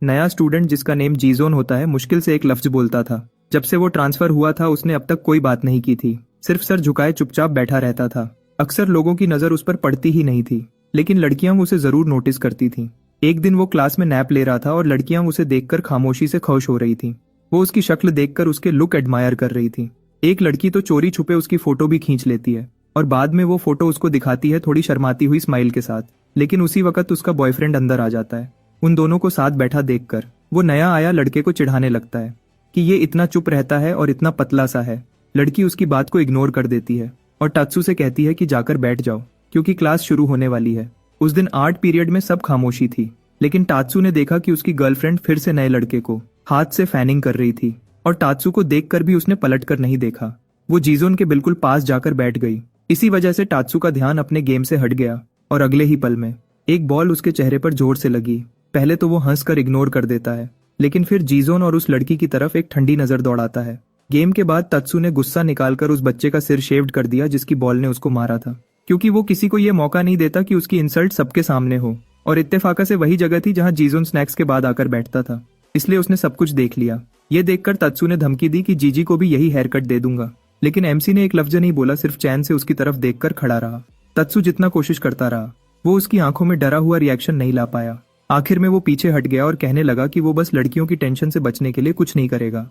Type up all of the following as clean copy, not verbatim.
नया स्टूडेंट जिसका नेम जीजोन होता है मुश्किल से एक लफ्ज बोलता था। जब से वो ट्रांसफर हुआ था उसने अब तक कोई बात नहीं की थी, सिर्फ सर झुकाए चुपचाप बैठा रहता था। अक्सर लोगों की नजर उस पर पड़ती ही नहीं थी, लेकिन लड़कियां उसे जरूर नोटिस करती थीं। एक दिन वो क्लास में नैप ले रहा था और लड़कियां उसे देखकर खामोशी से खुश हो रही थीं। वो उसकी शक्ल देखकर उसके लुक एडमायर कर रही थी। एक लड़की तो चोरी छुपे उसकी फोटो भी खींच लेती है और बाद में वो फोटो उसको दिखाती है थोड़ी शर्माती हुई स्माइल के साथ। लेकिन उसी वक्त उसका बॉयफ्रेंड अंदर आ जाता है। उन दोनों को साथ बैठा देखकर वो नया आया लड़के को चिढ़ाने लगता है कि ये इतना चुप रहता है और इतना पतला सा है। लड़की उसकी बात को इग्नोर कर देती है और टात्सू से कहती है कि जाकर बैठ जाओ क्योंकि क्लास शुरू होने वाली है। उस दिन आर्ट पीरियड में सब खामोशी थी, लेकिन टात्सू ने देखा कि उसकी गर्लफ्रेंड फिर से नए लड़के को हाथ से फैनिंग कर रही थी और टात्सू को देखकर भी उसने पलटकर नहीं देखा। वो जीजोन के बिल्कुल पास जाकर बैठ गई। इसी वजह से टात्सू का ध्यान अपने गेम से हट गया और अगले ही पल में एक बॉल उसके चेहरे पर जोर से लगी। पहले तो वो हंसकर इग्नोर कर देता है, लेकिन फिर जीजोन और उस लड़की की तरफ एक ठंडी नजर दौड़ाता है। गेम के बाद टात्सू ने गुस्सा निकालकर उस बच्चे का सिर शेव्ड कर दिया जिसकी बॉल ने उसको मारा था, क्योंकि वो किसी को ये मौका नहीं देता कि उसकी इंसल्ट सबके सामने हो। और इत्तेफाका से वही जगह थी जहां जीजोन स्नैक्स के बाद आकर बैठता था, इसलिए उसने सब कुछ देख लिया। ये देखकर टात्सू ने धमकी दी कि जीजी को भी यही हेयर कट दे दूंगा, लेकिन एमसी ने एक लफ्ज नहीं बोला, सिर्फ चैन से उसकी तरफ देखकर खड़ा रहा। टात्सू जितना कोशिश करता रहा वो उसकी आंखों में डरा हुआ रिएक्शन नहीं ला पाया। आखिर में वो पीछे हट गया और कहने लगा कि वो बस लड़कियों की टेंशन से बचने के लिए कुछ नहीं करेगा।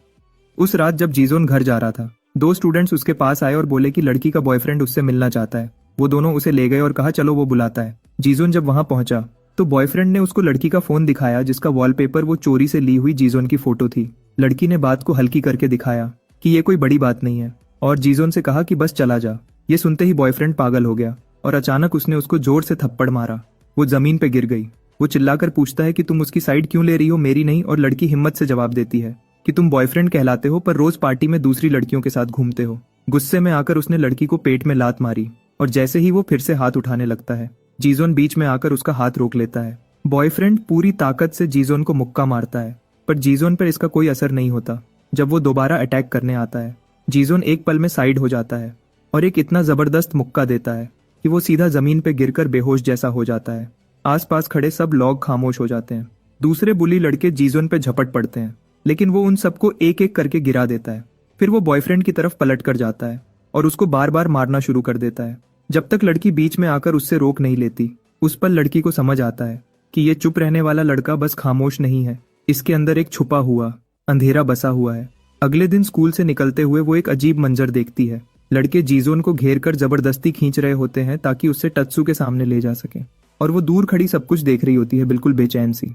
उस रात जब जीजोन घर जा रहा था, दो स्टूडेंट्स उसके पास आए और बोले कि लड़की का बॉयफ्रेंड उससे मिलना चाहता है। वो दोनों उसे ले गए और कहा चलो वो बुलाता है। जीजोन जब वहां पहुंचा तो बॉयफ्रेंड ने उसको लड़की का फोन दिखाया जिसका वॉलपेपर वो चोरी से ली हुई जीजोन की फोटो थी। लड़की ने बात को हल्की करके दिखाया कि ये कोई बड़ी बात नहीं है और जीजोन से कहा कि बस चला जा। ये सुनते ही बॉयफ्रेंड पागल हो गया और अचानक उसने उसको जोर से थप्पड़ मारा। वो जमीन पे गिर गई। वो चिल्लाकर पूछता है कि तुम उसकी साइड क्यों ले रही हो, मेरी नहीं। और लड़की हिम्मत से जवाब देती है कि तुम बॉयफ्रेंड कहलाते हो पर रोज पार्टी में दूसरी लड़कियों के साथ घूमते हो। गुस्से में आकर उसने लड़की को पेट में लात मारी और जैसे ही वो फिर से हाथ उठाने लगता है, जीजोन बीच में आकर उसका हाथ रोक लेता है। बॉयफ्रेंड पूरी ताकत से जीजोन को मुक्का मारता है, पर जीजोन पर इसका कोई असर नहीं होता। जब वो दोबारा अटैक करने आता है, जीजोन एक पल में साइड हो जाता है और एक इतना जबरदस्त मुक्का देता है कि वो सीधा जमीन पे गिरकर बेहोश जैसा हो जाता है। आसपास खड़े सब लोग खामोश हो जाते हैं। दूसरे बुली लड़के जीजोन पे झपट पड़ते हैं, लेकिन वो उन सबको एक एक करके गिरा देता है। फिर वो बॉयफ्रेंड की तरफ पलट कर जाता है और उसको बार बार मारना शुरू कर देता है। जब तक लड़की बीच में आकर उससे रोक नहीं लेती, उस पर लड़की को समझ आता है कि ये चुप रहने वाला लड़का बस खामोश नहीं है, इसके अंदर एक छुपा हुआ अंधेरा बसा हुआ है। अगले दिन स्कूल से निकलते हुए वो एक अजीब मंजर देखती है। लड़के जीजोन को घेर कर जबरदस्ती खींच रहे होते हैं ताकि उससे टात्सू के सामने ले जा सके, और वो दूर खड़ी सब कुछ देख रही होती है बिल्कुल बेचैन सी।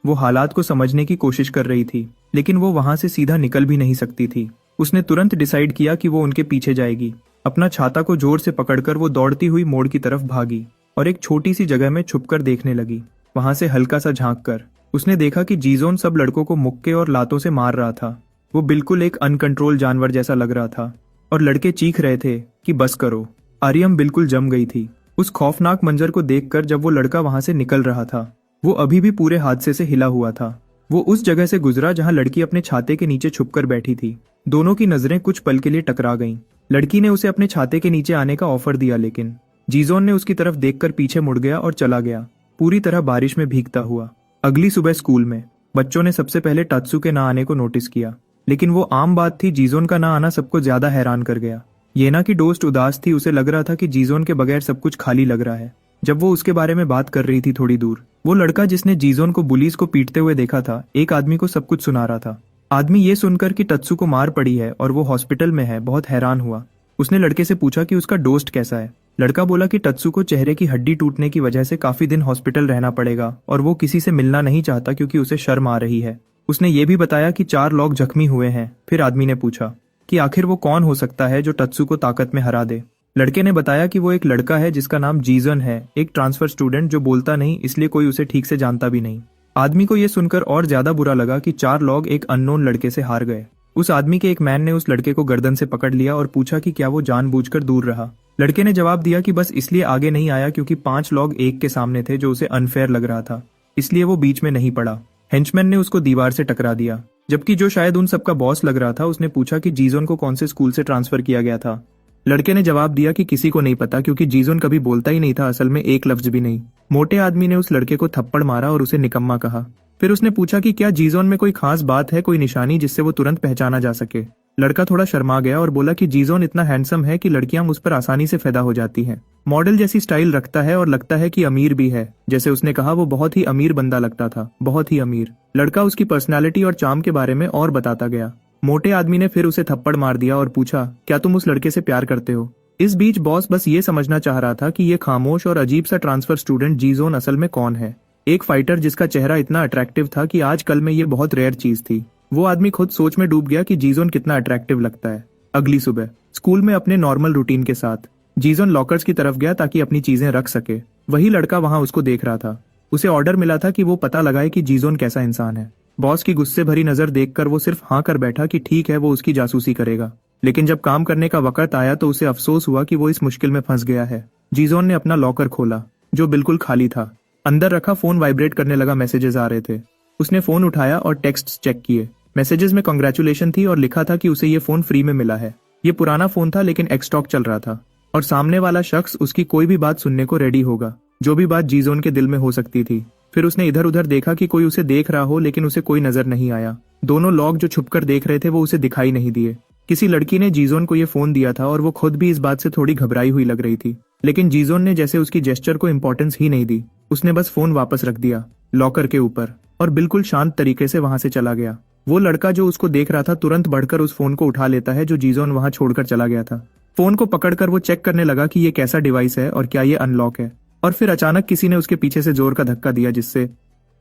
वो हालात को समझने की कोशिश कर रही थी, लेकिन वो वहां से सीधा निकल भी नहीं सकती थी। उसने तुरंत डिसाइड किया कि वो उनके पीछे जाएगी। अपना छाता को जोर से पकड़कर वो दौड़ती हुई मोड़ की तरफ भागी और एक छोटी सी जगह में छुपकर देखने लगी। वहां से हल्का सा झांक कर उसने देखा कि जीजोन सब लड़कों को मुक्के और लातों से मार रहा था। वो बिल्कुल एक अनकंट्रोल जानवर जैसा लग रहा था और लड़के चीख रहे थे कि बस करो। आर्यम बिल्कुल जम गई थी उस खौफनाक मंजर को देखकर। जब वो लड़का वहां से निकल रहा था, वो अभी भी पूरे हादसे से हिला हुआ था। वो उस जगह से गुजरा जहां लड़की अपने छाते के नीचे छुपकर बैठी थी। दोनों की नजरें कुछ पल के लिए टकरा गईं। लड़की ने उसे अपने छाते के नीचे आने का ऑफर दिया, लेकिन जीजोन ने उसकी तरफ देखकर पीछे मुड़ गया और चला गया, पूरी तरह बारिश में भीगता हुआ। अगली सुबह स्कूल में बच्चों ने सबसे पहले टात्सू के ना आने को नोटिस किया, लेकिन वो आम बात थी। जीजोन का ना आना सबको ज्यादा हैरान कर गया। येना की दोस्त उदास थी, उसे लग रहा था कि जीजोन के बगैर सब कुछ खाली लग रहा है। जब वो उसके बारे में बात कर रही थी थोड़ी दूर, वो लड़का जिसने जीजोन को बुलीज को पीटते हुए देखा था, एक आदमी को सब कुछ सुना रहा था। आदमी ये सुनकर कि टात्सू को मार पड़ी है और वो हॉस्पिटल में है, बहुत हैरान हुआ। उसने लड़के से पूछा कि उसका दोस्त कैसा है। लड़का बोला कि टात्सू को चेहरे की हड्डी टूटने की वजह से काफी दिन हॉस्पिटल रहना पड़ेगा और वो किसी से मिलना नहीं चाहता क्योंकि उसे शर्म आ रही है। उसने ये भी बताया कि 4 लोग जख्मी हुए हैं। फिर आदमी ने पूछा कि आखिर वो कौन हो सकता है जो टात्सू को ताकत में हरा दे। लड़के ने बताया कि वो एक लड़का है जिसका नाम जीजन है, एक ट्रांसफर स्टूडेंट जो बोलता नहीं, इसलिए कोई उसे ठीक से जानता भी नहीं। आदमी को यह सुनकर और ज्यादा बुरा लगा कि 4 लोग एक अननोन लड़के से हार गए। उस आदमी के एक मैन ने उस लड़के को गर्दन से पकड़ लिया और पूछा कि क्या वो जानबूझकर दूर रहा। लड़के ने जवाब दिया कि बस इसलिए आगे नहीं आया क्योंकि 5 लोग एक के सामने थे जो उसे अनफेयर लग रहा था, इसलिए वो बीच में नहीं पड़ा। हेंचमैन ने उसको दीवार से टकरा दिया, जबकि जो शायद उन सबका बॉस लग रहा था उसने पूछा कि जीजोन को कौन से स्कूल से ट्रांसफर किया गया था। लड़के ने जवाब दिया कि किसी को नहीं पता क्योंकि जीजोन कभी बोलता ही नहीं था, असल में एक लफ्ज भी नहीं। मोटे आदमी ने उस लड़के को थप्पड़ मारा और उसे निकम्मा कहा। फिर उसने पूछा कि क्या जीजोन में कोई खास बात है, कोई निशानी जिससे वो तुरंत पहचाना जा सके। लड़का थोड़ा शर्मा गया और बोला कि जीजोन इतना हैंडसम है कि लड़कियां उस पर आसानी से फिदा हो जाती हैं। मॉडल जैसी स्टाइल रखता है और लगता है कि अमीर भी है। जैसे उसने कहा, वो बहुत ही अमीर बंदा लगता था, बहुत ही अमीर। लड़का उसकी पर्सनैलिटी और चार्म के बारे में और बताता गया। मोटे आदमी ने फिर उसे थप्पड़ मार दिया और पूछा, क्या तुम उस लड़के से प्यार करते हो? इस बीच बॉस बस ये समझना चाह रहा था कि ये खामोश और अजीब सा ट्रांसफर स्टूडेंट जीजोन असल में कौन है। एक फाइटर जिसका चेहरा इतना अट्रैक्टिव था कि आजकल में ये बहुत रेयर चीज थी। वो आदमी खुद सोच में डूब गया कि जीजोन कितना अट्रैक्टिव लगता है। अगली सुबह स्कूल में अपने नॉर्मल रूटीन के साथ जीजोन लॉकर्स की तरफ गया ताकि अपनी चीजें रख सके। वही लड़का वहां उसको देख रहा था। उसे ऑर्डर मिला था कि वो पता लगाए कि जीजोन कैसा इंसान है। बॉस की गुस्से भरी नजर देखकर वो सिर्फ हाँ कर बैठा कि ठीक है, वो उसकी जासूसी करेगा। लेकिन जब काम करने का वक्त आया तो उसे अफसोस हुआ कि वो इस मुश्किल में फंस गया है। जीजोन ने अपना लॉकर खोला जो बिल्कुल खाली था। अंदर रखा फोन वाइब्रेट करने लगा, मैसेजेस आ रहे थे। उसने फोन उठाया और टेक्स्ट चेक किए। मैसेजेस में कांग्रेचुलेशन थी और लिखा था कि उसे ये फोन फ्री में मिला है। ये पुराना फोन था लेकिन एक्सटॉक चल रहा था और सामने वाला शख्स उसकी कोई भी बात सुनने को रेडी होगा, जो भी बात जीजोन के दिल में हो सकती थी। फिर उसने इधर उधर देखा कि कोई उसे देख रहा हो, लेकिन उसे कोई नजर नहीं आया। दोनों लोग जो छुपकर देख रहे थे वो उसे दिखाई नहीं दिए। किसी लड़की ने जीजोन को ये फोन दिया था और वो खुद भी इस बात से थोड़ी घबराई हुई लग रही थी, लेकिन जीजोन ने जैसे उसकी जेस्चर को इंपॉर्टेंस ही नहीं दी। उसने बस फोन वापस रख दिया लॉकर के ऊपर और बिल्कुल शांत तरीके से वहां से चला गया। वो लड़का जो उसको देख रहा था तुरंत बढ़कर उस फोन को उठा लेता है जो जीजोन वहां छोड़कर चला गया था। फोन को पकड़कर वो चेक करने लगा कि ये कैसा डिवाइस है और क्या ये अनलॉक है। और फिर अचानक किसी ने उसके पीछे से जोर का धक्का दिया जिससे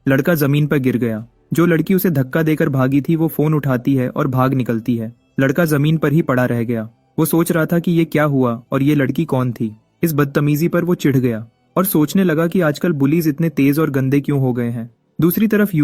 लड़का जमीन पर गिर गया। जो लड़की उसे धक्का देकर भागी थी वो फोन उठाती है और भाग निकलती है। लड़का जमीन पर ही पड़ा रह गया। वो सोच रहा था कि ये क्या हुआ और ये लड़की कौन थी। इस बदतमीजी पर वो चिढ़ गया और सोचने लगा कि आजकल बुलीज इतने तेज और गंदे क्यों हो गए हैं। दूसरी तरफ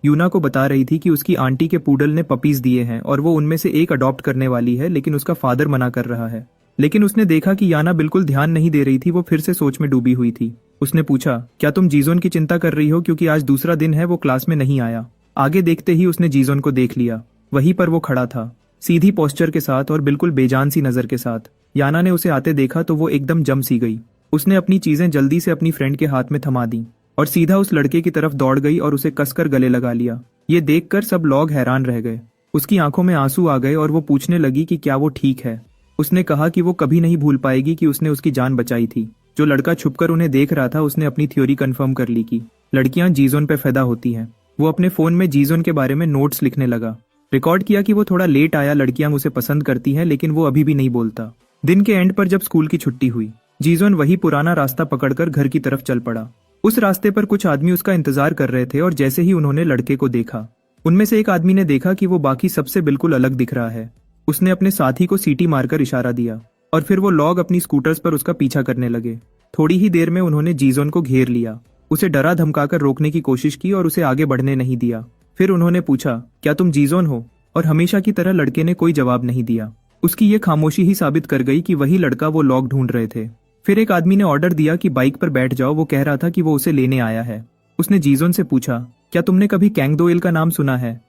यूना को बता रही थी कि उसकी आंटी के पूडल ने पपीज दिए हैं और वो उनमें से एक अडॉप्ट करने वाली है, लेकिन उसका फादर मना कर रहा है। लेकिन उसने देखा कि याना बिल्कुल ध्यान नहीं दे रही थी। वो फिर से सोच में डूबी हुई थी। उसने पूछा, क्या तुम जीजोन की चिंता कर रही हो क्योंकि आज दूसरा दिन है वो क्लास में नहीं आया? आगे देखते ही उसने जीजोन को देख लिया। वहीं पर वो खड़ा था, सीधी पोस्चर के साथ और बिल्कुल बेजान सी नजर के साथ। याना ने उसे आते देखा तो वो एकदम जम सी गई। उसने अपनी चीजें जल्दी से अपनी फ्रेंड के हाथ में थमा दी और सीधा उस लड़के की तरफ दौड़ गई और उसे कसकर गले लगा लिया। ये देखकर सब लोग हैरान रह गए। उसकी आंखों में आंसू आ गए और वो पूछने लगी कि क्या वो ठीक है। उसने कहा कि वो कभी नहीं भूल पाएगी कि उसने उसकी जान बचाई थी। जो लड़का छुपकर उन्हें देख रहा था उसने अपनी थ्योरी कंफर्म कर ली कि लड़कियां जीजोन पे फिदा होती हैं। वो अपने फोन में जीजोन के बारे में नोट्स लिखने लगा। रिकॉर्ड किया कि वो थोड़ा लेट आया, लड़कियां उसे पसंद करती हैं, लेकिन वो अभी भी नहीं बोलता। दिन के एंड पर जब स्कूल की छुट्टी हुई, जीजोन वही पुराना रास्ता पकड़कर घर की तरफ चल पड़ा। उस रास्ते पर कुछ आदमी उसका इंतजार कर रहे थे और जैसे ही उन्होंने लड़के को देखा, उनमें से एक आदमी ने देखा कि वो बाकी सबसे बिल्कुल अलग दिख रहा है। उसने अपने साथी को सीटी मारकर इशारा दिया और फिर वो लोग अपनी स्कूटर्स पर उसका पीछा करने लगे। थोड़ी ही देर में उन्होंने जीजोन को घेर लिया। उसे डरा धमकाकर रोकने की कोशिश की और उसे आगे बढ़ने नहीं दिया। फिर उन्होंने पूछा, क्या तुम जीजोन हो? और हमेशा की तरह लड़के ने कोई जवाब नहीं दिया। उसकी ये खामोशी ही साबित कर गई कि वही लड़का वो लोग ढूंढ रहे थे। फिर एक आदमी ने ऑर्डर दिया कि बाइक पर बैठ जाओ। वो कह रहा था कि वो उसे लेने आया है। उसने जीजोन से पूछा, क्या तुमने कभी कैंग दो इल का नाम सुना है?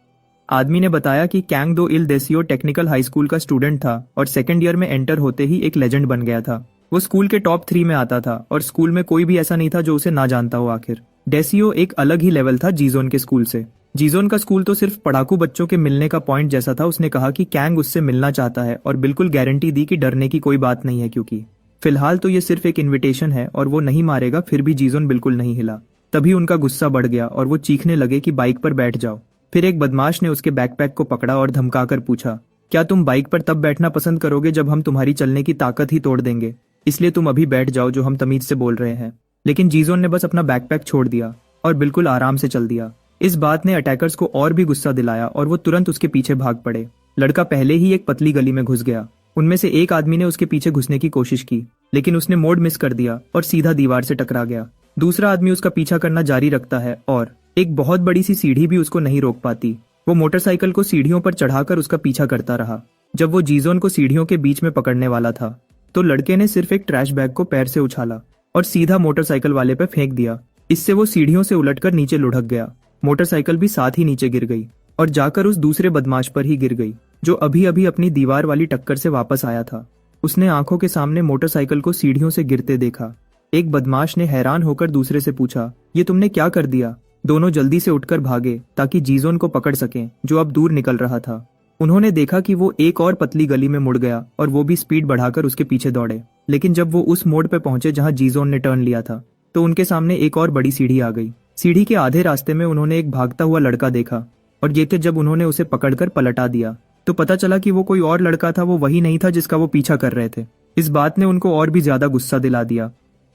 आदमी ने बताया कि कैंग दो इल देसियो टेक्निकल हाई स्कूल का स्टूडेंट था और सेकंड ईयर में एंटर होते ही एक लेजेंड बन गया था। वो स्कूल के टॉप 3 में आता था और स्कूल में कोई भी ऐसा नहीं था जो उसे ना जानता हो। आखिर डेसियो एक अलग ही लेवल था जीजोन के स्कूल से। जीजोन का स्कूल तो सिर्फ पढ़ाकू बच्चों के मिलने का पॉइंट जैसा था। उसने कहा कि कैंग उससे मिलना चाहता है और बिल्कुल गारंटी दी कि डरने की कोई बात नहीं है, क्योंकि फिलहाल तो ये सिर्फ एक इन्विटेशन है और वो नहीं मारेगा। फिर भी जीजोन बिल्कुल नहीं हिला। तभी उनका गुस्सा बढ़ गया और वो चीखने लगे कि बाइक पर बैठ जाओ। फिर एक बदमाश ने उसके बैकपैक को पकड़ा और धमकाकर पूछा, क्या तुम बाइक पर तब बैठना पसंद करोगे जब हम तुम्हारी चलने की ताकत ही तोड़ देंगे? इसलिए तुम अभी बैठ जाओ जो हम तमीज से बोल रहे हैं। लेकिन जीजोन ने बस अपना बैकपैक छोड़ दिया और बिल्कुल आराम से चल दिया। इस बात ने अटैकर्स को और भी गुस्सा दिलाया और वो तुरंत उसके पीछे भाग पड़े। लड़का पहले ही एक पतली गली में घुस गया। उनमें से एक आदमी ने उसके पीछे घुसने की कोशिश की, लेकिन उसने मोड़ मिस कर दिया और सीधा दीवार से टकरा गया। दूसरा आदमी उसका पीछा करना जारी रखता है और एक बहुत बड़ी सी सीढ़ी भी उसको नहीं रोक पाती। वो मोटरसाइकिल को सीढ़ियों पर चढ़ाकर उसका पीछा करता रहा। जब वो जीजोन को सीढ़ियों के बीच में पकड़ने वाला था तो लड़के ने सिर्फ एक ट्रैश बैग को पैर से उछाला और सीधा मोटरसाइकिल वाले पे फेंक दिया। इससे वो सीढ़ियों से उलटकर नीचे लुढ़क गया। मोटरसाइकिल भी साथ ही नीचे गिर गई और जाकर उस दूसरे बदमाश पर ही गिर गई जो अभी अभी अपनी दीवार वाली टक्कर से वापस आया था। उसने आंखों के सामने मोटरसाइकिल को सीढ़ियों से गिरते देखा। एक बदमाश ने हैरान होकर दूसरे से पूछा, ये तुमने क्या कर दिया? दोनों जल्दी से उठकर भागे ताकि जीजोन को पकड़ सकें, जो अब दूर निकल रहा था। उन्होंने देखा कि वो एक और पतली गली में मुड़ गया और वो भी स्पीड बढ़ाकर उसके पीछे दौड़े। लेकिन जब वो उस मोड़ पर पहुंचे जहां जीजोन ने टर्न लिया था, तो उनके सामने एक और बड़ी सीढ़ी आ गई। सीढ़ी के आधे रास्ते में उन्होंने एक भागता हुआ लड़का देखा और ये जब उन्होंने उसे पकड़कर पलटा दिया तो पता चला कि वो कोई और लड़का था, वो वही नहीं था जिसका वो पीछा कर रहे थे। इस बात ने उनको और भी ज्यादा गुस्सा दिला दिया।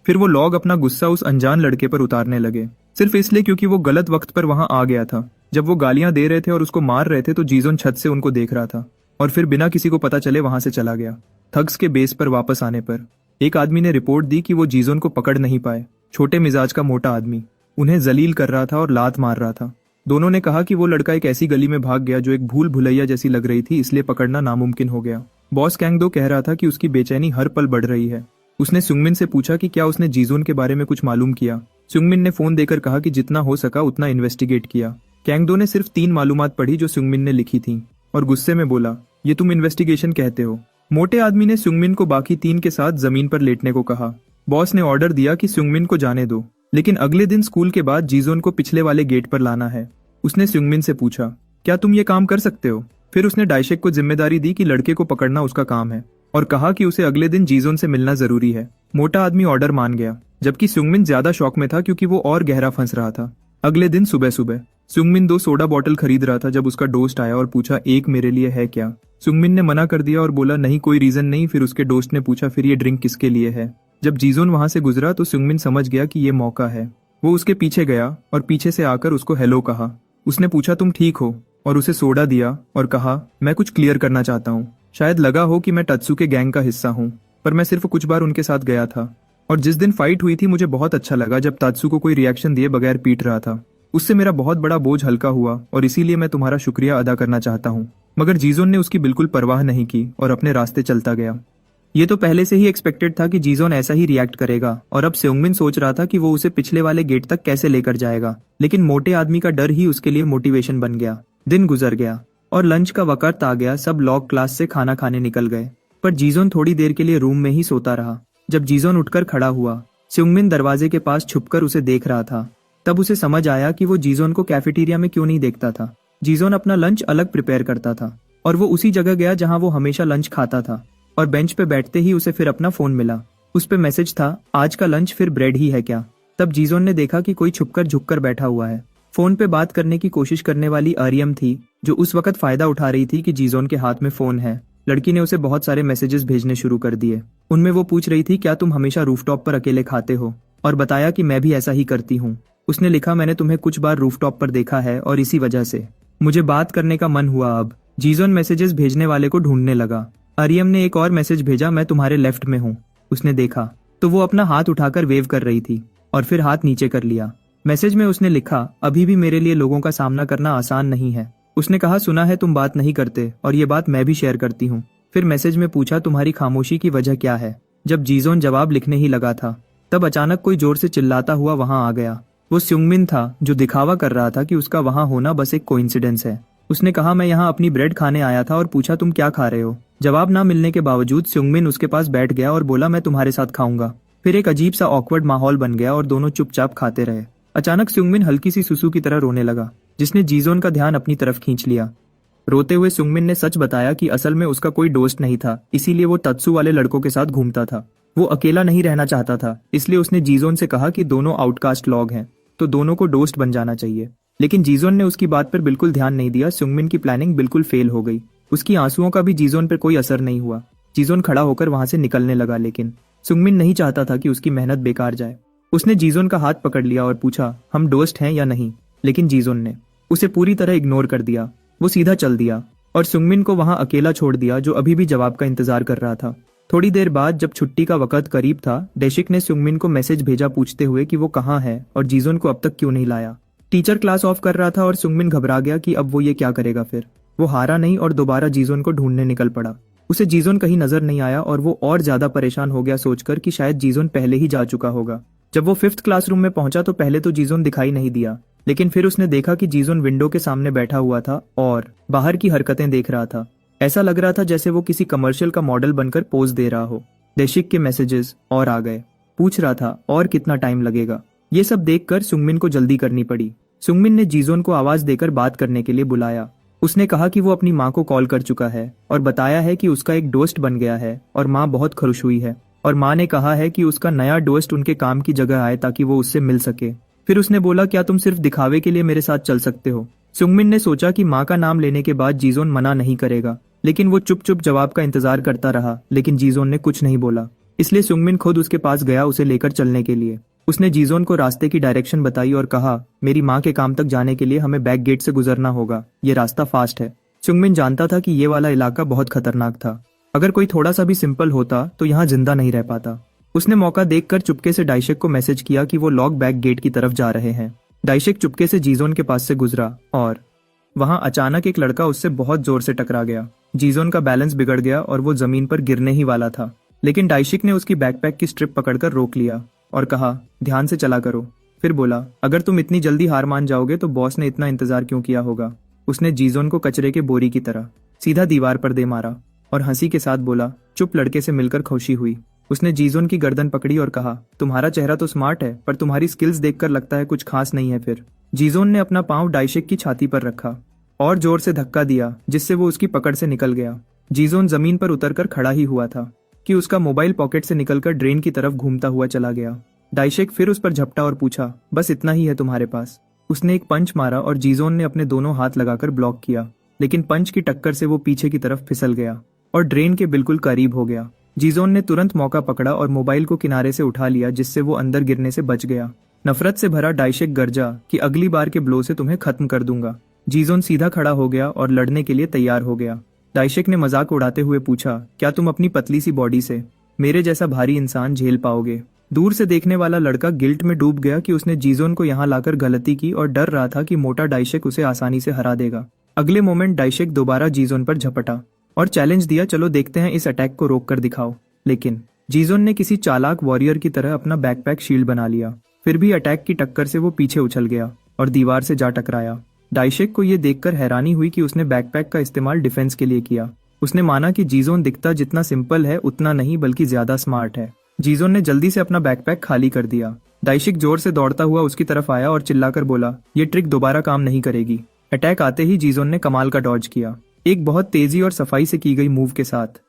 फिर वो लोग अपना गुस्सा उस अनजान लड़के पर उतारने लगे, सिर्फ इसलिए क्योंकि वो गलत वक्त पर वहां आ गया था। जब वो गालियां दे रहे थे और उसको मार रहे थे तो जीजोन छत से उनको देख रहा था और फिर बिना किसी को पता चले वहां से चला गया। थग्स के बेस पर वापस आने पर एक आदमी ने रिपोर्ट दी कि वो जीजोन को पकड़ नहीं पाए। छोटे मिजाज का मोटा आदमी उन्हें जलील कर रहा था और लात मार रहा था। दोनों ने कहा कि वो लड़का एक ऐसी गली में भाग गया जो एक भूल भुलैया जैसी लग रही थी, इसलिए पकड़ना नामुमकिन हो गया। बॉस कैंग दो कह रहा था कि उसकी बेचैनी हर पल बढ़ रही है। उसने सुंगमिन से पूछा कि क्या उसने जीजोन के बारे में कुछ मालूम किया। सुंगमिन ने फोन देकर कहा कि जितना हो सका उतना इन्वेस्टिगेट किया। कैंग दो ने सिर्फ 3 मालूमात पढ़ी जो सुंगमिन ने लिखी थी और गुस्से में बोला, ये तुम इन्वेस्टिगेशन कहते हो। मोटे आदमी ने सुंगमिन को बाकी 3 के साथ जमीन पर लेटने को कहा। बॉस ने ऑर्डर दिया कि सुंगमिन को जाने दो, लेकिन अगले दिन स्कूल के बाद जीजोन को पिछले वाले गेट पर लाना है। उसने सुंगमिन से पूछा, क्या तुम ये काम कर सकते हो? फिर उसने डाइशेक को जिम्मेदारी दी कि लड़के को पकड़ना उसका काम है और कहा कि उसे अगले दिन जीजोन से मिलना जरूरी है। मोटा आदमी ऑर्डर मान गया, जबकि सुंगमिन ज्यादा शौक में था क्योंकि वो और गहरा फंस रहा था। अगले दिन सुबह सुबह सुंगमिन 2 सोडा बॉटल खरीद रहा था जब उसका दोस्त आया और पूछा, एक मेरे लिए है क्या? सुंगमिन ने मना कर दिया और बोला, नहीं कोई रीजन नहीं। फिर उसके दोस्त ने पूछा, फिर ये ड्रिंक किसके लिए है? जब जीजोन वहां से गुजरा तो सुंगमिन समझ गया कि ये मौका है। वो उसके पीछे गया और पीछे से आकर उसको हेलो कहा। उसने पूछा, तुम ठीक हो? और उसे सोडा दिया और कहा, मैं कुछ क्लियर करना चाहता हूँ। शायद लगा हो कि मैं टत्सुके गैंग का हिस्सा हूँ, पर मैं सिर्फ कुछ बार उनके साथ गया था और जिस दिन फाइट हुई थी मुझे बहुत अच्छा लगा जब तात्सु को कोई रिएक्शन दिए बगैर पीट रहा था। उससे मेरा बहुत बड़ा बोझ हल्का हुआ और इसीलिए मैं तुम्हारा शुक्रिया अदा करना चाहता हूँ। मगर जीजोन ने उसकी बिल्कुल परवाह नहीं की और अपने रास्ते चलता गया। ये तो पहले से ही एक्सपेक्टेड था कि जीजोन ऐसा ही रिएक्ट करेगा और अब सुंगमिन सोच रहा था कि वो उसे पिछले वाले गेट तक कैसे लेकर जाएगा, लेकिन मोटे आदमी का डर ही उसके लिए मोटिवेशन बन गया। दिन गुजर गया और लंच का वक्त आ गया। सब लोग क्लास से खाना खाने निकल गए, पर जीजोन थोड़ी देर के लिए रूम में ही सोता रहा। जब जीजोन उठकर खड़ा हुआ, सुंगमिन दरवाजे के पास छुपकर उसे देख रहा था। तब उसे समझ आया कि वो जीजोन को कैफेटेरिया में क्यों नहीं देखता था। जीजोन अपना लंच अलग प्रिपेयर करता था और वो उसी जगह गया जहां वो हमेशा लंच खाता था और बेंच पे बैठते ही उसे फिर अपना फोन मिला। उस पे मैसेज था, आज का लंच फिर ब्रेड ही है क्या? तब जीजोन ने देखा कि कोई छुपकर झुककर बैठा हुआ है। फोन पे बात करने की कोशिश करने वाली आर्यम थी, जो उस वक्त फायदा उठा रही थी कि जीजोन के हाथ में फोन है। लड़की ने उसे बहुत सारे मैसेजेस भेजने शुरू कर दिए। उनमें वो पूछ रही थी, क्या तुम हमेशा रूफटॉप पर अकेले खाते हो? और बताया कि मैं भी ऐसा ही करती हूँ। उसने लिखा, मैंने तुम्हें कुछ बार रूफटॉप पर देखा है और इसी वजह से मुझे बात करने का मन हुआ। अब जीजोन मैसेजेस भेजने वाले को ढूंढने लगा। आर्यम ने एक और मैसेज भेजा, मैं तुम्हारे लेफ्ट में हूँ। उसने देखा तो वो अपना हाथ उठाकर वेव कर रही थी और फिर हाथ नीचे कर लिया। मैसेज में उसने लिखा, अभी भी मेरे लिए लोगों का सामना करना आसान नहीं है। उसने कहा, सुना है तुम बात नहीं करते और ये बात मैं भी शेयर करती हूँ। फिर मैसेज में पूछा, तुम्हारी खामोशी की वजह क्या है? जब जीजोन जवाब लिखने ही लगा था तब अचानक कोई जोर से चिल्लाता हुआ वहां आ गया। वो सुंगमिन था, जो दिखावा कर रहा था कि उसका वहां होना बस एक कोइंसिडेंस है। उसने कहा, मैं यहाँ अपनी ब्रेड खाने आया था और पूछा तुम क्या खा रहे हो? जवाब ना मिलने के बावजूद सुंगमिन उसके पास बैठ गया और बोला, मैं तुम्हारे साथ खाऊंगा। फिर एक अजीब सा ऑकवर्ड माहौल बन गया और दोनों चुपचाप खाते रहे। अचानक सुंगमिन हल्की सी सुसु की तरह रोने लगा, जिसने जीजोन का ध्यान अपनी तरफ खींच लिया। रोते हुए सुंगमिन ने सच बताया कि असल में उसका कोई दोस्त नहीं था, इसीलिए वो तत्सु वाले लड़कों के साथ घूमता था। वो अकेला नहीं रहना चाहता था, इसलिए उसने जीजोन से कहा कि दोनों आउटकास्ट लोग हैं तो दोनों को दोस्त बन जाना चाहिए। लेकिन जीजोन ने उसकी बात पर बिल्कुल ध्यान नहीं दिया। सुंगमिन की प्लानिंग बिल्कुल फेल हो गई। उसकी आंसुओं का भी जीजोन पर कोई असर नहीं हुआ। जीजोन खड़ा होकर वहां से निकलने लगा, लेकिन सुंगमिन नहीं चाहता था कि उसकी मेहनत बेकार जाए। उसने जीजोन का हाथ पकड़ लिया और पूछा, हम दोस्त हैं या नहीं? लेकिन जीजोन ने उसे पूरी तरह इग्नोर कर दिया। वो सीधा चल दिया और सुंगमिन को वहां अकेला छोड़ दिया, जो अभी भी जवाब का इंतजार कर रहा था। थोड़ी देर बाद जब छुट्टी का वक्त करीब था, डेशिक ने सुंगमिन को मैसेज भेजा पूछते हुए कि वो कहाँ है और जीजोन को अब तक क्यों नहीं लाया। टीचर क्लास ऑफ कर रहा था और सुंगमिन घबरा गया कि अब वो ये क्या करेगा। फिर वो हारा नहीं और दोबारा जीजोन को ढूंढने निकल पड़ा। उसे जीजोन कहीं नजर नहीं आया और वो और ज्यादा परेशान हो गया सोचकर कि शायद जीजोन पहले ही जा चुका होगा। जब वो 5th क्लासरूम में पहुंचा तो पहले तो जीजोन दिखाई नहीं दिया, लेकिन फिर उसने देखा कि जीजोन विंडो के सामने बैठा हुआ था और बाहर की हरकतें देख रहा था। ऐसा लग रहा था जैसे वो किसी कमर्शियल का मॉडल बनकर पोज दे रहा हो। डेशिक के मैसेजेस और आ गए। पूछ रहा था और कितना टाइम लगेगा। ये सब देखकर सुंगमिन को जल्दी करनी पड़ी। सुंगमिन ने जीजोन को आवाज देकर बात करने के लिए बुलाया। उसने कहा कि वो अपनी माँ को कॉल कर चुका है और बताया है कि उसका एक दोस्त बन गया है और माँ बहुत खुश हुई है। और माँ ने कहा है कि उसका नया दोस्त उनके काम की जगह आए ताकि वो उससे मिल सके। फिर उसने बोला, क्या तुम सिर्फ दिखावे के लिए मेरे साथ चल सकते हो? सुंगमिन ने सोचा कि माँ का नाम लेने के बाद जीजोन मना नहीं करेगा, लेकिन वो चुप चुप जवाब का इंतजार करता रहा। लेकिन जीजोन ने कुछ नहीं बोला, इसलिए सुंगमिन खुद उसके पास गया उसे लेकर चलने के लिए। उसने जीजोन को रास्ते की डायरेक्शन बताई और कहा, मेरी माँ के काम तक जाने के लिए हमें बैक गेट से गुजरना होगा, ये रास्ता फास्ट है। सुंगमिन जानता था कि ये वाला इलाका बहुत खतरनाक था। अगर कोई थोड़ा सा भी सिंपल होता तो यहाँ जिंदा नहीं रह पाता। उसने मौका देखकर चुपके से डाइशेक को मैसेज किया कि वो लॉक बैक गेट की तरफ जा रहे हैं। डाइशेक चुपके से जीजोन के पास से गुजरा और वहां अचानक एक लड़का उससे बहुत जोर से टकरा गया। जीजोन का बैलेंस बिगड़ गया और वो जमीन पर गिरने ही वाला था, लेकिन डाइशेक ने उसकी बैकपैक की स्ट्रिप पकड़कर रोक लिया और कहा, ध्यान से चला करो। फिर बोला, अगर तुम इतनी जल्दी हार मान जाओगे तो बॉस ने इतना इंतजार क्यों किया होगा? उसने जीजोन को कचरे के बोरी की तरह सीधा दीवार पर दे मारा और हंसी के साथ बोला, चुप लड़के से मिलकर खुशी हुई। उसने जीजोन की गर्दन पकड़ी और कहा, तुम्हारा चेहरा तो स्मार्ट है, पर तुम्हारी स्किल्स देखकर लगता है कुछ खास नहीं है। फिर जीजोन ने अपना पांव डाइशेक की छाती पर रखा और जोर से धक्का दिया, जिससे वो उसकी पकड़ से निकल गया। जीजोन जमीन पर उतरकर खड़ा ही हुआ था कि उसका मोबाइल पॉकेट से निकलकर ड्रेन की तरफ घूमता हुआ चला गया। डाइशेक फिर उस पर झपटा और पूछा, बस इतना ही है तुम्हारे पास? उसने एक पंच मारा और जीजोन ने अपने दोनों हाथ लगाकर ब्लॉक किया, लेकिन पंच की टक्कर से वो पीछे की तरफ फिसल गया और ड्रेन के बिल्कुल करीब हो गया। जीजोन ने तुरंत मौका पकड़ा और मोबाइल को किनारे से उठा लिया, जिससे वो अंदर गिरने से बच गया। नफरत से भरा डाइशेक गर्जा कि अगली बार के ब्लो से तुम्हें खत्म कर दूंगा। जीजोन सीधा खड़ा हो गया और लड़ने के लिए तैयार हो गया। डाइशेक ने मजाक उड़ाते हुए पूछा, क्या तुम अपनी पतली सी बॉडी से मेरे जैसा भारी इंसान झेल पाओगे? दूर से देखने वाला लड़का गिल्ट में डूब गया कि उसने जीजोन को यहाँ लाकर गलती की और डर रहा था कि मोटा डाइशेक उसे आसानी से हरा देगा। अगले मोमेंट डाइशेक दोबारा जीजोन पर झपटा और चैलेंज दिया, चलो देखते हैं इस अटैक को रोक कर दिखाओ। लेकिन जीजोन ने किसी चालाक वॉरियर की तरह अपना बैकपैक शील्ड बना लिया। फिर भी अटैक की टक्कर से वो पीछे उछल गया और दीवार से जा टकराया। डाइशेक को ये देखकर हैरानी हुई कि उसने बैकपैक का इस्तेमाल डिफेंस के लिए किया। उसने माना कि जीजोन दिखता जितना सिंपल है उतना नहीं बल्कि ज्यादा स्मार्ट है। जीजोन ने जल्दी से अपना बैकपैक खाली कर दिया। डाइशेक जोर से दौड़ता हुआ उसकी तरफ आया और चिल्लाकर बोला, ये ट्रिक दोबारा काम नहीं करेगी। अटैक आते ही जीजोन ने कमाल का डॉज किया, एक बहुत तेजी और सफाई से की गई मूव के साथ।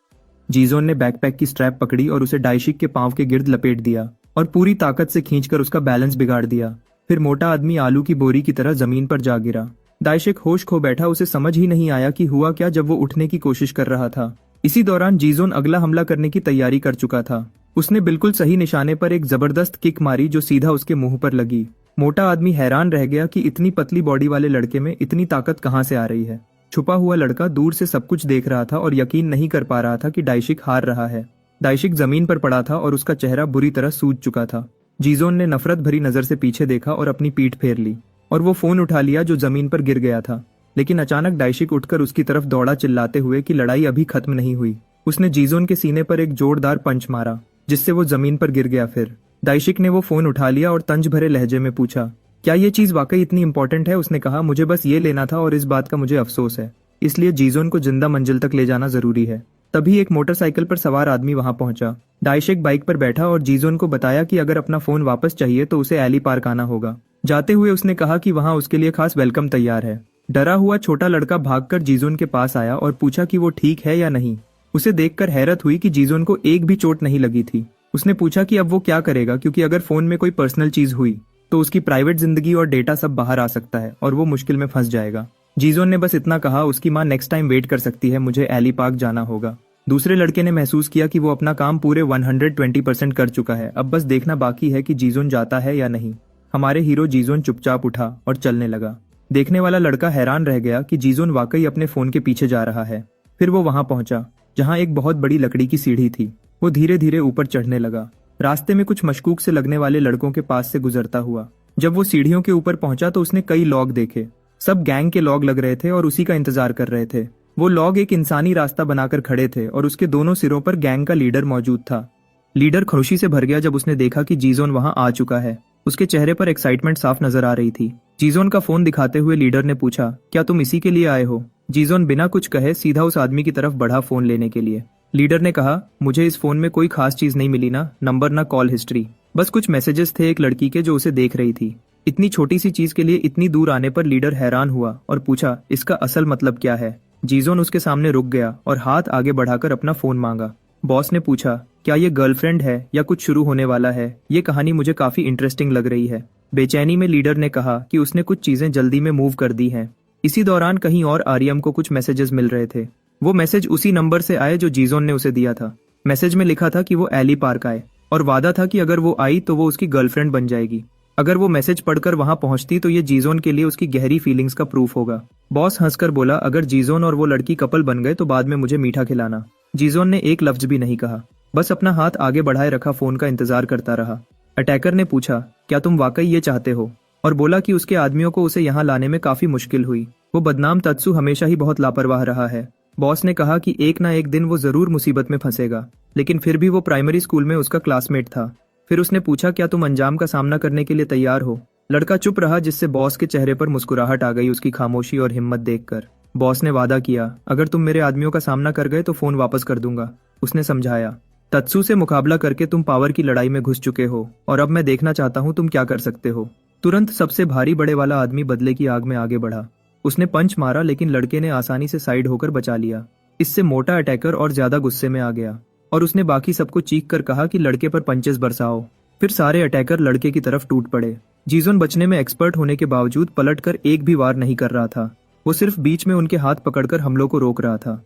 जीजोन ने बैकपैक की स्ट्रैप पकड़ी और उसे डाइशेक के पांव के गिर्द लपेट दिया और पूरी ताकत से खींचकर उसका बैलेंस बिगाड़ दिया। फिर मोटा आदमी आलू की बोरी की तरह जमीन पर जा गिरा। डाइशेक होश खो बैठा, उसे समझ ही नहीं आया कि हुआ क्या जब वो उठने की कोशिश कर रहा था। इसी दौरान जीजोन अगला हमला करने की तैयारी कर चुका था। उसने बिल्कुल सही निशाने पर एक जबरदस्त किक मारी जो सीधा उसके मुंह पर लगी। मोटा आदमी हैरान रह गया कि इतनी पतली बॉडी वाले लड़के में इतनी ताकत कहां से आ रही है। छुपा हुआ लड़का दूर से सब कुछ देख रहा था और यकीन नहीं कर पा रहा था कि डाइशेक हार रहा है। डाइशेक जमीन पर पड़ा था और उसका चेहरा बुरी तरह सूज चुका था। जीजोन ने नफरत भरी नजर से पीछे देखा और अपनी पीठ फेर ली और वो फोन उठा लिया जो जमीन पर गिर गया था। लेकिन अचानक डाइशेक उठकर उसकी तरफ दौड़ा, चिल्लाते हुए कि लड़ाई अभी खत्म नहीं हुई। उसने जीजोन के सीने पर एक जोरदार पंच मारा जिससे वो जमीन पर गिर गया। फिर डाइशेक ने वो फोन उठा लिया और तंज भरे लहजे में पूछा, क्या ये चीज वाकई इतनी इंपॉर्टेंट है? उसने कहा, मुझे बस ये लेना था और इस बात का मुझे अफसोस है, इसलिए जीजोन को जिंदा मंजिल तक ले जाना जरूरी है। तभी एक मोटरसाइकिल पर सवार आदमी वहां पहुंचा। डाइशेक बाइक पर बैठा और जीजोन को बताया कि अगर अपना फोन वापस चाहिए तो उसे एली पार्क आना होगा। जाते हुए उसने कहा कि वहां उसके लिए खास वेलकम तैयार है। डरा हुआ छोटा लड़का भागकर जीजोन के पास आया और पूछा कि वो ठीक है या नहीं। उसे देखकर हैरत हुई कि जीजोन को एक भी चोट नहीं लगी थी। उसने पूछा कि अब वो क्या करेगा, क्योंकि अगर फोन में कोई पर्सनल चीज हुई तो उसकी प्राइवेट जिंदगी और डेटा सब बाहर आ सकता है और वो मुश्किल में फंस जाएगा। जीजोन ने बस इतना कहा, उसकी माँ नेक्स्ट टाइम वेट कर सकती है, मुझे एली पार्क जाना होगा। दूसरे लड़के ने महसूस किया कि वो अपना काम पूरे 120% कर चुका है, अब बस देखना बाकी है कि जीजोन जाता है या नहीं। हमारे हीरो जीजोन चुपचाप उठा और चलने लगा। देखने वाला लड़का हैरान रह गया कि जीजोन वाकई अपने फोन के पीछे जा रहा है। फिर वो वहां पहुंचा जहां एक बहुत बड़ी लकड़ी की सीढ़ी थी। वो धीरे धीरे ऊपर चढ़ने लगा, रास्ते में कुछ मशकूक से लगने वाले लड़कों के पास से गुजरता हुआ। जब वो सीढ़ियों के ऊपर पहुंचा तो उसने कई लॉग देखे। सब गैंग के लॉग लग रहे थे और उसी का इंतजार कर रहे थे। वो लॉग एक इंसानी रास्ता बनाकर खड़े थे और उसके दोनों सिरों पर गैंग का लीडर मौजूद था। लीडर खुशी से भर गया जब उसने देखा कि जीजोन वहां आ चुका है। उसके चेहरे पर एक्साइटमेंट साफ नजर आ रही थी। जीजोन का फोन दिखाते हुए लीडर ने पूछा, क्या तुम इसी के लिए आए हो? जीजोन बिना कुछ कहे सीधा उस आदमी की तरफ बढ़ा फोन लेने के लिए। लीडर ने कहा, मुझे इस फोन में कोई खास चीज नहीं मिली, ना नंबर ना कॉल हिस्ट्री, बस कुछ मैसेजेस थे एक लड़की के जो उसे देख रही थी। इतनी छोटी सी चीज के लिए इतनी दूर आने पर लीडर हैरान हुआ और पूछा, इसका असल मतलब क्या है। जीजोन उसके सामने रुक गया और हाथ आगे बढ़ाकर अपना फोन मांगा। बॉस ने पूछा, क्या ये गर्लफ्रेंड है या कुछ शुरू होने वाला है? ये कहानी मुझे काफी इंटरेस्टिंग लग रही है। बेचैनी में लीडर ने कहा कि उसने कुछ चीजें जल्दी में मूव कर दी हैं। इसी दौरान कहीं और आर्यम को कुछ मैसेजेस मिल रहे थे। वो मैसेज उसी नंबर से आए जो जीजोन ने उसे दिया था। मैसेज में लिखा था कि वो एली पार्क आए और वादा था कि अगर वो आई तो वो उसकी गर्लफ्रेंड बन जाएगी। अगर वो मैसेज पढ़कर वहां पहुंचती तो ये जीजोन के लिए उसकी गहरी फीलिंग्स का प्रूफ होगा। बॉस हंसकर बोला, अगर जीजोन और वो लड़की कपल बन गए तो बाद में मुझे मीठा खिलाना। जीजोन ने एक लफ्ज भी नहीं कहा, बस अपना हाथ आगे बढ़ाए रखा फोन का इंतजार करता रहा। अटैकर ने पूछा, क्या तुम वाकई ये चाहते हो? और बोला कि उसके आदमियों को उसे यहाँ लाने में काफी मुश्किल हुई। वो बदनाम तत्सु हमेशा ही बहुत लापरवाह रहा है। बॉस ने कहा कि एक ना एक दिन वो जरूर मुसीबत में फंसेगा, लेकिन फिर भी वो प्राइमरी स्कूल में उसका क्लासमेट था। फिर उसने पूछा, क्या तुम अंजाम का सामना करने के लिए तैयार हो? लड़का चुप रहा, जिससे बॉस के चेहरे पर मुस्कुराहट आ गई उसकी खामोशी और हिम्मत देखकर। बॉस ने वादा किया, अगर तुम मेरे आदमियों का सामना कर गए तो फोन वापस कर दूंगा। उसने समझाया, तत्सु से मुकाबला करके तुम पावर की लड़ाई में घुस चुके हो और अब मैं देखना चाहता हूँ तुम क्या कर सकते हो। तुरंत सबसे भारी बड़े वाला आदमी बदले की आग में आगे बढ़ा। उसने पंच मारा, लेकिन लड़के ने आसानी से साइड होकर बचा लिया। इससे मोटा अटैकर और ज्यादा गुस्से में आ गया और उसने बाकी सबको चीख कर कहा कि लड़के पर पंचेस बरसाओ। फिर सारे अटैकर लड़के की तरफ टूट पड़े। जीजोन बचने में एक्सपर्ट होने के बावजूद पलटकर एक भी वार नहीं कर रहा था। वो सिर्फ बीच में उनके हाथ पकड़कर हमलों को रोक रहा था।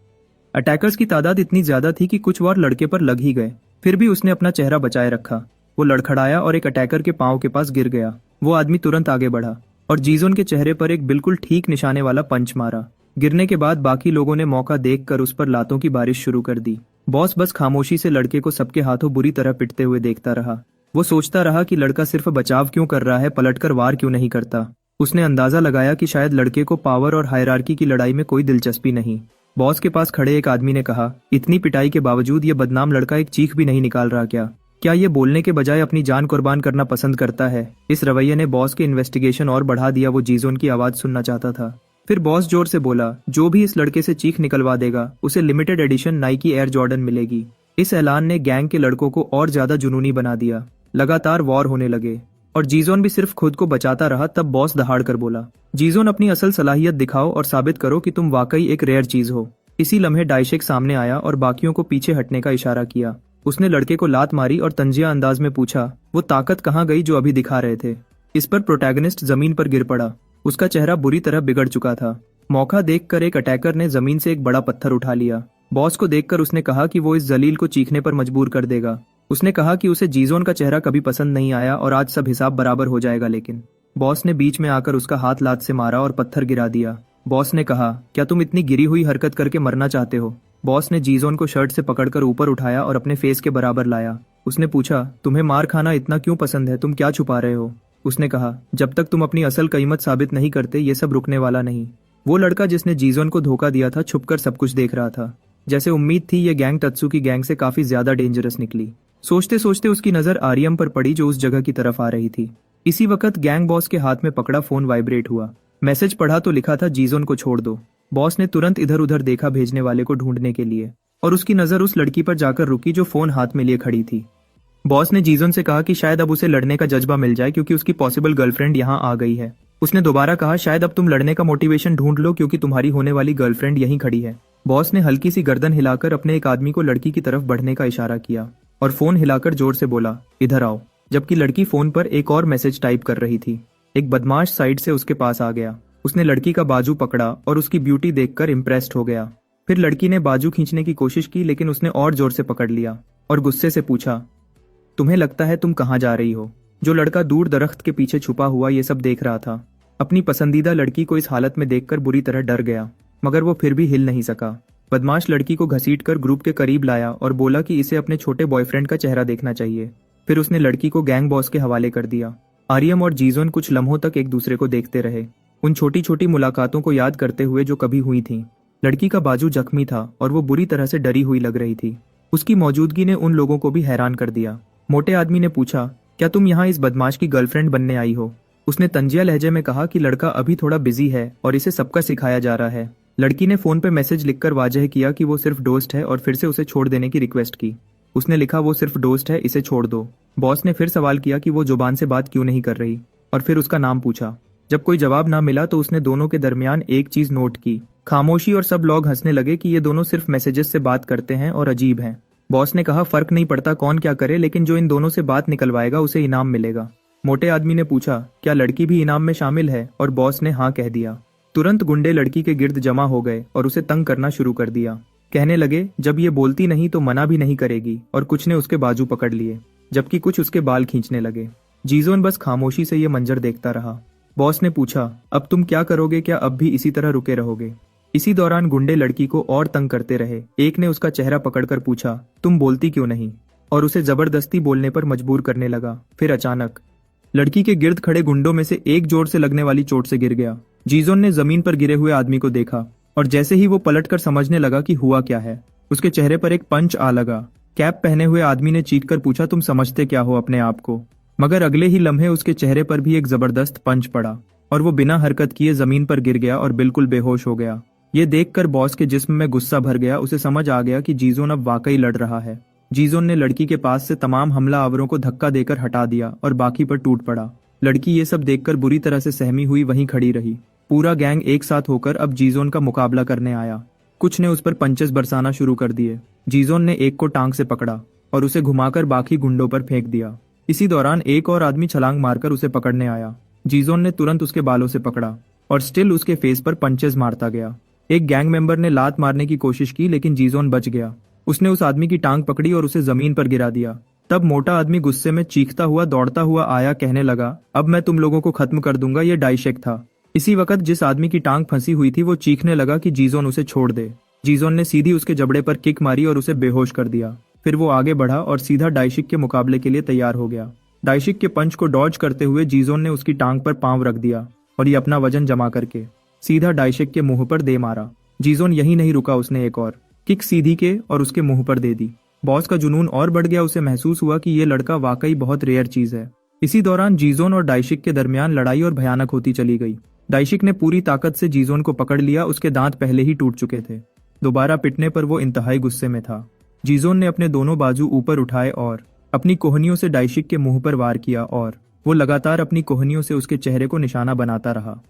अटैकर्स की तादाद इतनी ज्यादा थी कि कुछ वार लड़के पर लग ही गए, फिर भी उसने अपना चेहरा बचाए रखा। वो लड़खड़ाया और एक अटैकर के पांव के पास गिर गया। वो आदमी तुरंत आगे बढ़ा और जीजोन के चेहरे पर एक बिल्कुल ठीक निशाने वाला पंच मारा। गिरने के बाद बाकी लोगों ने मौका देखकर उस पर लातों की बारिश शुरू कर दी। बॉस बस खामोशी से लड़के को सबके हाथों बुरी तरह पिटते हुए देखता रहा। वो सोचता रहा कि लड़का सिर्फ बचाव क्यों कर रहा है, पलटकर वार क्यों नहीं करता। उसने अंदाजा लगाया कि शायद लड़के को पावर और हायरार्की की लड़ाई में कोई दिलचस्पी नहीं। बॉस के पास खड़े एक आदमी ने कहा, इतनी पिटाई के बावजूद ये बदनाम लड़का एक चीख भी नहीं निकाल रहा क्या ये बोलने के बजाय अपनी जान कुर्बान करना पसंद करता है? इस रवैये ने बॉस के इन्वेस्टिगेशन और बढ़ा दिया। वो जीजोन की आवाज सुनना चाहता था। फिर बॉस जोर से बोला, जो भी इस लड़के से चीख निकलवा देगा उसे limited edition Nike air Jordan मिलेगी। इस ऐलान ने गैंग के लड़कों को और ज्यादा जुनूनी बना दिया। लगातार वॉर होने लगे और जीजोन भी सिर्फ खुद को बचाता रहा। तब बॉस दहाड़ कर बोला, जीजोन अपनी असल सलाहियत दिखाओ और साबित करो कि तुम वाकई एक रेयर चीज हो। इसी लम्हे डाइशेक सामने आया और बाकियों को पीछे हटने का इशारा किया। उसने लड़के को लात मारी और तंजिया अंदाज में पूछा, वो ताकत कहाँ गई जो अभी दिखा रहे थे? इस पर प्रोटैगनिस्ट जमीन पर गिर पड़ा। उसका चेहरा बुरी तरह बिगड़ चुका था। मौका देखकर एक अटैकर ने जमीन से एक बड़ा पत्थर उठा लिया। बॉस को देखकर उसने कहा कि वो इस जलील को चीखने पर मजबूर कर देगा। उसने कहा कि उसे जीजोन का चेहरा कभी पसंद नहीं आया और आज सब हिसाब बराबर हो जाएगा। लेकिन बॉस ने बीच में आकर उसका हाथ लात से मारा और पत्थर गिरा दिया। बॉस ने कहा, क्या तुम इतनी गिरी हुई हरकत करके मरना चाहते हो? बॉस ने जीजोन को शर्ट से पकड़कर ऊपर उठाया और अपने फेस के बराबर लाया। उसने पूछा, तुम्हें मार खाना इतना क्यों पसंद है? तुम क्या छुपा रहे हो? उसने कहा, जब तक तुम अपनी असल कीमत साबित नहीं करते ये सब रुकने वाला नहीं। वो लड़का जिसने जीजोन को धोखा दिया था छुपकर सब कुछ देख रहा था। जैसे उम्मीद थी, ये गैंग तत्सु की गैंग से काफी ज्यादा डेंजरस निकली। सोचते सोचते उसकी नजर आर्यम पर पड़ी जो उस जगह की तरफ आ रही थी। इसी वक्त गैंग बॉस के हाथ में पकड़ा फोन वाइब्रेट हुआ। मैसेज पढ़ा तो लिखा था, जीजोन को छोड़ दो। बॉस ने तुरंत इधर उधर देखा भेजने वाले को ढूंढने के लिए और उसकी नजर उस लड़की पर जाकर रुकी जो फोन हाथ में लिए खड़ी थी। बॉस ने जीजोन से कहा कि शायद अब उसे लड़ने का जज्बा मिल जाए क्योंकि उसकी पॉसिबल गर्लफ्रेंड यहाँ आ गई है। उसने दोबारा कहा, शायद अब तुम लड़ने का मोटिवेशन ढूंढ लो क्योंकि तुम्हारी होने वाली गर्लफ्रेंड यहीं खड़ी है। बॉस ने हल्की सी गर्दन हिलाकर अपने एक आदमी को लड़की की तरफ बढ़ने का इशारा किया और फोन हिलाकर जोर से बोला, इधर आओ। जबकि लड़की फोन पर एक और मैसेज टाइप कर रही थी। एक बदमाश साइड से उसके पास आ गया। उसने लड़की का बाजू पकड़ा और उसकी ब्यूटी देखकर इम्प्रेस्ड हो गया। फिर लड़की ने बाजू खींचने की कोशिश की, लेकिन उसने और जोर से पकड़ लिया और गुस्से से पूछा, तुम्हें लगता है तुम कहाँ जा रही हो? जो लड़का दूर दरख्त के पीछे छुपा हुआ ये सब देख रहा था, अपनी पसंदीदा लड़की को इस हालत में देखकर बुरी तरह डर गया, मगर वो फिर भी हिल नहीं सका। बदमाश लड़की को घसीटकर ग्रुप के करीब लाया और बोला कि इसे अपने छोटे बॉयफ्रेंड का चेहरा देखना चाहिए। फिर उसने लड़की को गैंग बॉस के हवाले कर दिया। आर्यम और जीजोन कुछ लम्हों तक एक दूसरे को देखते रहे, उन छोटी छोटी मुलाकातों को याद करते हुए जो कभी हुई थीं। लड़की का बाजू जख्मी था और वो बुरी तरह से डरी हुई लग रही थी। उसकी मौजूदगी ने उन लोगों को भी हैरान कर दिया। मोटे आदमी ने पूछा, क्या तुम यहाँ इस बदमाश की गर्लफ्रेंड बनने आई हो? उसने तंजिया लहजे में कहा कि लड़का अभी थोड़ा बिजी है और इसे सबका सिखाया जा रहा है। लड़की ने फोन पे मैसेज लिखकर वाजह किया कि वो सिर्फ दोस्त है और फिर से उसे छोड़ देने की रिक्वेस्ट की। उसने लिखा, वो सिर्फ दोस्त है, इसे छोड़ दो। बॉस ने फिर सवाल किया कि वो जुबान से बात क्यों नहीं कर रही और फिर उसका नाम पूछा। जब कोई जवाब ना मिला तो उसने दोनों के दरमियान एक चीज नोट की, खामोशी, और सब लोग हंसने लगे कि ये दोनों सिर्फ मैसेजेस से बात करते हैं और अजीब हैं। बॉस ने कहा, फर्क नहीं पड़ता कौन क्या करे, लेकिन जो इन दोनों से बात निकलवाएगा उसे इनाम मिलेगा। मोटे आदमी ने पूछा, क्या लड़की भी इनाम में शामिल है? और बॉस ने हाँ कह दिया। तुरंत गुंडे लड़की के गिर्द जमा हो गए और उसे तंग करना शुरू कर दिया। कहने लगे, जब ये बोलती नहीं तो मना भी नहीं करेगी, और कुछ ने उसके बाजू पकड़ लिए जबकि कुछ उसके बाल खींचने लगे। जीजोन बस खामोशी से ये मंजर देखता रहा। बॉस ने पूछा, अब तुम क्या करोगे? क्या अब भी इसी तरह रुके रहोगे? इसी दौरान गुंडे लड़की को और तंग करते रहे। एक ने उसका चेहरा पकड़कर पूछा, तुम बोलती क्यों नहीं? और उसे जबरदस्ती बोलने पर मजबूर करने लगा। फिर अचानक लड़की के गिर्द खड़े गुंडों में से एक जोर से लगने वाली चोट से गिर गया। जीजोन ने जमीन पर गिरे हुए आदमी को देखा और जैसे ही वो पलटकर समझने लगा कि हुआ क्या है, उसके चेहरे पर एक पंच आ लगा। कैप पहने हुए आदमी ने चीखकर पूछा, तुम समझते क्या हो अपने आप को? मगर अगले ही लम्हे उसके चेहरे पर भी एक जबरदस्त पंच पड़ा और वो बिना हरकत किए जमीन पर गिर गया और बिल्कुल बेहोश हो गया। ये देखकर बॉस के जिस्म में गुस्सा भर गया। उसे समझ आ गया कि जीजोन अब वाकई लड़ रहा है। जीजोन ने लड़की के पास से तमाम हमलावरों को धक्का देकर हटा दिया और बाकी पर टूट पड़ा। लड़की ये सब देखकर बुरी तरह से सहमी हुई वहीं खड़ी रही। पूरा गैंग एक साथ होकर अब जीजोन का मुकाबला करने आया। कुछ ने उस पर पंचेस बरसाना शुरू कर दिए। जीजोन ने एक को टांग से पकड़ा और उसे घुमाकर बाकी गुंडों पर फेंक दिया। इसी दौरान एक और आदमी छलांग मारकर उसे पकड़ने आया। जीजोन ने तुरंत उसके बालों से पकड़ा और स्टिल उसके फेस पर पंचेस मारता गया। एक गैंग मेंबर ने लात मारने की कोशिश की, लेकिन जीजोन बच गया। उसने उस आदमी की टांग पकड़ी और उसे जमीन पर गिरा दिया। तब मोटा आदमी गुस्से में चीखता हुआ दौड़ता हुआ आया, कहने लगा, अब मैं तुम लोगों को खत्म कर दूंगा। ये डाइशेक था। इसी वक्त जिस आदमी की टांग फंसी हुई थी वो चीखने लगा कि जीजोन उसे छोड़ दे। जीजोन ने सीधी उसके जबड़े पर किक मारी और उसे बेहोश कर दिया। फिर वो आगे बढ़ा और सीधा डाइशिक के मुकाबले के लिए तैयार हो गया। डाइशिक के पंच को डॉज करते हुए जीजोन ने उसकी टांग पर पांव रख दिया और ये अपना वजन जमा करके सीधा डाइशिक के मुंह पर दे मारा। जीजोन यही नहीं रुका, उसने एक और किक सीधी के और उसके मुंह पर दे दी। बॉस का जुनून और बढ़ गया। उसे महसूस हुआ कि ये लड़का वाकई बहुत रेयर चीज है। इसी दौरान जीजोन और डाइशिक के दरमियान लड़ाई और भयानक होती चली गई। डाइशिक ने पूरी ताकत से जीजोन को पकड़ लिया। उसके दांत पहले ही टूट चुके थे। दोबारा पिटने पर वो इंतहाई गुस्से में था। जीजोन ने अपने दोनों बाजू ऊपर उठाए और अपनी कोहनियों से डाइशिक के मुंह पर वार किया और वो लगातार अपनी कोहनियों से उसके चेहरे को निशाना बनाता रहा।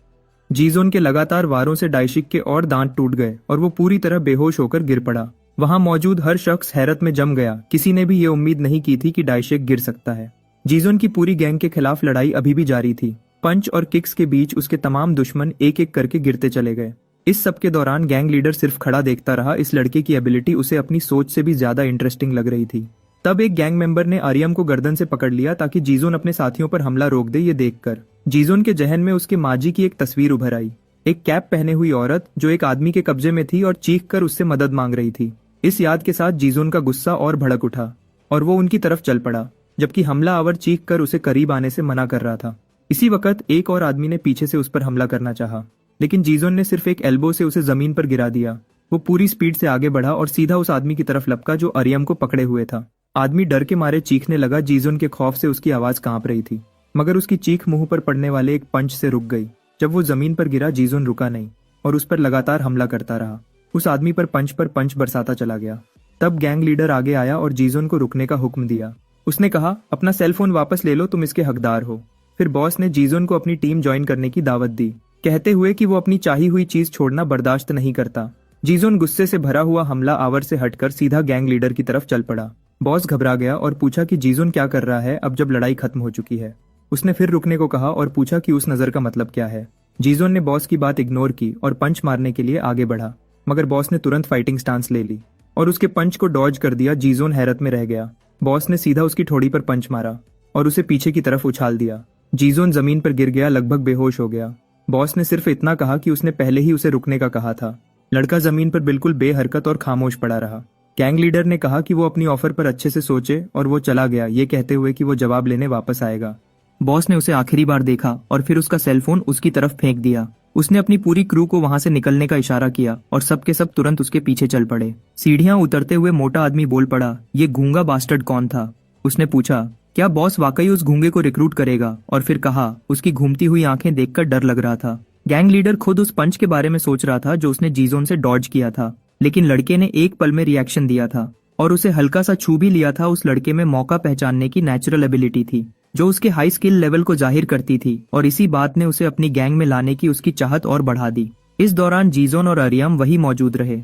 जीजोन के लगातार वारों से डाइशिक के और दांत टूट गए और वो पूरी तरह बेहोश होकर गिर पड़ा। वहां मौजूद हर शख्स हैरत में जम गया। किसी ने भी ये उम्मीद नहीं की थी कि डाइशिक गिर सकता है। जीजोन की पूरी गैंग के खिलाफ लड़ाई अभी भी जारी थी। पंच और किक्स के बीच उसके तमाम दुश्मन एक एक करके गिरते चले गए। इस सब के दौरान गैंग लीडर सिर्फ खड़ा देखता रहा। इस लड़के की एबिलिटी उसे अपनी सोच से भी ज्यादा इंटरेस्टिंग लग रही थी। तब एक गैंग मेंबर ने आर्यम को गर्दन से पकड़ लिया ताकि जीजोन अपने साथियों पर हमला रोक दे। ये देखकर जीजोन के जहन में उसके माजी की एक तस्वीर उभर आई। एक कैप पहने हुई औरत जो एक आदमी के कब्जे में थी और चीख कर उससे मदद मांग रही थी। इस याद के साथ जीजोन का गुस्सा और भड़क उठा और वो उनकी तरफ चल पड़ा, जबकि हमलावर चीख कर उसे करीब आने से मना कर रहा था। इसी वक्त एक और आदमी ने पीछे से उस पर हमला करना चाहा, लेकिन जीजोन ने सिर्फ एक एल्बो से उसे जमीन पर गिरा दिया। वो पूरी स्पीड से आगे बढ़ा और सीधा उस आदमी की तरफ लपका जो आर्यम को पकड़े हुए था। आदमी डर के मारे चीखने लगा। जीजोन के खौफ से उसकी आवाज कांप रही थी, मगर उसकी चीख मुंह पर पड़ने वाले एक पंच से रुक गई। जब वो जमीन पर गिरा, जीजोन रुका नहीं और उस पर लगातार हमला करता रहा। उस आदमी पर पंच बरसाता चला गया। तब गैंग लीडर आगे आया और जीजोन को रुकने का हुक्म दिया। उसने कहा, अपना सेलफोन वापस ले लो, तुम इसके हकदार हो। फिर बॉस ने जीजोन को अपनी टीम ज्वाइन करने की दावत दी, कहते हुए कि वो अपनी चाही हुई चीज छोड़ना बर्दाश्त नहीं करता। जीजोन गुस्से से भरा हुआ हमला आवर से हटकर सीधा गैंग लीडर की तरफ चल पड़ा। बॉस घबरा गया और पूछा कि जीजोन क्या कर रहा है अब जब लड़ाई खत्म हो चुकी है। उसने फिर रुकने को कहा और पूछा कि उस नजर का मतलब क्या है। जीजोन ने बॉस की बात इग्नोर की और पंच मारने के लिए आगे बढ़ा, मगर बॉस ने तुरंत फाइटिंग स्टांस ले ली और उसके पंच को डॉज कर दिया। जीजोन हैरत में रह गया। बॉस ने सीधा उसकी ठोड़ी पर पंच मारा और उसे पीछे की तरफ उछाल दिया। जीजोन जमीन पर गिर गया, लगभग बेहोश हो गया। बॉस ने सिर्फ इतना कहा कि उसने पहले ही उसे रुकने का कहा था। लड़का जमीन पर बिल्कुल बेहरकत और खामोश पड़ा रहा। गैंग लीडर ने कहा कि वो अपनी ऑफर पर अच्छे से सोचे और वो चला गया, ये कहते हुए कि वो जवाब लेने वापस आएगा। बॉस ने उसे आखिरी बार देखा और फिर उसका सेलफोन उसकी तरफ फेंक दिया। उसने अपनी पूरी क्रू को वहां से निकलने का इशारा किया और सब के सब तुरंत उसके पीछे चल पड़े। सीढ़ियां उतरते हुए मोटा आदमी बोल पड़ा, ये गूंगा बास्टर्ड कौन था? उसने पूछा, क्या बॉस वाकई उस गूंगे को रिक्रूट करेगा? और फिर कहा, उसकी घूमती हुई आंखें देखकर डर लग रहा था। गैंग लीडर खुद उस पंच के बारे में सोच रहा था जो उसने जीजोन से डॉज किया था, लेकिन लड़के ने एक पल में रिएक्शन दिया था और उसे हल्का सा छू भी लिया था। उस लड़के में मौका पहचानने की नेचुरल एबिलिटी थी। जो उसके हाई स्किल लेवल को जाहिर करती थी, और इसी बात ने उसे अपनी गैंग में लाने की उसकी चाहत और बढ़ा दी। इस दौरान जीजोन और अरियम वही मौजूद रहे।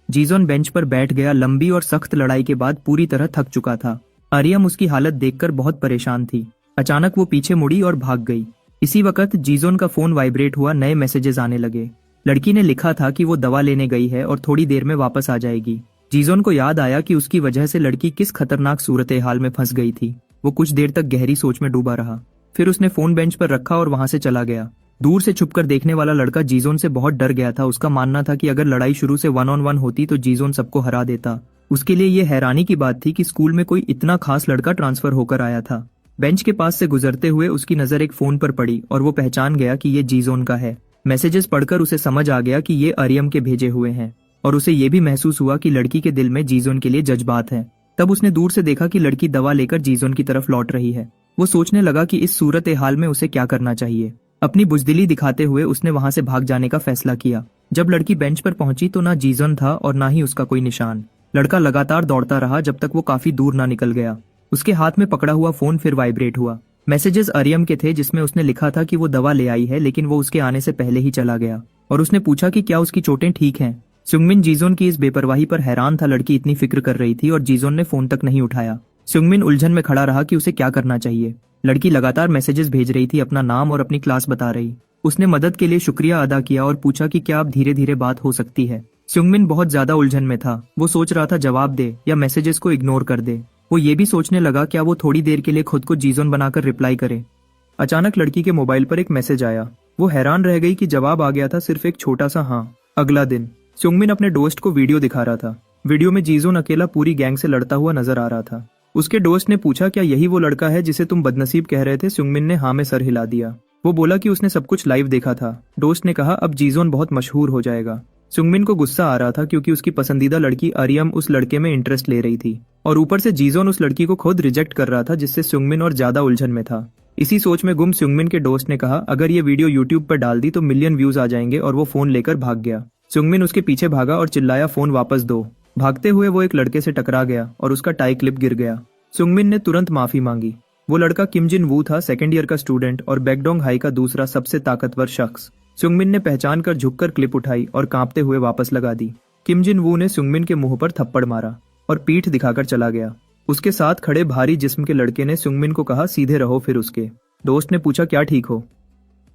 जीजोन बेंच पर बैठ गया, लंबी और सख्त लड़ाई के बाद पूरी तरह थक चुका था। अरियम उसकी हालत देखकर बहुत परेशान थी। अचानक वो पीछे मुड़ी और भाग गई। इसी वक्त जीजोन का फोन वाइब्रेट हुआ, नए मैसेजेस आने लगे। लड़की ने लिखा था कि वो दवा लेने गई है और थोड़ी देर में वापस आ जाएगी। जीजोन को याद आया कि उसकी वजह से लड़की किस खतरनाक सूरत हाल में फंस गई थी। वो कुछ देर तक गहरी सोच में डूबा रहा। फिर उसने फोन बेंच पर रखा और वहां से चला गया। दूर से छुपकर देखने वाला लड़का जीजोन से बहुत डर गया था। उसका मानना था कि अगर लड़ाई शुरू से 1-on-1 होती तो जीजोन सबको हरा देता। उसके लिए ये हैरानी की बात थी कि स्कूल में कोई इतना खास लड़का ट्रांसफर होकर आया था। बेंच के पास से गुजरते हुए उसकी नजर एक फोन पर पड़ी और वो पहचान गया कि ये जीजोन का है। मैसेजेस पढ़कर उसे समझ आ गया कि ये अरियम के भेजे हुए हैं, और उसे ये भी महसूस हुआ कि लड़की के दिल में जीजोन के लिए जज्बात है। तब उसने दूर से देखा कि लड़की दवा लेकर जीजोन की तरफ लौट रही है। वो सोचने लगा कि इस सूरत हाल में उसे क्या करना चाहिए। अपनी बुजदिली दिखाते हुए उसने वहां से भाग जाने का फैसला किया। जब लड़की बेंच पर पहुंची तो ना जीजोन था और ना ही उसका कोई निशान। लड़का लगातार दौड़ता रहा जब तक वो काफी दूर ना निकल गया। उसके हाथ में पकड़ा हुआ फोन फिर वाइब्रेट हुआ। मैसेजेस अरियम के थे, जिसमें उसने लिखा था कि वो दवा ले आई है, लेकिन वो उसके आने से पहले ही चला गया। और उसने पूछा कि क्या उसकी चोटें ठीक हैं। सुंगमिन जीजोन की इस बेपरवाही पर हैरान था। लड़की इतनी फिक्र कर रही थी और जीजोन ने फोन तक नहीं उठाया। सुंगमिन उलझन में खड़ा रहा कि उसे क्या करना चाहिए। लड़की लगातार मैसेजेस भेज रही थी, अपना नाम और अपनी क्लास बता रही। उसने मदद के लिए शुक्रिया अदा किया और पूछा कि क्या अब धीरे धीरे बात हो सकती है। सुंगमिन बहुत ज्यादा उलझन में था। वो सोच रहा था जवाब दे या मैसेजेस को इग्नोर कर दे। वो ये भी सोचने लगा क्या वो थोड़ी देर के लिए खुद को जीजोन बनाकर रिप्लाई करे। अचानक लड़की के मोबाइल पर एक मैसेज आया। वो हैरान रह गई कि जवाब आ गया था, सिर्फ एक छोटा सा हाँ। अगला दिन सुंगमिन अपने दोस्त को वीडियो दिखा रहा था। वीडियो में जीजोन अकेला पूरी गैंग से लड़ता हुआ नजर आ रहा था। उसके दोस्त ने पूछा क्या यही वो लड़का है जिसे तुम बदनसीब कह रहे थे। सुंगमिन ने हाँ में सर हिला दिया। वो बोला कि उसने सब कुछ लाइव देखा था। दोस्त ने कहा अब जीजोन बहुत मशहूर हो जाएगा। सुंगमिन को गुस्सा आ रहा था क्योंकि उसकी पसंदीदा लड़की अरियम उस लड़के में इंटरेस्ट ले रही थी, और ऊपर से जीजोन उस लड़की को खुद रिजेक्ट कर रहा था, जिससे सुंगमिन और ज्यादा उलझन में था। इसी सोच में गुम सुंगमिन के दोस्त ने कहा अगर ये वीडियो यूट्यूब पर डाल दी तो मिलियन व्यूज आ जाएंगे, और वो फोन लेकर भाग गया। सुंगमिन उसके पीछे भागा और चिल्लाया फोन वापस दो। भागते हुए वो एक लड़के से टकरा गया और उसका टाई क्लिप गिर गया। सुंगमिन ने तुरंत माफी मांगी। वो लड़का किम जिन वू था, सेकेंड ईयर का स्टूडेंट और बैकडोंग हाई का दूसरा सबसे ताकतवर शख्स। सुंगमिन ने पहचान कर झुककर क्लिप उठाई और कांपते हुए वापस लगा दी। किम जिन वू ने सुंगमिन के मुंह पर थप्पड़ मारा और पीठ दिखाकर चला गया। उसके साथ खड़े भारी जिस्म के लड़के ने सुंगमिन को कहा सीधे रहो। फिर उसके दोस्त ने पूछा क्या ठीक हो।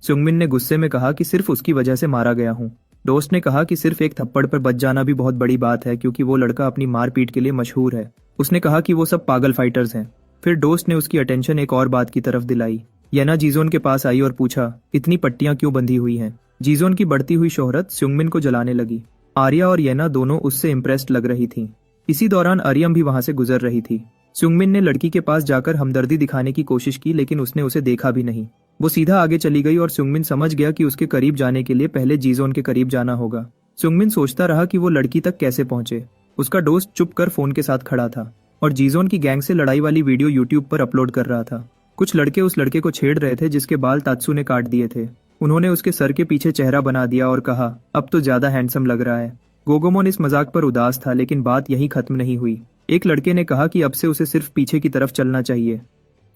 सुंगमिन ने गुस्से में कहा कि सिर्फ उसकी वजह से मारा गया हूँ। दोस्त ने कहा कि सिर्फ एक थप्पड़ पर बच जाना भी बहुत बड़ी बात है, क्योंकि वो लड़का अपनी मारपीट के लिए मशहूर है। उसने कहा कि वो सब पागल फाइटर्स हैं। फिर दोस्त ने उसकी अटेंशन एक और बात की तरफ दिलाई। येना जीजोन के पास आई और पूछा इतनी पट्टियां क्यों बंधी हुई हैं। जीजोन की बढ़ती हुई शोहरत सुंगमिन को जलाने लगी। आर्या और येना दोनों उससे इम्प्रेस्ड लग रही थीं। इसी दौरान अरियम भी वहां से गुजर रही थी। सुंगमिन ने लड़की के पास जाकर हमदर्दी दिखाने की कोशिश की, लेकिन उसने उसे देखा भी नहीं। वो सीधा आगे चली गई और सुंगमिन समझ गया कि उसके करीब जाने के लिए पहले जीजोन के करीब जाना होगा। सुंगमिन सोचता रहा कि वो लड़की तक कैसे पहुंचे। उसका दोस्त चुप कर फोन के साथ खड़ा था और जीजोन की गैंग से लड़ाई वाली वीडियो यूट्यूब पर अपलोड कर रहा था। कुछ लड़के उस लड़के को छेड़ रहे थे जिसके बाल तात्सु ने काट दिए थे। उन्होंने उसके सर के पीछे चेहरा बना दिया और कहा अब तो ज्यादा हैंडसम लग रहा है। गोगोमोन इस मजाक पर उदास था, लेकिन बात यहीं खत्म नहीं हुई। एक लड़के ने कहा कि अब से उसे सिर्फ पीछे की तरफ चलना चाहिए।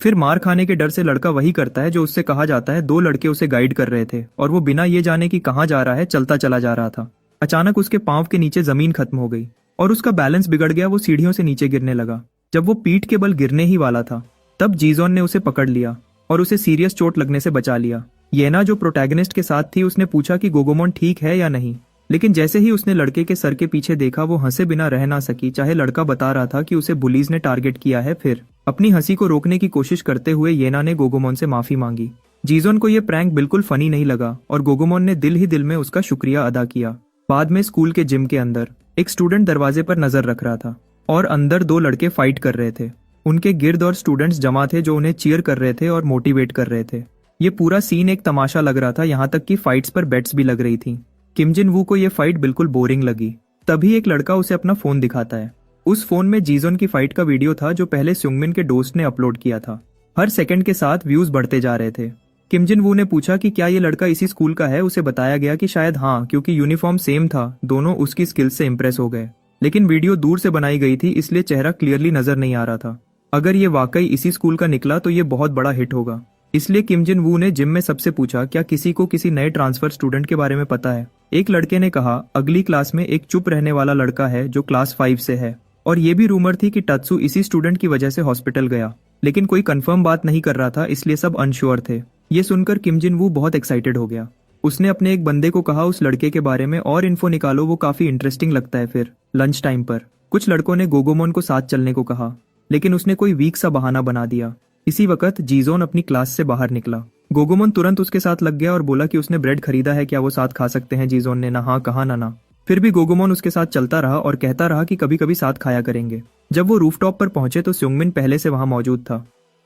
फिर मार खाने के डर से लड़का वही करता है जो उससे कहा जाता है। दो लड़के उसे गाइड कर रहे थे और वो बिना ये जाने कि कहाँ जा रहा है चलता चला जा रहा था। अचानक उसके पांव के नीचे जमीन खत्म हो गई और उसका बैलेंस बिगड़ गया। वो सीढ़ियों से नीचे गिरने लगा। जब वो पीठ के बल गिरने ही वाला था तब जीजोन ने उसे पकड़ लिया और उसे सीरियस चोट लगने से बचा लिया। येना जो प्रोटैगनिस्ट के साथ थी उसने पूछा कि गोगोमोन ठीक है या नहीं, लेकिन जैसे ही उसने लड़के के सर के पीछे देखा वो हंसे बिना रह ना सकी, चाहे लड़का बता रहा था कि उसे बुलीज ने टारगेट किया है। फिर अपनी हंसी को रोकने की कोशिश करते हुए येना ने गोगोमोन से माफी मांगी। जीजोन को यह प्रैंक बिल्कुल फनी नहीं लगा और गोगोमोन ने दिल ही दिल में उसका शुक्रिया अदा किया। बाद में स्कूल के जिम के अंदर एक स्टूडेंट दरवाजे पर नजर रख रहा था और अंदर दो लड़के फाइट कर रहे थे। उनके गिर्द और स्टूडेंट्स जमा थे जो उन्हें चीयर कर रहे थे और मोटिवेट कर रहे थे। ये पूरा सीन एक तमाशा लग रहा था, यहाँ तक कि फाइट्स पर बेट्स भी लग रही थी। किम जिन वू को यह फाइट बिल्कुल बोरिंग लगी। तभी एक लड़का उसे अपना फोन दिखाता है। उस फोन में जीजोन की फाइट का वीडियो था जो पहले सुंगमिन के दोस्त ने अपलोड किया था। हर सेकंड के साथ व्यूज बढ़ते जा रहे थे। किम जिन वू ने पूछा कि क्या ये लड़का इसी स्कूल का है। उसे बताया गया कि शायद हाँ, क्योंकि यूनिफॉर्म सेम था। दोनों उसकी स्किल्स से इंप्रेस हो गए, लेकिन वीडियो दूर से बनाई गई थी इसलिए चेहरा क्लियरली नजर नहीं आ रहा था। अगर ये वाकई इसी स्कूल का निकला तो ये बहुत बड़ा हिट होगा। इसलिए किम जिन वू ने जिम में सबसे पूछा, क्या किसी को किसी नए ट्रांसफर स्टूडेंट के बारे में पता है। एक लड़के ने कहा, अगली क्लास में एक चुप रहने वाला लड़का है जो क्लास 5 से है। और ये भी रूमर थी कि टत्सू इसी स्टूडेंट की वजह से हॉस्पिटल गया, लेकिन कोई कंफर्म बात नहीं कर रहा था, इसलिए सब अनश्योर थे। ये सुनकर किम जिन वू बहुत एक्साइटेड हो गया। उसने अपने एक बंदे को कहा, उस लड़के के बारे में और इन्फो निकालो, वो काफी इंटरेस्टिंग लगता है। फिर लंच टाइम पर कुछ लड़कों ने गोगोमोन को साथ चलने को कहा, लेकिन उसने कोई वीक सा बहाना बना दिया। इसी वक्त जीजोन अपनी क्लास से बाहर निकला। गोगोमोन तुरंत उसके साथ लग गया और बोला कि उसने ब्रेड खरीदा है, क्या वो साथ खा सकते हैं। जीजोन ने ना हाँ कहा ना ना। फिर भी गोगोमोन उसके साथ चलता रहा और कहता रहा कि कभी कभी साथ खाया करेंगे। जब वो रूफटॉप पर पहुंचे तो सुंगमिन पहले से वहां मौजूद था,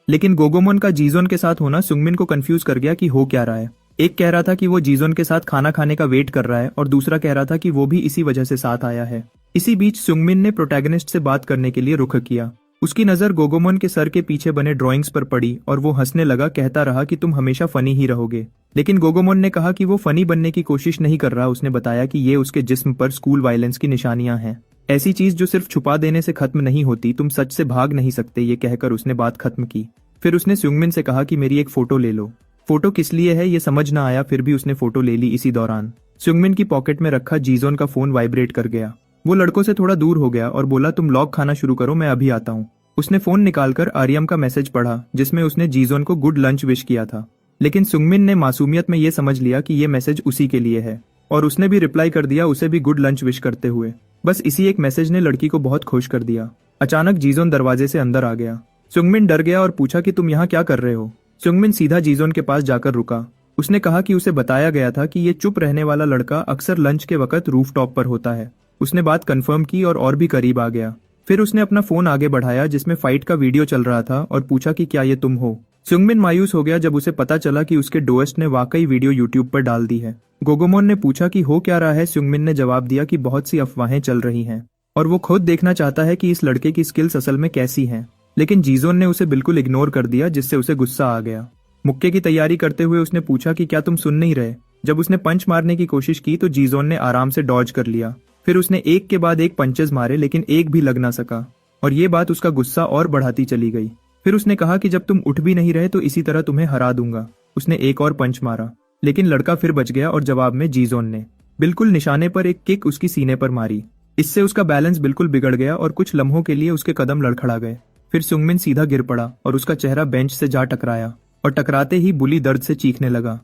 लेकिन गोगोमोन का जीजोन के साथ होना सुंगमिन को कंफ्यूज कर गया कि हो क्या रहा है। एक कह रहा था कि वो जीजोन के साथ खाना खाने का वेट कर रहा है और दूसरा कह रहा था कि वो भी इसी वजह से साथ आया है। इसी बीच सुंगमिन ने प्रोटैगनिस्ट से बात करने के लिए रुख किया। उसकी नजर गोगोमोन के सर के पीछे बने ड्राइंग्स पर पड़ी और वो हंसने लगा, कहता रहा कि तुम हमेशा फनी ही रहोगे। लेकिन गोगोमोन ने कहा कि वो फनी बनने की कोशिश नहीं कर रहा। उसने बताया कि ये उसके जिस्म पर स्कूल वायलेंस की निशानियां हैं, ऐसी चीज जो सिर्फ छुपा देने से खत्म नहीं होती, तुम सच से भाग नहीं सकते। ये कहकर उसने बात खत्म की। फिर उसने सुंगमिन से कहा कि मेरी एक फोटो ले लो। फोटो किस लिए है ये समझ ना आया, फिर भी उसने फोटो ले ली। इसी दौरान सुंगमिन की पॉकेट में रखा जीजोन का फोन वाइब्रेट कर गया। वो लड़कों से थोड़ा दूर हो गया और बोला, तुम लॉग खाना शुरू करो, मैं अभी आता हूँ। उसने फोन निकालकर आर्यम का मैसेज पढ़ा, जिसमें उसने जीजोन को गुड लंच विश किया था। लेकिन सुंगमिन ने मासूमियत में ये समझ लिया कि ये मैसेज उसी के लिए है और उसने भी रिप्लाई कर दिया, उसे भी गुड लंच विश करते हुए। बस इसी एक मैसेज ने लड़की को बहुत खुश कर दिया। अचानक जीजोन दरवाजे से अंदर आ गया। सुंगमिन डर गया और पूछा कि तुम यहाँ क्या कर रहे हो। सुंगमिन सीधा जीजोन के पास जाकर रुका। उसने कहा कि उसे बताया गया था कि ये चुप रहने वाला लड़का अक्सर लंच के वक्त रूफटॉप पर होता है। उसने बात कंफर्म की और भी करीब आ गया। फिर उसने अपना फोन आगे बढ़ाया जिसमें फाइट का वीडियो चल रहा था और पूछा कि क्या ये तुम हो। सुंगमिन मायूस हो गया जब उसे पता चला कि उसके डोएस्ट ने वाकई वीडियो यूट्यूब पर डाल दी है। गोगोमोन ने पूछा कि हो क्या रहा है। सुंगमिन ने जवाब दिया कि बहुत सी अफवाहें चल रही हैं और वो खुद देखना चाहता है कि इस लड़के की स्किल्स असल में कैसी हैं। लेकिन जीजोन ने उसे बिल्कुल इग्नोर कर दिया, जिससे उसे गुस्सा आ गया। मुक्के की तैयारी करते हुए उसने पूछा कि क्या तुम सुन नहीं रहे। जब उसने पंच मारने की कोशिश की तो जीजोन ने आराम से डॉज कर लिया। फिर उसने एक के बाद एक पंचेस मारे, लेकिन एक भी लग ना सका और ये बात उसका गुस्सा और बढ़ाती चली गई। फिर उसने कहा कि जब तुम उठ भी नहीं रहे तो इसी तरह तुम्हें हरा दूंगा। उसने एक और पंच मारा, लेकिन लड़का फिर बच गया और जवाब में जीजोन ने बिल्कुल निशाने पर एक किक उसकी सीने पर मारी। इससे उसका बैलेंस बिल्कुल बिगड़ गया और कुछ लम्हों के लिए उसके कदम लड़खड़ा गए। फिर सुंगमिन सीधा गिर पड़ा और उसका चेहरा बेंच से जा टकराया और टकराते ही बुली दर्द से चीखने लगा।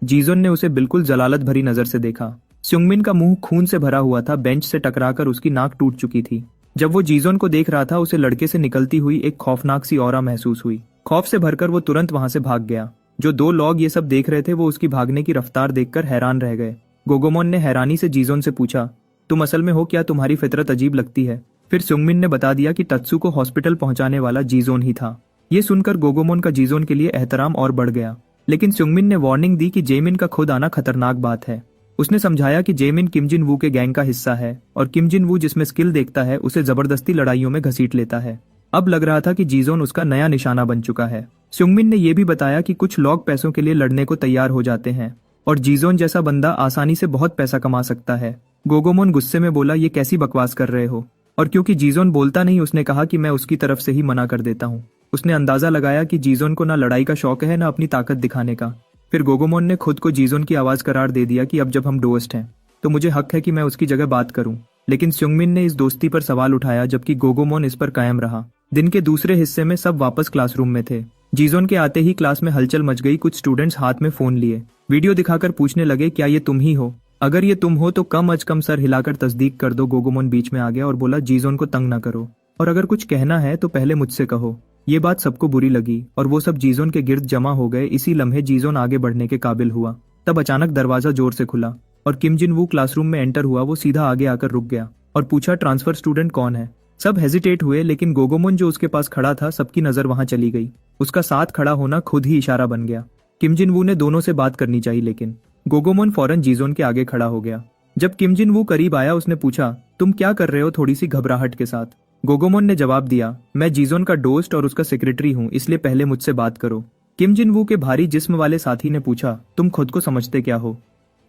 जीजोन ने उसे बिल्कुल जलालत भरी नजर से देखा। सुंगमिन का मुंह खून से भरा हुआ था, बेंच से टकराकर उसकी नाक टूट चुकी थी। जब वो जीजोन को देख रहा था उसे लड़के से निकलती हुई एक खौफनाक सी ऑरा महसूस हुई। खौफ से भरकर वो तुरंत वहां से भाग गया। जो दो लोग ये सब देख रहे थे वो उसकी भागने की रफ्तार देखकर हैरान रह गए। गोगोमोन ने हैरानी से जीजोन से पूछा, तुम असल में हो क्या, तुम्हारी फितरत अजीब लगती है। फिर सुंगमिन ने बता दिया कि टत्सू को हॉस्पिटल पहुंचाने वाला जीजोन ही था। ये सुनकर गोगोमोन का जीजोन के लिए एहतराम और बढ़ गया, लेकिन सुंगमिन ने वार्निंग दी कि जेमिन का खुद आना खतरनाक बात है। उसने समझाया कि जेमिन किम जिन वू के गैंग का हिस्सा है और किम जिन वू जिसमें स्किल देखता है उसे जबरदस्ती लड़ाइयों में घसीट लेता है। अब लग रहा था कि जीजोन उसका नया निशाना बन चुका है। सुंगमिन ने यह भी बताया कि कुछ लोग पैसों के लिए लड़ने को तैयार हो जाते हैं और जीजोन जैसा बंदा आसानी से बहुत पैसा कमा सकता है। गोगोमोन गुस्से में बोला, ये कैसी बकवास कर रहे हो। और क्योंकि जीजोन बोलता नहीं उसने कहा कि मैं उसकी तरफ से ही मना कर देता हूँ। उसने अंदाजा लगाया कि जीजोन को ना लड़ाई का शौक है ना अपनी ताकत दिखाने का। फिर गोगोमोन ने खुद को जीजोन की आवाज करार दे दिया कि अब जब हम दोस्त हैं तो मुझे हक है कि मैं उसकी जगह बात करूं। लेकिन सुंगमिन ने इस दोस्ती पर सवाल उठाया, जबकि गोगोमोन इस पर कायम रहा। दिन के दूसरे हिस्से में सब वापस क्लासरूम में थे। जीजोन के आते ही क्लास में हलचल मच गई। कुछ स्टूडेंट्स हाथ में फोन लिए वीडियो दिखाकर पूछने लगे, क्या ये तुम ही हो? अगर ये तुम हो तो कम अज कम सर हिलाकर तस्दीक कर दो। गोगोमोन बीच में आ गया और बोला, जीजोन को तंग न करो और अगर कुछ कहना है तो पहले मुझसे कहो। ये बात सबको बुरी लगी और वो सब जीजोन के गिर्द जमा हो गए। इसी लम्हे जीजोन आगे बढ़ने के काबिल हुआ। तब अचानक दरवाजा जोर से खुला और किम जिन वू क्लासरूम में एंटर हुआ। वो सीधा आगे आकर रुक गया और पूछा, ट्रांसफर स्टूडेंट कौन है? सब हेजिटेट हुए, लेकिन गोगोमोन जो उसके पास खड़ा था सबकी नजर वहां चली गई। उसका साथ खड़ा होना खुद ही इशारा बन गया। किम जिन वू ने दोनों से बात करनी चाहिए, लेकिन गोगोमोन फौरन जीजोन के आगे खड़ा हो गया। जब किम जिन वू करीब आया उसने पूछा, तुम क्या कर रहे हो? थोड़ी सी घबराहट के साथ गोगोमोन ने जवाब दिया, मैं जीजोन का दोस्त और उसका सेक्रेटरी हूँ, इसलिए पहले मुझसे बात करो। किम जिन वू के भारी जिस्म वाले साथी ने पूछा, तुम खुद को समझते क्या हो?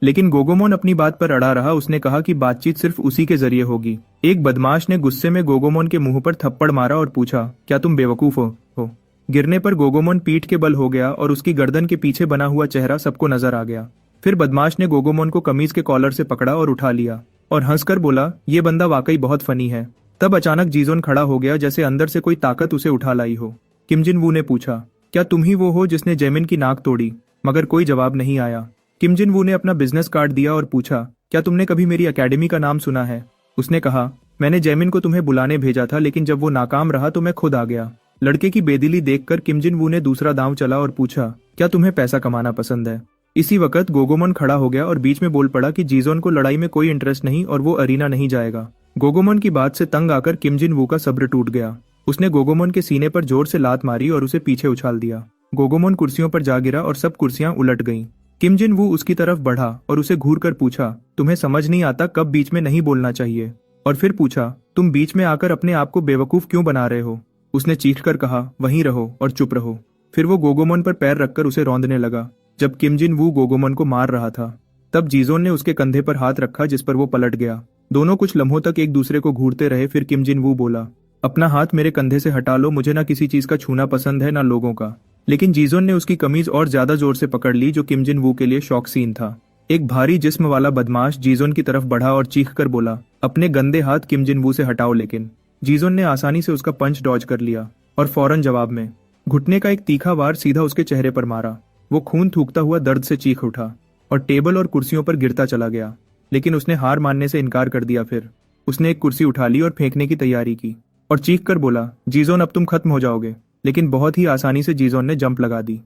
लेकिन गोगोमोन अपनी बात पर अड़ा रहा। उसने कहा कि बातचीत सिर्फ उसी के जरिए होगी। एक बदमाश ने गुस्से में गोगोमोन के मुंह पर थप्पड़ मारा और पूछा, क्या तुम बेवकूफ हो? गिरने पर गोगोमोन पीठ के बल हो गया और उसकी गर्दन के पीछे बना हुआ चेहरा सबको नजर आ गया। फिर बदमाश ने गोगोमोन को कमीज के कॉलर से पकड़ा और उठा लिया और हंसकर बोला, ये बंदा वाकई बहुत फनी है। तब अचानक जीजोन खड़ा हो गया जैसे अंदर से कोई ताकत उसे उठा लाई हो। किम जिन वू ने पूछा, क्या तुम ही वो हो जिसने जेमिन की नाक तोड़ी? मगर कोई जवाब नहीं आया। किम जिन वू ने अपना बिजनेस कार्ड दिया और पूछा, क्या तुमने कभी मेरी एकेडमी का नाम सुना है? उसने कहा, मैंने जेमिन को तुम्हें बुलाने भेजा था, लेकिन जब वो नाकाम रहा तो मैं खुद आ गया। लड़के की बेदिली देखकर किम जिन वू ने दूसरा दांव चला और पूछा, क्या तुम्हें पैसा कमाना पसंद है? इसी वक्त गोगोमोन खड़ा हो गया और बीच में बोल पड़ा कि जीजोन को लड़ाई में कोई इंटरेस्ट नहीं और वो अरीना नहीं जाएगा। गोगोमोन की बात से तंग आकर किम जिन वू का सब्र टूट गया। उसने गोगोमोन के सीने पर जोर से लात मारी और उसे पीछे उछाल दिया। गोगोमोन कुर्सियों पर जा गिरा और सब कुर्सियां उलट गईं। किम जिन वू उसकी तरफ बढ़ा और उसे घूर कर पूछा, तुम्हें समझ नहीं आता कब बीच में नहीं बोलना चाहिए? और फिर पूछा, तुम बीच में आकर अपने आप को बेवकूफ क्यों बना रहे हो? उसने चीख कर कहा, वहीं रहो और चुप रहो। फिर वो गोगोमोन पर पैर रखकर उसे रौंदने लगा। जब किम जिन वू गोगोमोन को मार रहा था तब जीजोन ने उसके कंधे पर हाथ रखा, जिस पर वो पलट गया। दोनों कुछ लम्हों तक एक दूसरे को घूरते रहे। फिर किम जिन वू बोला, अपना हाथ मेरे कंधे से हटा लो, मुझे ना किसी चीज का छूना पसंद है ना लोगों का। लेकिन जीजोन ने उसकी कमीज और ज्यादा जोर से पकड़ ली, जो किम जिन वू के लिए शॉक सीन था। एक भारी जिस्म वाला बदमाश जीजोन की तरफ बढ़ा और चीख कर बोला, अपने गंदे हाथ किम जिन वू से हटाओ। लेकिन जीजोन ने आसानी से उसका पंच डॉज कर लिया और फौरन जवाब में घुटने का एक तीखा वार सीधा उसके चेहरे पर मारा। वो खून थूकता हुआ दर्द से चीख उठा और टेबल और कुर्सियों पर गिरता चला गया। लेकिन उसने हार मानने से इनकार कर दिया। फिर उसने एक कुर्सी उठा ली और फेंकने की तैयारी की और चीख कर बोला, जीजोन अब तुम खत्म हो जाओगे। लेकिन बहुत ही आसानी से जीजोन ने जंप लगा दी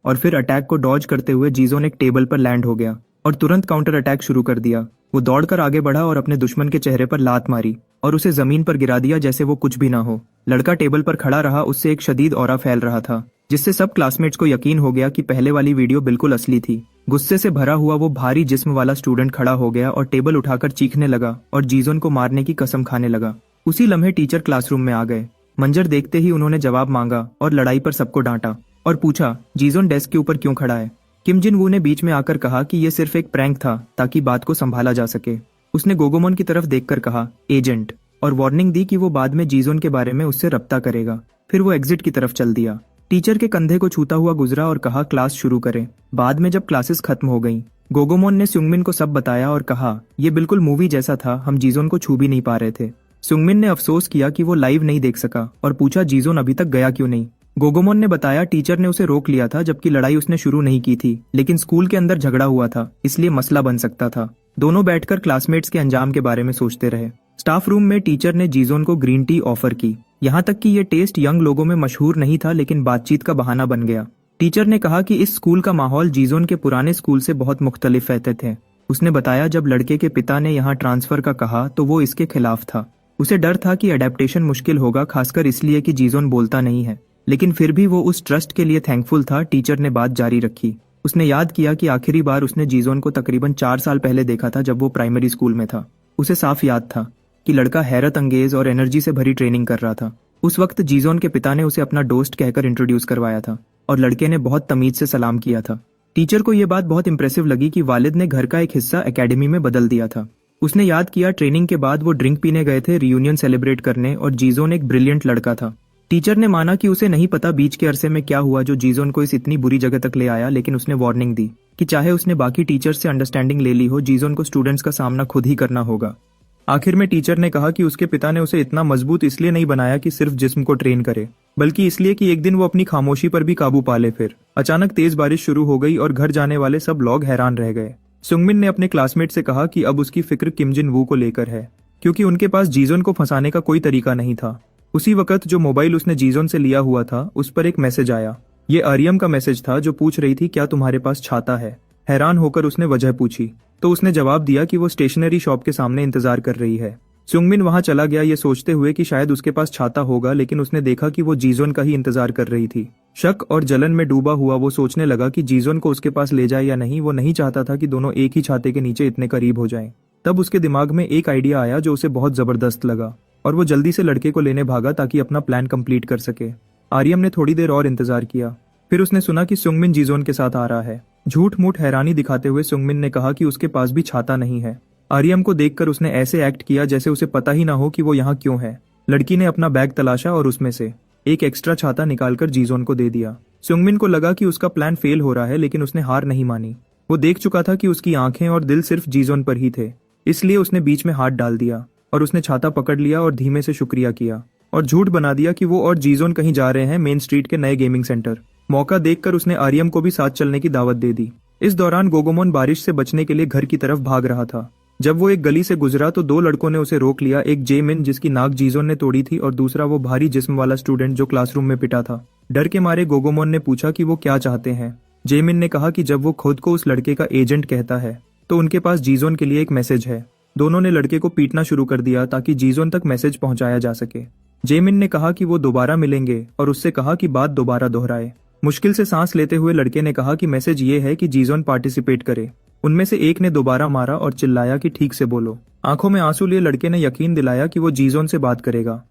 और फिर अटैक को डॉज करते हुए जीजोन एक टेबल पर लैंड हो गया और तुरंत काउंटर अटैक शुरू कर दिया। वो दौड़कर आगे बढ़ा और अपने दुश्मन के चेहरे पर लात मारी और उसे जमीन पर गिरा दिया जैसे वो कुछ भी ना हो। लड़का टेबल पर खड़ा रहा, उससे एक शदीद ऑरा फैल रहा था, जिससे सब क्लासमेट्स को यकीन हो गया कि पहले वाली वीडियो बिल्कुल असली थी। गुस्से से भरा हुआ वो भारी जिस्म वाला स्टूडेंट खड़ा हो गया और टेबल उठाकर चीखने लगा और जीजोन को मारने की कसम खाने लगा। उसी लम्हे टीचर क्लासरूम में आ गए। मंजर देखते ही उन्होंने जवाब मांगा और लड़ाई पर सबको डांटा और पूछा, जीजोन डेस्क के ऊपर क्यों खड़ा है? किम जिन वू ने बीच में आकर कहा कि यह सिर्फ एक प्रैंक था ताकि बात को संभाला जा सके। उसने गोगोमोन की तरफ देखकर कहा, एजेंट, और वार्निंग दी कि वो बाद में जीजोन के बारे में उससे रब्ता करेगा। फिर वो एग्जिट की तरफ चल दिया। टीचर के कंधे को छूता हुआ गुजरा और कहा, क्लास शुरू करें। बाद में जब क्लासेस खत्म हो गईं, गोगोमोन ने सुंगमिन को सब बताया और कहा, यह बिल्कुल मूवी जैसा था, हम जीजोन को छू भी नहीं पा रहे थे। सुंगमिन ने अफसोस किया कि वो लाइव नहीं देख सका और पूछा, जीजोन अभी तक गया क्यों नहीं? गोगोमोन ने बताया, टीचर ने उसे रोक लिया था, जबकि लड़ाई उसने शुरू नहीं की थी, लेकिन स्कूल के अंदर झगड़ा हुआ था, इसलिए मसला बन सकता था। दोनों बैठकर क्लासमेट्स के अंजाम के बारे में सोचते रहे। स्टाफ रूम में टीचर ने जीजोन को ग्रीन टी ऑफर की। यहाँ तक कि ये टेस्ट यंग लोगों में मशहूर नहीं था, लेकिन बातचीत का बहाना बन गया। टीचर ने कहा कि इस स्कूल का माहौल जीजोन के पुराने स्कूल से बहुत मुख्तलिफ रहते थे। उसने बताया, जब लड़के के पिता ने यहाँ ट्रांसफर का कहा तो वो इसके खिलाफ था। उसे डर था कि अडेप्टेशन मुश्किल होगा, खासकर इसलिए कि जीजोन बोलता नहीं है, लेकिन फिर भी वो उस ट्रस्ट के लिए थैंकफुल था। टीचर ने बात जारी रखी। उसने याद किया कि आखिरी बार उसने जीजोन को तकरीबन 4 साल पहले देखा था, जब वो प्राइमरी स्कूल में था। उसे साफ याद था कि लड़का हैरत अंगेज और एनर्जी से भरी ट्रेनिंग कर रहा था। उस वक्त जीजोन के पिता ने उसे अपना दोस्त कहकर इंट्रोड्यूस करवाया था और लड़के ने बहुत तमीज से सलाम किया था। टीचर को यह बात बहुत इंप्रेसिव लगी कि वालिद ने घर का एक हिस्सा एकेडमी में बदल दिया था। उसने याद किया, ट्रेनिंग के बाद वो ड्रिंक पीने गए थे रियूनियन सेलिब्रेट करने, और जीजोन एक ब्रिलियंट लड़का था। टीचर ने माना कि उसे नहीं पता बीच के अरसे में क्या हुआ जो जीजोन को इस इतनी बुरी जगह तक ले आया, लेकिन उसने वार्निंग दी कि चाहे उसने बाकी टीचर से अंडरस्टैंडिंग ले ली हो, जीजोन को स्टूडेंट्स का सामना खुद ही करना होगा। आखिर में टीचर ने कहा कि उसके पिता ने उसे इतना मजबूत इसलिए नहीं बनाया कि सिर्फ जिस्म को ट्रेन करे, बल्कि इसलिए कि एक दिन वो अपनी खामोशी पर भी काबू पा ले। फिर अचानक तेज बारिश शुरू हो गई और घर जाने वाले सब लोग हैरान रह गए। सुंगमिन ने अपने क्लासमेट से कहा कि अब उसकी फिक्र किम जिन वू को लेकर है, क्योंकि उनके पास जीजोन को फंसाने का कोई तरीका नहीं था। उसी वक्त जो मोबाइल उसने जीजोन से लिया हुआ था, उस पर एक मैसेज आया। ये आर्यम का मैसेज था, जो पूछ रही थी, क्या तुम्हारे पास छाता है? हैरान होकर उसने वजह पूछी तो उसने जवाब दिया कि वो स्टेशनरी शॉप के सामने इंतजार कर रही है। सुंगमिन वहां चला गया, ये सोचते हुए कि शायद उसके पास छाता होगा, लेकिन उसने देखा कि वो जीजोन का ही इंतजार कर रही थी। शक और जलन में डूबा हुआ वो सोचने लगा कि जीजोन को उसके पास ले जाए या नहीं। वो नहीं चाहता था कि दोनों एक ही छाते के नीचे इतने करीब हो जाएं। तब उसके दिमाग में एक आइडिया आया जो उसे बहुत जबरदस्त लगा और वो जल्दी से लड़के को लेने भागा ताकि अपना प्लान कंप्लीट कर सके। आर्यम ने थोड़ी देर और इंतजार किया, फिर उसने सुना कि सुंगमिन जीजोन के साथ आ रहा है। झूठ मूठ हैरानी दिखाते हुए सुंगमिन ने कहा कि उसके पास भी छाता नहीं है। आर्यम को देखकर उसने ऐसे एक्ट किया जैसे उसे पता ही ना हो कि वो यहाँ क्यों है। लड़की ने अपना बैग तलाशा और उसमें से एक एक्स्ट्रा छाता निकालकर जीजोन को दे दिया। सुंगमिन को लगा कि उसका प्लान फेल हो रहा है, लेकिन उसने हार नहीं मानी। वो देख चुका था कि उसकी आंखें और दिल सिर्फ जीजोन पर ही थे, इसलिए उसने बीच में हाथ डाल दिया और उसने छाता पकड़ लिया और धीमे से शुक्रिया किया और झूठ बना दिया कि वो और जीजोन कहीं जा रहे हैं मेन स्ट्रीट के नए गेमिंग सेंटर। मौका देखकर उसने आर्यम को भी साथ चलने की दावत दे दी। इस दौरान गोगोमोन बारिश से बचने के लिए घर की तरफ भाग रहा था। जब वो एक गली से गुजरा तो दो लड़कों ने उसे रोक लिया, एक जेमिन जिसकी नाक जीजोन ने तोड़ी थी और दूसरा वो भारी जिस्म वाला स्टूडेंट जो क्लासरूम में पिटा था। डर के मारे गोगोमोन ने पूछा कि वो क्या चाहते हैं। जेमिन ने कहा कि जब वो खुद को उस लड़के का एजेंट कहता है तो उनके पास जीजोन के लिए एक मैसेज है। दोनों ने लड़के को पीटना शुरू कर दिया ताकि जीजोन तक मैसेज पहुंचाया जा सके। जेमिन ने कहा कि वो दोबारा मिलेंगे और उससे कहा कि बात दोबारा दोहराए। मुश्किल से सांस लेते हुए लड़के ने कहा कि मैसेज ये है कि जीजोन पार्टिसिपेट करे। उनमें से एक ने दोबारा मारा और चिल्लाया कि ठीक से बोलो। आंखों में आंसू लिए लड़के ने यकीन दिलाया कि वो जीजोन से बात करेगा।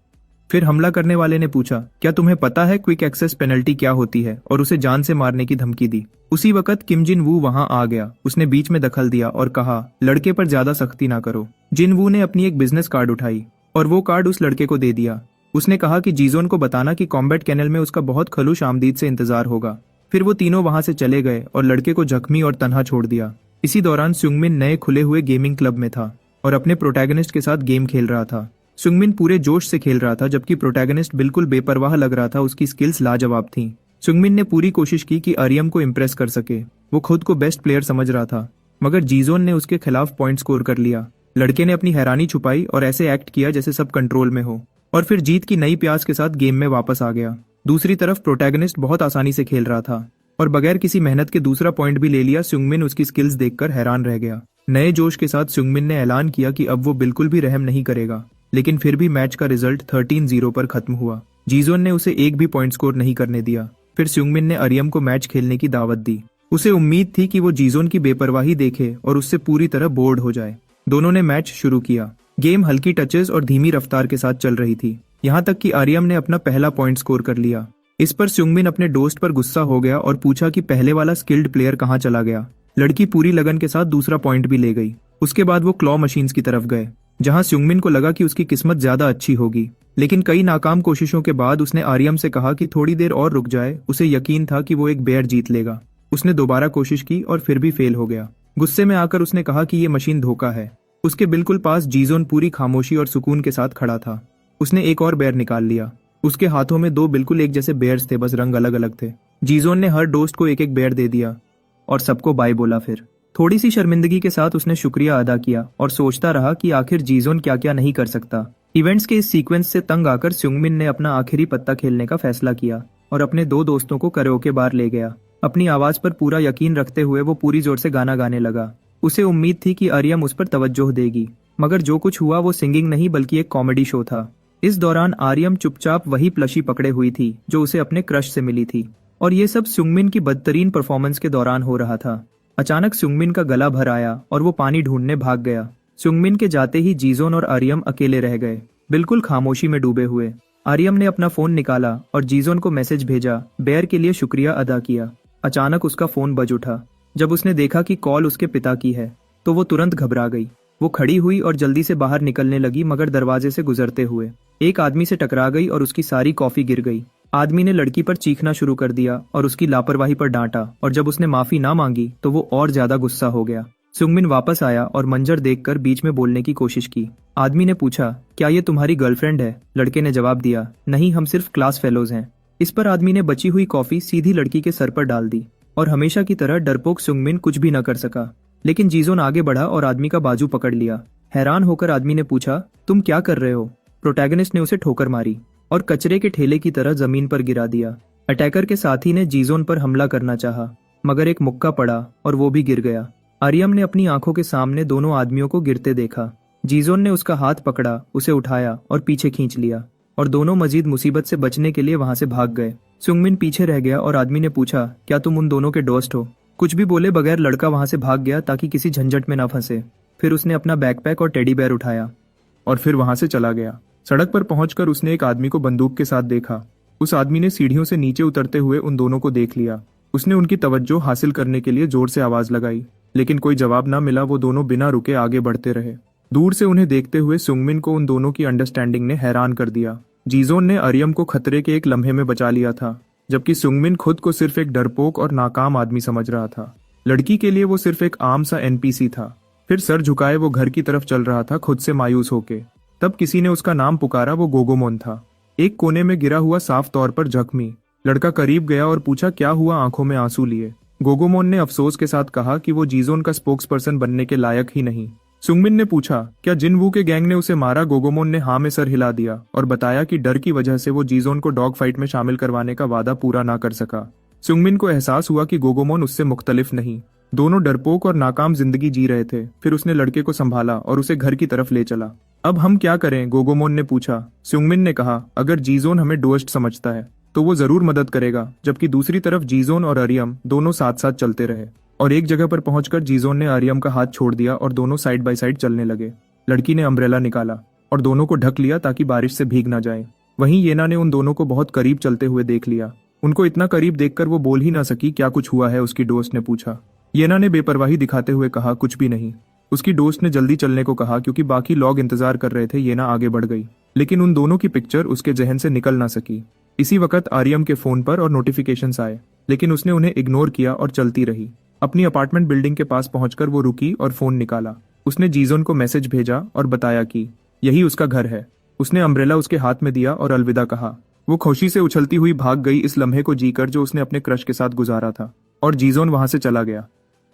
फिर हमला करने वाले ने पूछा, क्या तुम्हें पता है क्विक एक्सेस पेनल्टी क्या होती है, और उसे जान से मारने की धमकी दी। उसी वक्त किम जिन वू वहां आ गया। उसने बीच में दखल दिया और कहा, लड़के पर ज्यादा सख्ती ना करो। जिन वू ने अपनी एक बिजनेस कार्ड उठाई और वो कार्ड उस लड़के को दे दिया। उसने कहा कि जीजोन को बताना कि कॉम्बैट कैनल में उसका बहुत खलूस आमदीद से इंतजार होगा। फिर वो तीनों वहां से चले गए और लड़के को जख्मी और तन्हा छोड़ दिया। इसी दौरान सुंगमिन नए खुले हुए गेमिंग क्लब में था और अपने प्रोटैगनिस्ट के साथ गेम खेल रहा था। सुंगमिन पूरे जोश से खेल रहा था जबकि प्रोटैगनिस्ट बिल्कुल बेपरवाह लग रहा था। उसकी स्किल्स लाजवाब थीं। सुंगमिन ने पूरी कोशिश की कि आर्यम को इम्प्रेस कर सके। वो खुद को बेस्ट प्लेयर समझ रहा था, मगर जीजोन ने उसके खिलाफ पॉइंट स्कोर कर लिया। लड़के ने अपनी हैरानी छुपाई और ऐसे एक्ट किया जैसे सब कंट्रोल में हो, और फिर जीत की नई प्यास के साथ गेम में वापस आ गया। दूसरी तरफ प्रोटैगनिस्ट बहुत आसानी से खेल रहा था और बगैर किसी मेहनत के दूसरा पॉइंट भी ले लिया। सुंगमिन उसकी स्किल्स देखकर हैरान रह गया। नए जोश के साथ सुंगमिन ने ऐलान किया कि अब वो बिल्कुल भी रहम नहीं करेगा, लेकिन फिर भी मैच का रिजल्ट 13-0 पर खत्म हुआ। जीजोन ने उसे एक भी पॉइंट स्कोर नहीं करने दिया। फिर सुंगमिन ने आर्यम को मैच खेलने की दावत दी। उसे उम्मीद थी कि वो जीजोन की बेपरवाही देखे और उससे पूरी तरह बोर्ड हो जाए। दोनों ने मैच शुरू किया। गेम हल्की टचेस और धीमी रफ्तार के साथ चल रही थी, यहाँ तक कि आर्यम ने अपना पहला पॉइंट स्कोर कर लिया। इस पर सुंगमिन अपने दोस्त पर गुस्सा हो गया और पूछा कि पहले वाला स्किल्ड प्लेयर कहाँ चला गया। लड़की पूरी लगन के साथ दूसरा पॉइंट भी ले गई। उसके बाद वो क्लॉ मशीन्स की तरफ गए, जहां सुंगमिन को लगा कि उसकी किस्मत ज्यादा अच्छी होगी। लेकिन कई नाकाम कोशिशों के बाद उसने आर्यम से कहा कि थोड़ी देर और रुक जाए। उसे यकीन था कि वो एक बेयर जीत लेगा। उसने दोबारा कोशिश की और फिर भी फेल हो गया। गुस्से में आकर उसने कहा कि ये मशीन धोखा है। उसके बिल्कुल पास जीजोन पूरी खामोशी और सुकून के साथ खड़ा था। उसने एक और बेयर निकाल लिया। उसके हाथों में दो बिल्कुल एक जैसे बेयर्स थे, बस रंग अलग अलग थे। जीजोन ने हर दोस्त को एक एक बेयर दे दिया और सबको बाय बोला। फिर थोड़ी सी शर्मिंदगी के साथ उसने शुक्रिया अदा किया और सोचता रहा कि आखिर जीजोन क्या क्या नहीं कर सकता। इवेंट्स के इस सीक्वेंस से तंग आकर सुंगमिन ने अपना आखिरी पत्ता खेलने का फैसला किया और अपने दो दोस्तों को कराओके बार ले गया। अपनी आवाज पर पूरा यकीन रखते हुए वो पूरी जोर से गाना गाने लगा। उसे उम्मीद थी कि आर्यम उस पर तवज्जो देगी, मगर जो कुछ हुआ वो सिंगिंग नहीं बल्कि एक कॉमेडी शो था। इस दौरान आर्यम चुपचाप वही प्लशी पकड़े हुई थी जो उसे अपने क्रश से मिली थी, और ये सब सुंगमिन की बदतरीन परफॉर्मेंस के दौरान हो रहा था। अचानक सुंगमिन का गला भर आया और वो पानी ढूंढने भाग गया। सुंगमिन के जाते ही जीजोन और आर्यम अकेले रह गए, बिल्कुल खामोशी में डूबे हुए। आर्यम ने अपना फोन निकाला और जीजोन को मैसेज भेजा, बेयर के लिए शुक्रिया अदा किया। अचानक उसका फोन बज उठा। जब उसने देखा कि कॉल उसके पिता की है तो वो तुरंत घबरा गई। वो खड़ी हुई और जल्दी से बाहर निकलने लगी, मगर दरवाजे से गुजरते हुए एक आदमी से टकरा गई और उसकी सारी कॉफी गिर गई। आदमी ने लड़की पर चीखना शुरू कर दिया और उसकी लापरवाही पर डांटा, और जब उसने माफी ना मांगी तो वो और ज्यादा गुस्सा हो गया। सुंगमिन वापस आया और मंजर देखकर बीच में बोलने की कोशिश की। आदमी ने पूछा, क्या ये तुम्हारी गर्लफ्रेंड है? लड़के ने जवाब दिया, नहीं, हम सिर्फ क्लास फेलोज हैं। इस पर आदमी ने बची हुई कॉफी सीधी लड़की के सर पर डाल दी और हमेशा की तरह डरपोक सुंगमिन कुछ भी न कर सका। लेकिन जीजोन आगे बढ़ा और आदमी का बाजू पकड़ लिया। हैरान होकर आदमी ने पूछा, तुम क्या कर रहे हो? प्रोटैगनिस्ट ने उसे ठोकर मारी और कचरे के ठेले की तरह जमीन पर गिरा दिया। अटैकर के साथी ने जीजोन पर हमला करना चाहा, मगर एक मुक्का पड़ा और वो भी गिर गया। आर्यम ने अपनी आंखों के सामने दोनों आदमियों को गिरते देखा। जीजोन ने उसका हाथ पकड़ा, उसे उठाया और पीछे खींच लिया, और दोनों मजीद मुसीबत से बचने के लिए वहां से भाग गए। सुंगमिन पीछे रह गया और आदमी ने पूछा, क्या तुम उन दोनों के दोस्त हो? कुछ भी बोले बगैर लड़का वहां से भाग गया ताकि किसी झंझट में ना फंसे। फिर उसने अपना बैकपैक और टेडी बेयर उठाया और फिर वहां से चला गया। सड़क पर पहुंचकर उसने एक आदमी को बंदूक के साथ देखा। उस आदमी ने सीढ़ियों से नीचे उतरते हुए उन दोनों को देख लिया। उसने उनकी तवज्जो हासिल करने के लिए जोर से आवाज लगाई, लेकिन कोई जवाब ना मिला। वो दोनों बिना रुके आगे बढ़ते रहे। दूर से उन्हें देखते हुए सुंगमिन को उन दोनों की अंडरस्टैंडिंग ने हैरान कर दिया। जीजोन ने अरियम को खतरे के एक लम्हे में बचा लिया था, जबकि सुंगमिन खुद को सिर्फ एक डरपोक और नाकाम आदमी समझ रहा था। लड़की के लिए वो सिर्फ एक आम सा एनपीसी था। फिर सर झुकाए वो घर की तरफ चल रहा था, खुद से मायूस होके। तब किसी ने उसका नाम पुकारा। वो गोगोमोन था, एक कोने में गिरा हुआ, साफ तौर पर जख्मी। लड़का करीब गया और पूछा, क्या हुआ? आंखों में आंसू लिए गोगोमोन ने अफसोस के साथ कहा कि वो जीजोन का स्पोक्स पर्सन बनने के लायक ही नहीं। सुंगमिन ने पूछा, क्या जिनवू के गैंग ने उसे मारा? गोगोमोन ने हाँ में सर हिला दिया और बताया कि डर की वजह से वो जीजोन को डॉग फाइट में शामिल करवाने का वादा पूरा ना कर सका। सुंगमिन को एहसास हुआ कि गोगोमोन उससे मुख्तलिफ नहीं। दोनों डरपोक और नाकाम जिंदगी जी रहे थे। फिर उसने लड़के को संभाला और उसे घर की तरफ ले चला। अब हम क्या करें? गोगोमोन ने पूछा। सुंगमिन ने कहा, अगर जीजोन हमें डोस्ट समझता है तो वो जरूर मदद करेगा। जबकि दूसरी तरफ जीजोन और अरियम दोनों साथ साथ चलते रहे और एक जगह पर पहुंचकर जीजोन ने अरियम का हाथ छोड़ दिया और दोनों साइड बाय साइड चलने लगे। लड़की ने अम्ब्रेला निकाला और दोनों को ढक लिया ताकि बारिश से भीग ना जाए। वहीं येना ने उन दोनों को बहुत करीब चलते हुए देख लिया। उनको इतना करीब देखकर वो बोल ही ना सकी। क्या कुछ हुआ है? उसकी दोस्त ने पूछा। येना ने बेपरवाही दिखाते हुए कहा, कुछ भी नहीं। उसकी दोस्त ने जल्दी चलने को कहा क्योंकि बाकी लोग इंतजार कर रहे थे। येना आगे बढ़ गई, लेकिन उन दोनों की पिक्चर उसके जहन से निकल ना सकी। इसी वक्त आर्यम के फोन पर और नोटिफिकेशंस आए, लेकिन उसने उन्हें इग्नोर किया और चलती रही। अपनी अपार्टमेंट बिल्डिंग के पास पहुंचकर वो रुकी और फोन निकाला। उसने जीजोन को मैसेज भेजा और बताया कि यही उसका घर है। उसने अम्ब्रेला उसके हाथ में दिया और अलविदा कहा। वो खुशी से उछलती हुई भाग गई, इस लम्हे को जीकर जो उसने अपने क्रश के साथ गुजारा था। और जीजोन वहां से चला गया।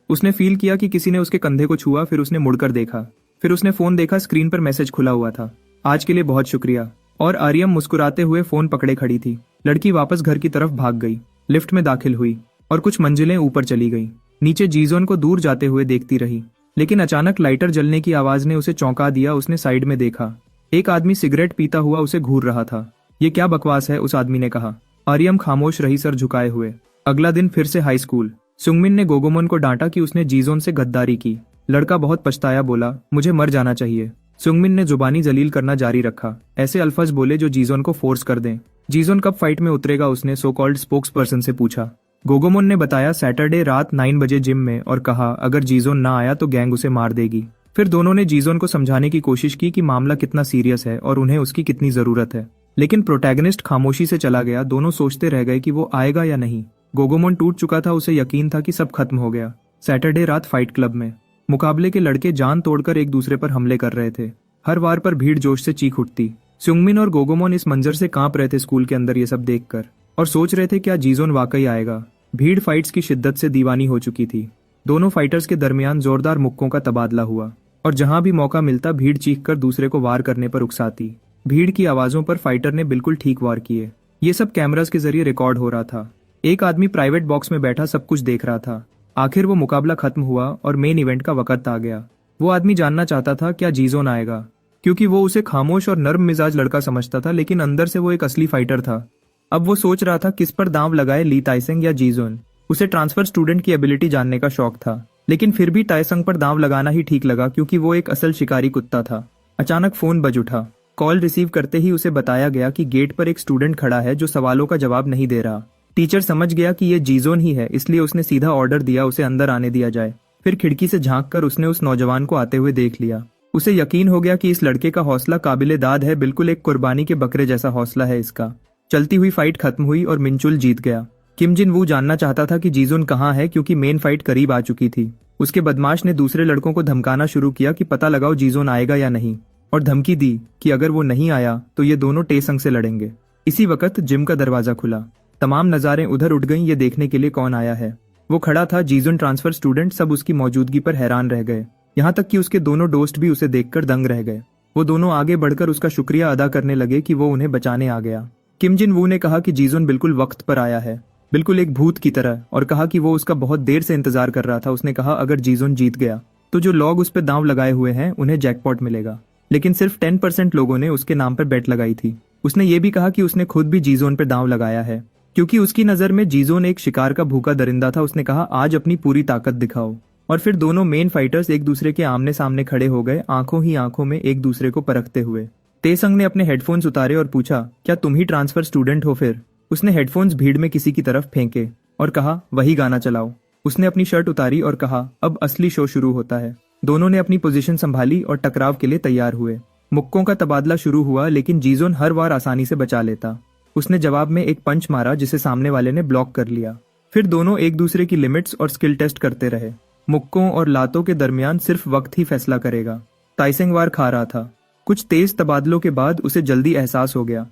उसने फील किया कि किसी ने उसके कंधे को छुआ। फिर उसने मुड़कर देखा। फिर उसने फोन देखा, स्क्रीन पर मैसेज खुला हुआ था, आज के लिए बहुत शुक्रिया। और आर्यम मुस्कुराते हुए फोन पकड़े खड़ी थी। लड़की वापस घर की तरफ भाग गई, लिफ्ट में दाखिल हुई और कुछ मंजिलें ऊपर चली गई। नीचे जीजोन को दूर जाते हुए देखती रही, लेकिन अचानक लाइटर जलने की आवाज ने उसे चौंका दिया। उसने साइड में देखा, एक आदमी सिगरेट पीता हुआ उसे घूर रहा था। ये क्या बकवास है? उस आदमी ने कहा। आर्यम खामोश रही, सर झुकाए हुए। अगला दिन फिर से हाई स्कूल। सुंगमिन ने गोगोमोन को डांटा कि उसने जीजोन से गद्दारी की। लड़का बहुत पछताया, बोला, मुझे मर जाना चाहिए। सुंगमिन ने जुबानी जलील करना जारी रखा, ऐसे अल्फाज बोले जो जीजोन को फोर्स कर दें। जीजोन कब फाइट में उतरेगा? उसने सो कॉल्ड स्पोक्स पर्सन से पूछा। गोगोमोन ने बताया, सैटरडे रात 9 बजे जिम में, और कहा अगर जीजोन ना आया तो गैंग उसे मार देगी। फिर दोनों ने जीजोन को समझाने की कोशिश की कि मामला कितना सीरियस है और उन्हें उसकी कितनी जरूरत है, लेकिन प्रोटैगनिस्ट खामोशी से चला गया। दोनों सोचते रह गए कि वो आएगा या नहीं। गोगोमोन टूट चुका था, उसे यकीन था कि सब खत्म हो गया। सैटरडे रात फाइट क्लब में मुकाबले के लड़के जान तोड़कर एक दूसरे पर हमले कर रहे थे। हर वार पर भीड़ जोश से चीख उठती। सुंगमिन और गोगोमोन इस मंजर से कांप रहे थे स्कूल के अंदर ये सब देखकर, और सोच रहे थे क्या जीजोन वाकई आएगा। भीड़ फाइट्स की शिद्दत से दीवानी हो चुकी थी। दोनों फाइटर्स के दरमियान जोरदार मुक्कों का तबादला हुआ और जहां भी मौका मिलता भीड़ चीखकर दूसरे को वार करने पर उकसाती। भीड़ की आवाजों पर फाइटर ने बिल्कुल ठीक वार किए। ये सब कैमरास के जरिए रिकॉर्ड हो रहा था। एक आदमी प्राइवेट बॉक्स में बैठा सब कुछ देख रहा था। आखिर वो मुकाबला खत्म हुआ और मेन इवेंट का वक्त आ गया। वो आदमी जानना चाहता था क्या जीजोन आएगा, क्योंकि वो उसे खामोश और नर्म मिजाज लड़का समझता था, लेकिन अंदर से वो एक असली फाइटर था। अब वो सोच रहा था किस पर दांव लगाए, ली ताइसेंग या जीजोन। उसे ट्रांसफर स्टूडेंट की एबिलिटी जानने का शौक था, लेकिन फिर भी ताइसेंग पर दांव लगाना ही ठीक लगा क्योंकि वो एक असल शिकारी कुत्ता था। अचानक फोन बज उठा। कॉल रिसीव करते ही उसे बताया गया कि गेट पर एक स्टूडेंट खड़ा है जो सवालों का जवाब नहीं दे रहा। टीचर समझ गया कि ये जीजोन ही है, इसलिए उसने सीधा ऑर्डर दिया उसे अंदर आने दिया जाए। फिर खिड़की से झांककर उसने उस नौजवान को आते हुए देख लिया। उसे यकीन हो गया कि इस लड़के का हौसला काबिले दाद है, बिल्कुल एक कुर्बानी के बकरे जैसा हौसला है इसका। चलती हुई फाइट खत्म हुई और मिनचुल जीत गया। किम जिन वू जानना चाहता था कि जीजोन कहाँ है, क्योंकि मेन फाइट करीब आ चुकी थी। उसके बदमाश ने दूसरे लड़कों को धमकाना शुरू किया कि पता लगाओ जीजोन आएगा या नहीं, और धमकी दी कि अगर वो नहीं आया तो ये दोनों टेसंग से लड़ेंगे। इसी वक्त जिम का दरवाजा खुला। तमाम नजारें उधर उठ गईं ये देखने के लिए कौन आया है। वो खड़ा था, जीजोन ट्रांसफर स्टूडेंट। सब उसकी मौजूदगी पर हैरान रह गए, यहाँ तक कि उसके दोनों दोस्त भी उसे देखकर दंग रह गए। वो दोनों आगे बढ़कर उसका शुक्रिया अदा करने लगे कि वो उन्हें बचाने आ गया। किम जिन वू ने कहा कि जीजोन बिल्कुल वक्त पर आया है, बिल्कुल एक भूत की तरह, और कहा कि वो उसका बहुत देर से इंतजार कर रहा था। उसने कहा अगर जीजोन जीत गया तो जो लोग उस पर दांव लगाए हुए हैं उन्हें जैकपॉट मिलेगा, लेकिन सिर्फ 10% लोगों ने उसके नाम पर बेट लगाई थी। उसने ये भी कहा कि उसने खुद भी जीजोन पर दांव लगाया है, क्योंकि उसकी नजर में जीजोन एक शिकार का भूखा दरिंदा था। उसने कहा आज अपनी पूरी ताकत दिखाओ। और फिर दोनों मेन फाइटर्स एक दूसरे के आमने सामने खड़े हो गए, आंखों ही आंखों में एक दूसरे को परखते हुए। तेसंग ने अपने हेडफोन्स उतारे और पूछा क्या तुम ही ट्रांसफर स्टूडेंट हो? फिर उसने हेडफोन्स भीड़ में किसी की तरफ फेंके। और कहा, वही गाना चलाओ। उसने अपनी शर्ट उतारी और कहा, अब असली शो शुरू होता है। दोनों ने अपनी पोजीशन संभाली और टकराव के लिए तैयार हुए। मुक्कों का तबादला शुरू हुआ, लेकिन जीजोन हर बार आसानी से बचा लेता। उसने जवाब में एक पंच मारा जिसे सामने वाले ने ब्लॉक कर लिया। फिर दोनों एक दूसरे की लिमिट्स और स्किल टेस्ट करते रहे। मुक्कों और लातों के दरमियान सिर्फ वक्त ही फैसला करेगा। ताइसेंग वार खा रहा था। कुछ तेज तबादलों के बाद उसे जल्दी एहसास हो गया।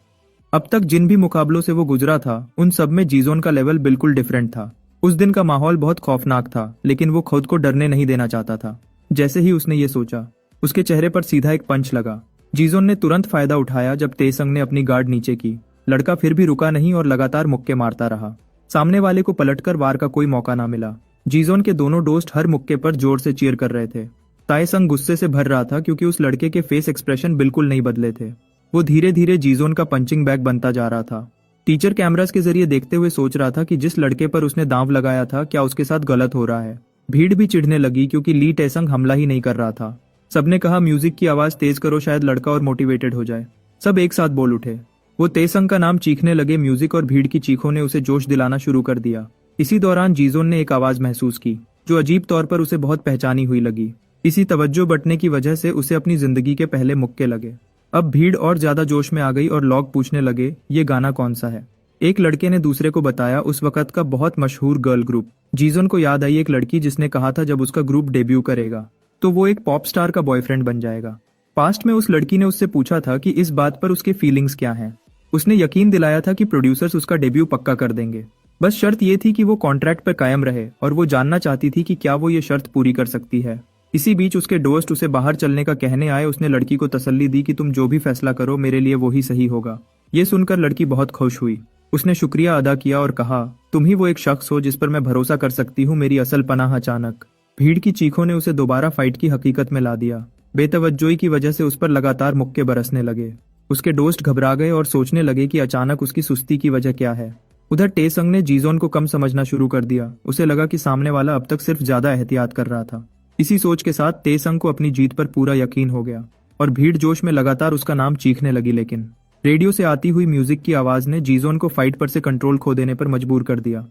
अब तक जिन भी मुकाबलों से वो गुजरा था, उन सब में जीजोन का लेवल बिल्कुल डिफरेंट था। उस दिन का माहौल बहुत खौफनाक था, लेकिन वो खुद को डरने नहीं देना चाहता था। जैसे ही उसने ये सोचा, उसके चेहरे पर सीधा एक पंच लगा। जीजोन ने तुरंत फायदा उठाया जब तेसंग ने अपनी गार्ड नीचे की। लड़का फिर भी रुका नहीं और लगातार मुक्के मारता रहा। सामने वाले को पलटकर वार का कोई मौका ना मिला। जीजोन के दोनों दोस्त हर मुक्के पर जोर से चीयर कर रहे थे। ताइसंग गुस्से से भर रहा था क्योंकि उस लड़के के फेस एक्सप्रेशन बिल्कुल नहीं बदले थे। वो धीरे धीरे जीजोन का पंचिंग बैग बनता जा रहा था। टीचर कैमरास के जरिए देखते हुए सोच रहा था कि जिस लड़के पर उसने दांव लगाया था, क्या उसके साथ गलत हो रहा है। भीड़ भी चिढ़ने लगी क्योंकि ली टेसंग हमला ही नहीं कर रहा था। सबने कहा, म्यूजिक की आवाज तेज करो, शायद लड़का और मोटिवेटेड हो जाए। सब एक साथ बोल उठे। वो तेसंग का नाम चीखने लगे। म्यूजिक और भीड़ की चीखों ने उसे जोश दिलाना शुरू कर दिया। इसी दौरान जीजोन ने एक आवाज महसूस की जो अजीब तौर पर उसे बहुत पहचानी हुई लगी। इसी तवज्जो बटने की वजह से उसे अपनी जिंदगी के पहले मुक्के लगे। अब भीड़ और ज्यादा जोश में आ गई और लोग पूछने लगे, ये गाना कौन सा है। एक लड़के ने दूसरे को बताया, उस वक्त का बहुत मशहूर गर्ल ग्रुप। जीजोन को याद आई एक लड़की जिसने कहा था जब उसका ग्रुप डेब्यू करेगा तो वो एक पॉप स्टार का बॉयफ्रेंड बन जाएगा। पास्ट में उस लड़की ने उससे पूछा था कि इस बात पर उसके फीलिंग्स क्या हैं। उसने यकीन दिलाया था कि प्रोड्यूसर्स उसका डेब्यू पक्का कर देंगे। बस शर्त ये थी कि वो कॉन्ट्रैक्ट पर कायम रहे, और वो जानना चाहती थी कि क्या वो ये शर्त पूरी कर सकती है। इसी बीच उसके दोस्त उसे बाहर चलने का कहने आए। उसने लड़की को तसल्ली दी कि तुम जो भी फैसला करो, मेरे लिए वो ही सही होगा। ये सुनकर लड़की बहुत खुश हुई। उसने शुक्रिया अदा किया और कहा, तुम ही वो एक शख्स हो जिस पर मैं भरोसा कर सकती हूँ, मेरी असल पनाह। अचानक भीड़ की चीखों ने उसे दोबारा फाइट की हकीकत में ला दिया। बेतवज्जोई की वजह से उस पर लगातार मुक्के बरसने लगे। उसके दोस्त घबरा गए और सोचने लगे कि अचानक उसकी सुस्ती की वजह क्या है। उधर टेसंग ने जीजोन को कम समझना शुरू कर दिया। उसे लगा कि सामने वाला अब तक सिर्फ ज्यादा एहतियात कर रहा था। इसी सोच के साथ टेसंग को अपनी जीत पर पूरा यकीन हो गया और भीड़ जोश में लगातार उसका नाम चीखने लगी। लेकिन रेडियो से आती हुई म्यूजिक की आवाज ने जीजोन को फाइट पर से कंट्रोल खो देने पर मजबूर कर दिया।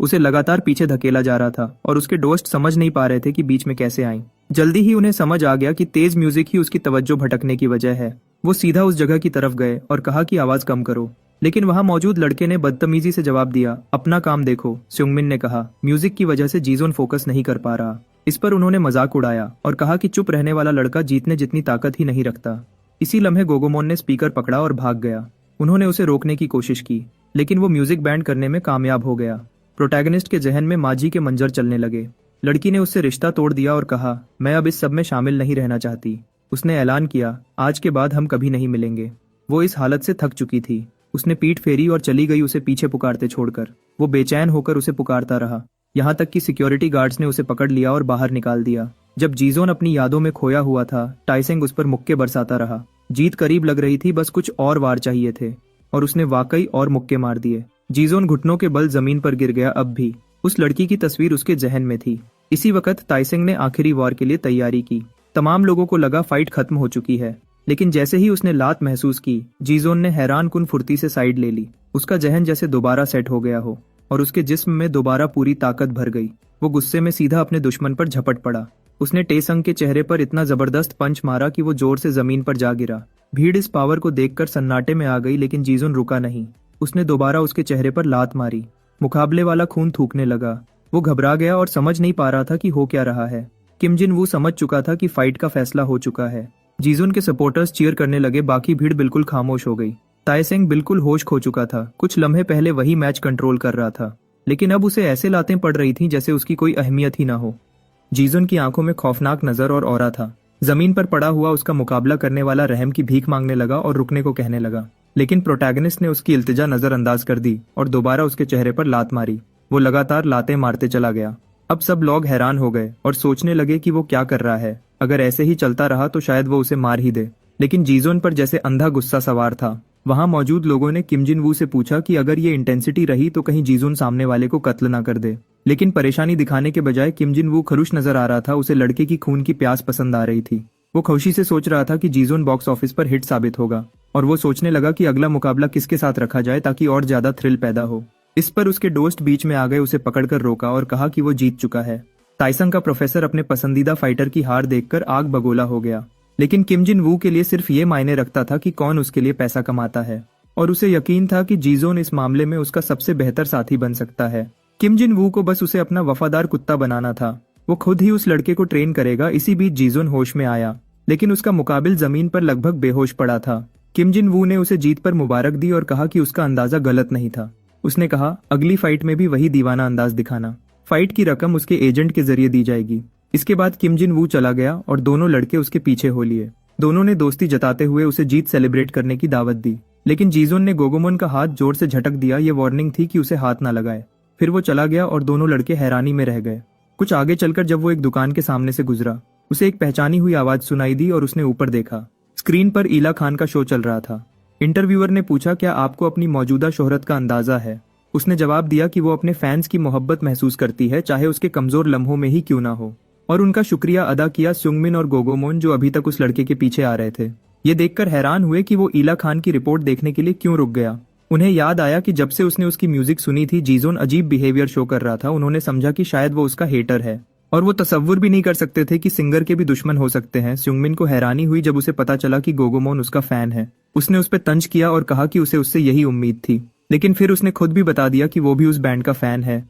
उसे लगातार पीछे धकेला जा रहा था और उसके दोस्त समझ नहीं पा रहे थे कि बीच में कैसे आए। जल्दी ही उन्हें समझ आ गया कि तेज म्यूजिक ही उसकी तवज्जो भटकने की वजह है। वो सीधा उस जगह की तरफ गए और कहा कि आवाज कम करो, लेकिन वहां मौजूद लड़के ने बदतमीजी से जवाब दिया, अपना काम देखो। स्योंगमिन ने कहा, म्यूजिक की वजह से जीजोन फोकस नहीं कर पा रहा। इस पर उन्होंने मजाक उड़ाया और कहा कि चुप रहने वाला लड़का जीतने जितनी ताकत ही नहीं रखता। इसी लम्हे गोगोमोन ने स्पीकर पकड़ा और भाग गया। उन्होंने उसे रोकने की कोशिश की, लेकिन वो म्यूजिक बैंड करने में कामयाब हो गया। प्रोटैगनिस्ट के जहन में माजी के मंजर चलने लगे। लड़की ने उससे रिश्ता तोड़ दिया और कहा, मैं अब इस सब में शामिल नहीं रहना चाहती। उसने ऐलान किया, आज के बाद हम कभी नहीं मिलेंगे। वो इस हालत से थक चुकी थी। उसने पीठ फेरी और चली गई, उसे पीछे पुकारते छोड़कर। वो बेचैन होकर उसे पुकारता रहा, यहाँ तक कि सिक्योरिटी गार्ड्स ने उसे पकड़ लिया और बाहर निकाल दिया। जब जीजोन अपनी यादों में खोया हुआ था, टाइसेंग उस पर मुक्के बरसाता रहा। जीत करीब लग रही थी, बस कुछ और वार चाहिए थे, और उसने वाकई और मुक्के मार दिए। जीजोन घुटनों के बल जमीन पर गिर गया। अब भी उस लड़की की तस्वीर उसके जहन में थी। इसी वक्त ताइसेंग ने आखिरी वार के लिए तैयारी की। तमाम लोगों को लगा फाइट खत्म हो चुकी है, लेकिन जैसे ही उसने लात महसूस की, जीजोन ने हैरान कुन फुर्ती से साइड ले ली। उसका जहन जैसे दोबारा सेट हो गया हो और उसके जिस्म में दोबारा पूरी ताकत भर गई। वो गुस्से में सीधा अपने दुश्मन पर झपट पड़ा। उसने टेसंग के चेहरे पर इतना जबरदस्त पंच मारा कि वो जोर से जमीन पर जा गिरा। भीड़ इस पावर को देखकर सन्नाटे में आ गई, लेकिन जीजोन रुका नहीं। उसने दोबारा उसके चेहरे पर लात मारी। मुकाबले वाला खून थूकने लगा। वो घबरा गया और समझ नहीं पा रहा था कि हो क्या रहा है। किम जिन वू समझ चुका था कि फाइट का फैसला हो चुका है। जीजोन के सपोर्टर्स चीयर करने लगे। बाकी भीड़ बिल्कुल खामोश हो गई। ताइसेंग बिल्कुल होश खो चुका था। कुछ लम्हे पहले वही मैच कंट्रोल कर रहा था, लेकिन अब उसे ऐसे लातें पड़ रही थीं जैसे उसकी कोई अहमियत ही ना हो। जीजोन की आंखों में खौफनाक नजर और ऑरा था। जमीन पर पड़ा हुआ उसका मुकाबला करने वाला रहम की भीख मांगने लगा और रुकने को कहने लगा, लेकिन प्रोटैगनिस्ट ने उसकी इल्तिजा नजरअंदाज कर दी और दोबारा उसके चेहरे पर लात मारी। वो लगातार लातें मारते चला गया। अब सब लोग हैरान हो गए और सोचने लगे कि वो क्या कर रहा है। अगर ऐसे ही चलता रहा तो शायद वो उसे मार ही दे। लेकिन जीजोन पर जैसे अंधा गुस्सा सवार था। वहां मौजूद लोगों ने किम जिन वू से पूछा कि अगर ये इंटेंसिटी रही तो कहीं जीजोन सामने वाले को कत्ल ना कर दे। लेकिन परेशानी दिखाने के बजाय किम जिन वू खरुश नजर आ रहा था। उसे लड़के की खून की प्यास पसंद आ रही थी। वो खुशी से सोच रहा था कि जीजोन बॉक्स ऑफिस पर हिट साबित होगा, और वो सोचने लगा कि अगला मुकाबला किसके साथ रखा जाए ताकि और ज्यादा थ्रिल पैदा हो। इस पर उसके दोस्त बीच में आ गए, उसे पकड़कर रोका और कहा कि वो जीत चुका है। ताइसंग का प्रोफेसर अपने पसंदीदा फाइटर की हार देखकर आग बगोला हो गया, लेकिन किम जिन वू के लिए सिर्फ ये मायने रखता था कि कौन उसके लिए पैसा कमाता है, और उसे यकीन था कि जीजोन इस मामले में उसका सबसे बेहतर साथी बन सकता है। किम जिन वू को बस उसे अपना वफादार कुत्ता बनाना था, वो खुद ही उस लड़के को ट्रेन करेगा। इसी बीच जीजोन होश में आया, लेकिन उसका मुकाबिल जमीन पर लगभग बेहोश पड़ा था। किम जिन वू ने उसे जीत पर मुबारक दी और कहा कि उसका अंदाजा गलत नहीं था। उसने कहा, अगली फाइट में भी वही दीवाना अंदाज दिखाना। फाइट की रकम उसके एजेंट के जरिए दी जाएगी। इसके बाद किम जिन वू चला गया और दोनों लड़के उसके पीछे हो लिए। दोनों ने दोस्ती जताते हुए उसे जीत सेलिब्रेट करने की दावत दी, लेकिन जीजोन ने गोगोमोन का हाथ जोर से झटक दिया। ये वार्निंग थी कि उसे हाथ ना लगाए। फिर वो चला गया और दोनों लड़के हैरानी में रह गए। कुछ आगे चलकर जब वो एक दुकान के सामने से गुजरा, उसे एक पहचानी हुई आवाज सुनाई दी और उसने ऊपर देखा। स्क्रीन पर ईला खान का शो चल रहा था। इंटरव्यूअर ने पूछा, क्या आपको अपनी मौजूदा शोहरत का अंदाजा है? उसने जवाब दिया कि वो अपने फैंस की मोहब्बत महसूस करती है, चाहे उसके कमजोर लम्हों में ही क्यों ना हो, और उनका शुक्रिया अदा किया सुंगमिन और गोगोमोन, जो अभी तक उस लड़के के पीछे आ रहे थे। ये देखकर हैरान हुए कि वो ईला खान की रिपोर्ट देखने के लिए क्यों रुक गया। उन्हें याद आया कि जब से उसने उसकी म्यूजिक सुनी थी, जीजोन अजीब बिहेवियर शो कर रहा था। उन्होंने समझा कि शायद वो उसका हेटर है, और वो तसव्वुर भी नहीं कर सकते थे कि सिंगर के भी दुश्मन हो सकते हैं। सुंगमिन को हैरानी हुई जब उसे पता चला कि गोगोमोन उसका फैन है। उसने उस पर तंज किया और कहा कि उसे उससे यही उम्मीद थी, लेकिन फिर उसने खुद भी बता दिया कि वो भी उस बैंड का फैन है।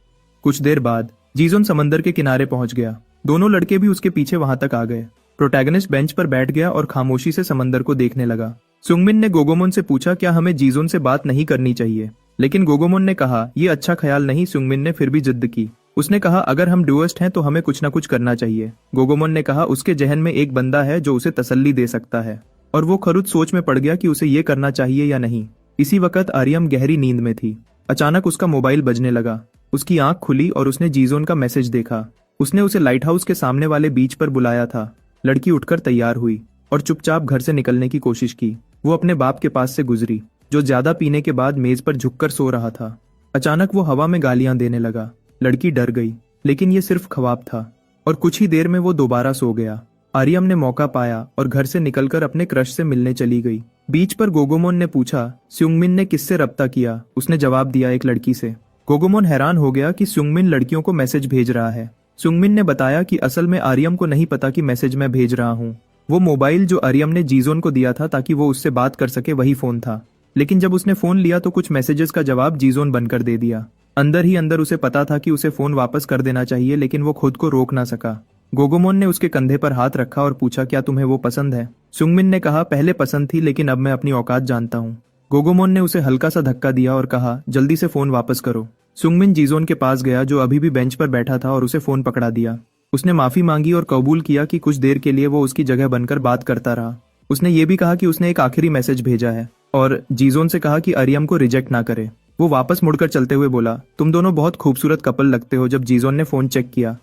कुछ देर बाद जीजोन समंदर के किनारे पहुंच गया। दोनों लड़के भी उसके पीछे वहां तक आ गए। प्रोटैगनिस्ट बेंच पर बैठ गया और खामोशी से समंदर को देखने लगा। सुंगमिन ने गोगोमोन से पूछा, क्या हमें जीजोन से बात नहीं करनी चाहिए? लेकिन गोगोमोन ने कहा, ये अच्छा ख्याल नहीं। सुंगमिन ने फिर भी जिद की। उसने कहा, अगर हम डुअस्ट हैं तो हमें कुछ न कुछ करना चाहिए। गोगोमोन ने कहा, उसके जहन में एक बंदा है जो उसे तसल्ली दे सकता है, और वो खरुद सोच में पड़ गया कि उसे ये करना चाहिए या नहीं। इसी वक्त आर्यम गहरी नींद में थी। अचानक उसका मोबाइल बजने लगा। उसकी आंख खुली और उसने जीजोन का मैसेज देखा। उसने उसे लाइट हाउस के सामने वाले बीच पर बुलाया था। लड़की उठकर तैयार हुई और चुपचाप घर से निकलने की कोशिश की। वो अपने बाप के पास से गुजरी, जो ज्यादा पीने के बाद मेज पर झुककर सो रहा था। अचानक वो हवा में गालियां देने लगा। लड़की डर गई, लेकिन ये सिर्फ ख्वाब था, और कुछ ही देर में वो दोबारा सो गया। आर्यम ने मौका पाया और घर से निकलकर अपने क्रश से मिलने चली गई। बीच पर गोगोमोन ने पूछा, सुंगमिन ने किससे रब्ता किया? उसने जवाब दिया, एक लड़की से। गोगोमोन हैरान हो गया कि सुंगमिन लड़कियों को मैसेज भेज रहा है। सुंगमिन ने बताया कि असल में आर्यम को नहीं पता कि मैसेज मैं भेज रहा हूँ। वो मोबाइल जो आर्यम ने जीजोन को दिया था ताकि वो उससे बात कर सके, वही फोन था। लेकिन जब उसने फोन लिया तो कुछ मैसेजेस का जवाब जीजोन बनकर दे दिया। अंदर ही अंदर उसे पता था कि उसे फोन वापस कर देना चाहिए, लेकिन वो खुद को रोक ना सका। गोगोमोन ने उसके कंधे पर हाथ रखा और पूछा, क्या तुम्हें वो पसंद है? सुंगमिन ने कहा, पहले पसंद थी, लेकिन अब मैं अपनी औकात जानता हूँ। गोगोमोन ने उसे हल्का सा धक्का दिया और कहा, जल्दी से फोन वापस करो। सुंगमिन जीजोन के पास गया, जो अभी भी बेंच पर बैठा था, और उसे फोन पकड़ा दिया। उसने माफी मांगी और कबूल किया कि कुछ देर के लिए वो उसकी जगह बनकर बात करता रहा। उसने ये भी कहा कि उसने एक आखिरी मैसेज भेजा है, और जीजोन से कहा कि आर्यम को रिजेक्ट ना करे। वो वापस मुड़कर चलते हुए बोला, तुम दोनों बहुत खूबसूरत कपल लगते हो। जब जीजोन ने फोन चेक किया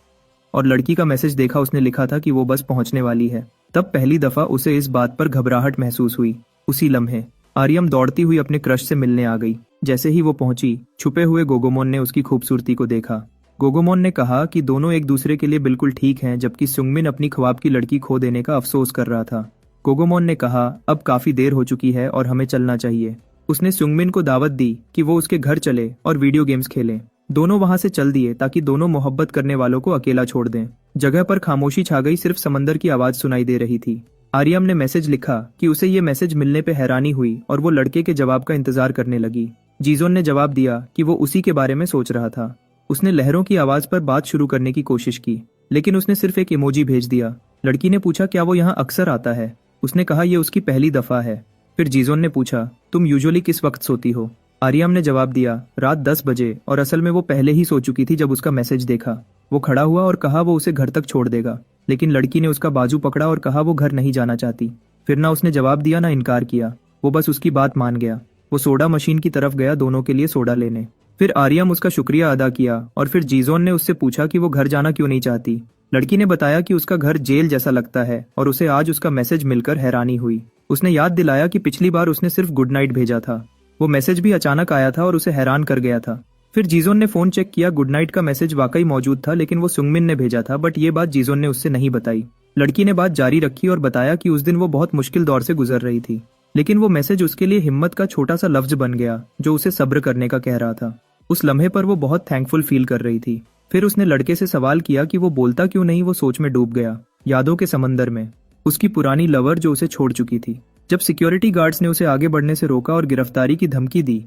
और लड़की का मैसेज देखा, उसने लिखा था कि वो बस पहुंचने वाली है। तब पहली दफा उसे इस बात पर घबराहट महसूस हुई। उसी लम्हे आर्यम दौड़ती हुई अपने क्रश से मिलने आ गई। जैसे ही वो पहुंची, छुपे हुए गोगोमोन ने उसकी खूबसूरती को देखा। गोगोमोन ने कहा कि दोनों एक दूसरे के लिए बिल्कुल ठीक हैं, जबकि सुंगमिन अपनी ख्वाब की लड़की खो देने का अफसोस कर रहा था। गोगोमोन ने कहा, अब काफी देर हो चुकी है और हमें चलना चाहिए। उसने सुंगमिन को दावत दी कि वो उसके घर चले और वीडियो गेम्स खेलें। दोनों वहां से चल दिए ताकि दोनों मोहब्बत करने वालों को अकेला छोड़ दें। जगह पर खामोशी छा गई, सिर्फ समंदर की आवाज सुनाई दे रही थी। आर्यम ने मैसेज लिखा कि उसे ये मैसेज मिलने पे हैरानी हुई और वो लड़के के जवाब का इंतजार करने लगी। जीजोन ने जवाब दिया कि वो उसी के बारे में सोच रहा था। उसने लहरों की आवाज पर बात शुरू करने की कोशिश की, लेकिन उसने सिर्फ एक इमोजी भेज दिया। लड़की ने पूछा, क्या वो यहाँ अक्सर आता है? उसने कहा, ये उसकी पहली दफा है। फिर जीजोन ने पूछा, तुम यूजुअली किस वक्त सोती हो? आर्यम ने जवाब दिया, रात 10 बजे, और असल में वो पहले ही सो चुकी थी जब उसका मैसेज देखा। वो खड़ा हुआ और कहा वो उसे घर तक छोड़ देगा, लेकिन लड़की ने उसका बाजू पकड़ा और कहा वो घर नहीं जाना चाहती। फिर ना उसने जवाब दिया ना इनकार किया, वो बस उसकी बात मान गया। वो सोडा मशीन की तरफ गया दोनों के लिए सोडा लेने। फिर आर्यम उसका शुक्रिया अदा किया और फिर जीजोन ने उससे पूछा कि वो घर जाना क्यों नहीं चाहती। लड़की ने बताया कि उसका घर जेल जैसा लगता है और उसे आज उसका मैसेज मिलकर हैरानी हुई। उसने याद दिलाया कि पिछली बार उसने सिर्फ गुड नाइट भेजा था। वो मैसेज भी अचानक आया था और उसे हैरान कर गया था। फिर जीजोन ने फोन चेक किया, गुड नाइट का मैसेज वाकई मौजूद था, लेकिन वो सुंगमिन ने भेजा था, बट ये बात जीजोन ने उससे नहीं बताई। लड़की ने बात जारी रखी और बताया कि उस दिन वो बहुत मुश्किल दौर से गुजर रही थी, लेकिन वो मैसेज उसके लिए हिम्मत का छोटा सा लफ्ज बन गया जो उसे सब्र करने का कह रहा था। उस लम्हे पर वो बहुत थैंकफुल फील कर रही थी। फिर उसने लड़के से सवाल किया कि वो बोलता क्यों नहीं। वो सोच में डूब गया, यादों के समंदर में। उसकी पुरानी लवर जो उसे छोड़ चुकी थी। जब सिक्योरिटी गार्ड्स ने उसे आगे बढ़ने से रोका और गिरफ्तारी की धमकी दी,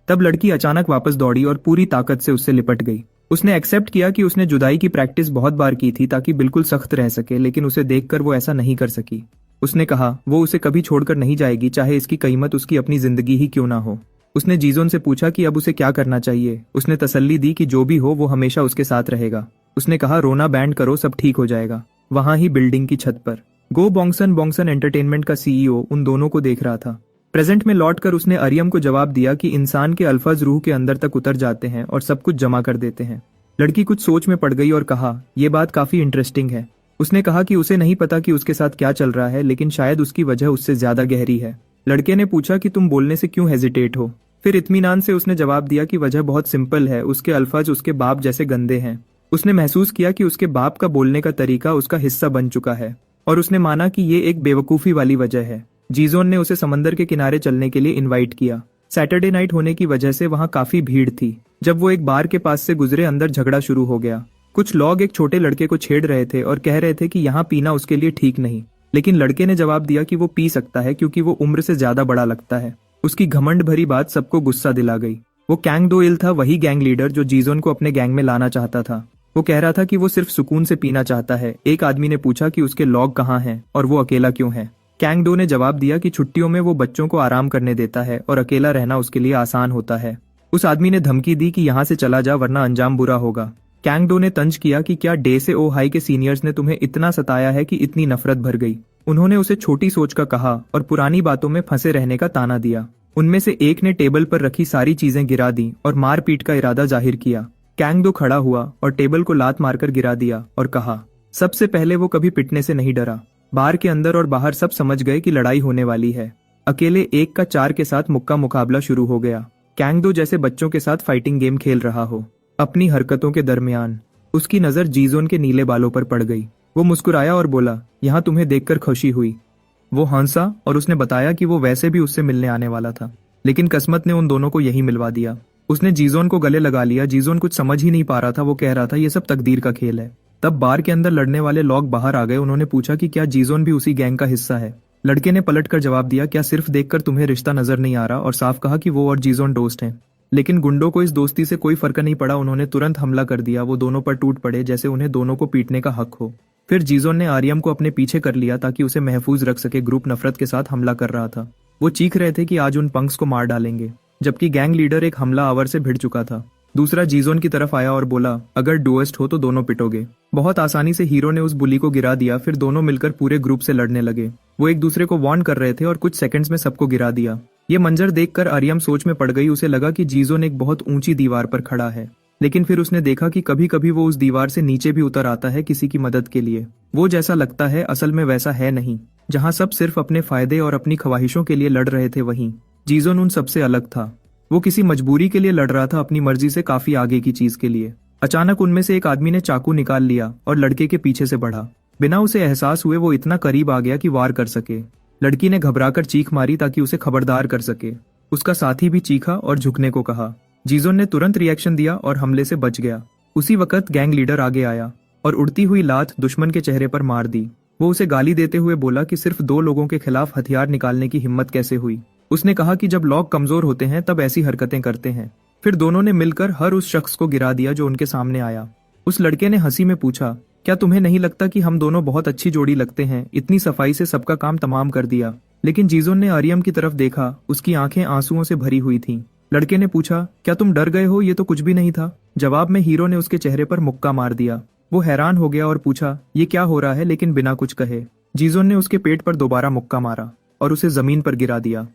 तब लड़की अचानक वापस दौड़ी और पूरी ताकत से उससे लिपट गई। उसने एक्सेप्ट किया कि उसने जुदाई की प्रैक्टिस बहुत बार की थी ताकि बिल्कुल सख्त रह सके, लेकिन उसे देखकर वो ऐसा नहीं कर सकी। उसने कहा वो उसे कभी छोड़कर नहीं जाएगी, चाहे इसकी कीमत उसकी अपनी जिंदगी ही क्यों ना हो। उसने जीजोन से पूछा कि अब उसे क्या करना चाहिए। उसने तसल्ली दी कि जो भी हो वो हमेशा उसके साथ रहेगा। उसने कहा रोना बैंड करो, सब ठीक हो जाएगा। वहां ही बिल्डिंग की छत पर गो बोंगसन एंटरटेनमेंट का सीईओ उन दोनों को देख रहा था। प्रेजेंट में लौटकर उसने अरियम को जवाब दिया कि इंसान के अल्फाज रूह के अंदर तक उतर जाते हैं और सब कुछ जमा कर देते हैं। लड़की कुछ सोच में पड़ गई और कहा ये बात काफी इंटरेस्टिंग है। उसने कहा कि उसे नहीं पता कि उसके साथ क्या चल रहा है, लेकिन शायद उसकी वजह उससे ज्यादा गहरी है। लड़के ने पूछा कि तुम बोलने से क्यों हेजिटेट हो। फिर इत्मीनान से उसने जवाब दिया कि वजह बहुत सिंपल है, उसके अल्फाज उसके बाप जैसे गंदे हैं। उसने महसूस किया कि उसके बाप का बोलने का तरीका उसका हिस्सा बन चुका है और उसने माना कि ये एक बेवकूफी वाली वजह है। जीजोन ने उसे समंदर के किनारे चलने के लिए इनवाइट किया। सैटरडे नाइट होने की वजह से वहां काफी भीड़ थी। जब वो एक बार के पास से गुजरे, अंदर झगड़ा शुरू हो गया। कुछ लोग एक छोटे लड़के को छेड़ रहे थे और कह रहे थे कि यहाँ पीना उसके लिए ठीक नहीं, लेकिन लड़के ने जवाब दिया कि वो पी सकता है क्योंकि वो उम्र से ज्यादा बड़ा लगता है। उसकी घमंड भरी बात सबको गुस्सा दिला गई। वो कैंग दो इल था, वही गैंग लीडर जो जीजोन को अपने गैंग में लाना चाहता था। वो कह रहा था कि वो सिर्फ सुकून से पीना चाहता है। एक आदमी ने पूछा कि उसके लॉग कहाँ हैं और वो अकेला क्यों है। कैंग दो ने जवाब दिया कि छुट्टियों में वो बच्चों को आराम करने देता है और अकेला रहना उसके लिए आसान होता है। उस आदमी ने धमकी दी कि यहाँ से चला जा वरना अंजाम बुरा होगा। कैंग दो ने तंज किया कि क्या डे से ओ हाई के सीनियर्स ने तुम्हें इतना सताया है कि इतनी नफरत भर गई। उन्होंने उसे छोटी सोच का कहा और पुरानी बातों में फंसे रहने का ताना दिया। उनमें से एक ने टेबल पर रखी सारी चीजें गिरा दी और मारपीट का इरादा जाहिर किया। कैंग दो खड़ा हुआ और टेबल को लात मारकर गिरा दिया और कहा सबसे पहले वो कभी पिटने से नहीं डरा। बार के अंदर और बाहर सब समझ गए कि लड़ाई होने वाली है। अकेले 1 का 4 के साथ मुक्का मुकाबला शुरू हो गया। कैंग दो जैसे बच्चों के साथ फाइटिंग गेम खेल रहा हो। अपनी हरकतों के दरमियान उसकी नजर जीजोन के नीले बालों पर पड़ गई। वो मुस्कुराया और बोला यहाँ तुम्हें देखकर खुशी हुई। वो हंसा और उसने बताया कि वो वैसे भी उससे मिलने आने वाला था, लेकिन किस्मत ने उन दोनों को यही मिलवा दिया। उसने जीजोन को गले लगा लिया। जीजोन कुछ समझ ही नहीं पा रहा था। वो कह रहा था ये सब तकदीर का खेल है। तब बार के अंदर लड़ने वाले लोग बाहर आ गए। उन्होंने पूछा कि क्या जीजोन भी उसी गैंग का हिस्सा है। लड़के ने पलटकर जवाब दिया क्या सिर्फ देखकर तुम्हें रिश्ता नजर नहीं आ रहा, और साफ कहा कि वो और जीजोन दोस्त हैं। लेकिन गुंडों को इस दोस्ती से कोई फर्क नहीं पड़ा। उन्होंने तुरंत हमला कर दिया। वो दोनों पर टूट पड़े जैसे उन्हें दोनों को पीटने का हक हो। फिर जीजोन ने आर्यम को अपने पीछे कर लिया ताकि उसे महफूज रख सके। ग्रुप नफरत के साथ हमला कर रहा था। वो चीख रहे थे कि आज उन पंक्स को मार डालेंगे, जबकि गैंग लीडर एक हमला आवर से भिड़ चुका था। दूसरा जीजोन की तरफ आया और बोला अगर डुएस्ट हो तो दोनों पिटोगे। बहुत आसानी से हीरो ने उस बुली को गिरा दिया। फिर दोनों मिलकर पूरे ग्रुप से लड़ने लगे। वो एक दूसरे को वार्न कर रहे थे और कुछ सेकंड्स में सबको गिरा दिया। ये मंजर देखकर आर्यम सोच में पड़ गई। उसे लगा कि जीजोन एक बहुत ऊंची दीवार पर खड़ा है, लेकिन फिर उसने देखा कि कभी कभी वो उस दीवार से नीचे भी उतर आता है किसी की मदद के लिए। वो जैसा लगता है असल में वैसा है नहीं। जहाँ सब सिर्फ अपने फायदे और अपनी ख्वाहिशों के लिए लड़ रहे थे, वहीं जीजोन उन सबसे अलग था। वो किसी मजबूरी के लिए लड़ रहा था, अपनी मर्जी से काफी आगे की चीज के लिए। अचानक उनमें से एक आदमी ने चाकू निकाल लिया और लड़के के पीछे से बढ़ा। बिना उसे एहसास हुए वो इतना करीब आ गया कि वार कर सके। लड़की ने घबराकर चीख मारी ताकि उसे खबरदार कर सके। उसका साथी भी चीखा और झुकने को कहा। जीजोन ने तुरंत रिएक्शन दिया और हमले से बच गया। उसी वक्त गैंग लीडर आगे आया और उड़ती हुई लात दुश्मन के चेहरे पर मार दी। वो उसे गाली देते हुए बोला कि सिर्फ 2 लोगों के खिलाफ हथियार निकालने की हिम्मत कैसे हुई। उसने कहा कि जब लोग कमजोर होते हैं तब ऐसी हरकतें करते हैं। फिर दोनों ने मिलकर हर उस शख्स को गिरा दिया जो उनके सामने आया। उस लड़के ने हंसी में पूछा क्या तुम्हें नहीं लगता कि हम दोनों बहुत अच्छी जोड़ी लगते हैं। इतनी सफाई से सबका काम तमाम कर दिया। लेकिन जीजोन ने आर्यम की तरफ देखा। उसकी आंखें आंसुओं से भरी हुई थीं। लड़के ने पूछा क्या तुम डर गए हो, ये तो कुछ भी नहीं था। जवाब में हीरो ने उसके चेहरे पर मुक्का मार दिया। वो हैरान हो गया और पूछा ये क्या हो रहा है, लेकिन बिना कुछ कहे जीजोन ने उसके पेट पर दोबारा मुक्का मारा और उसे जमीन पर गिरा दिया।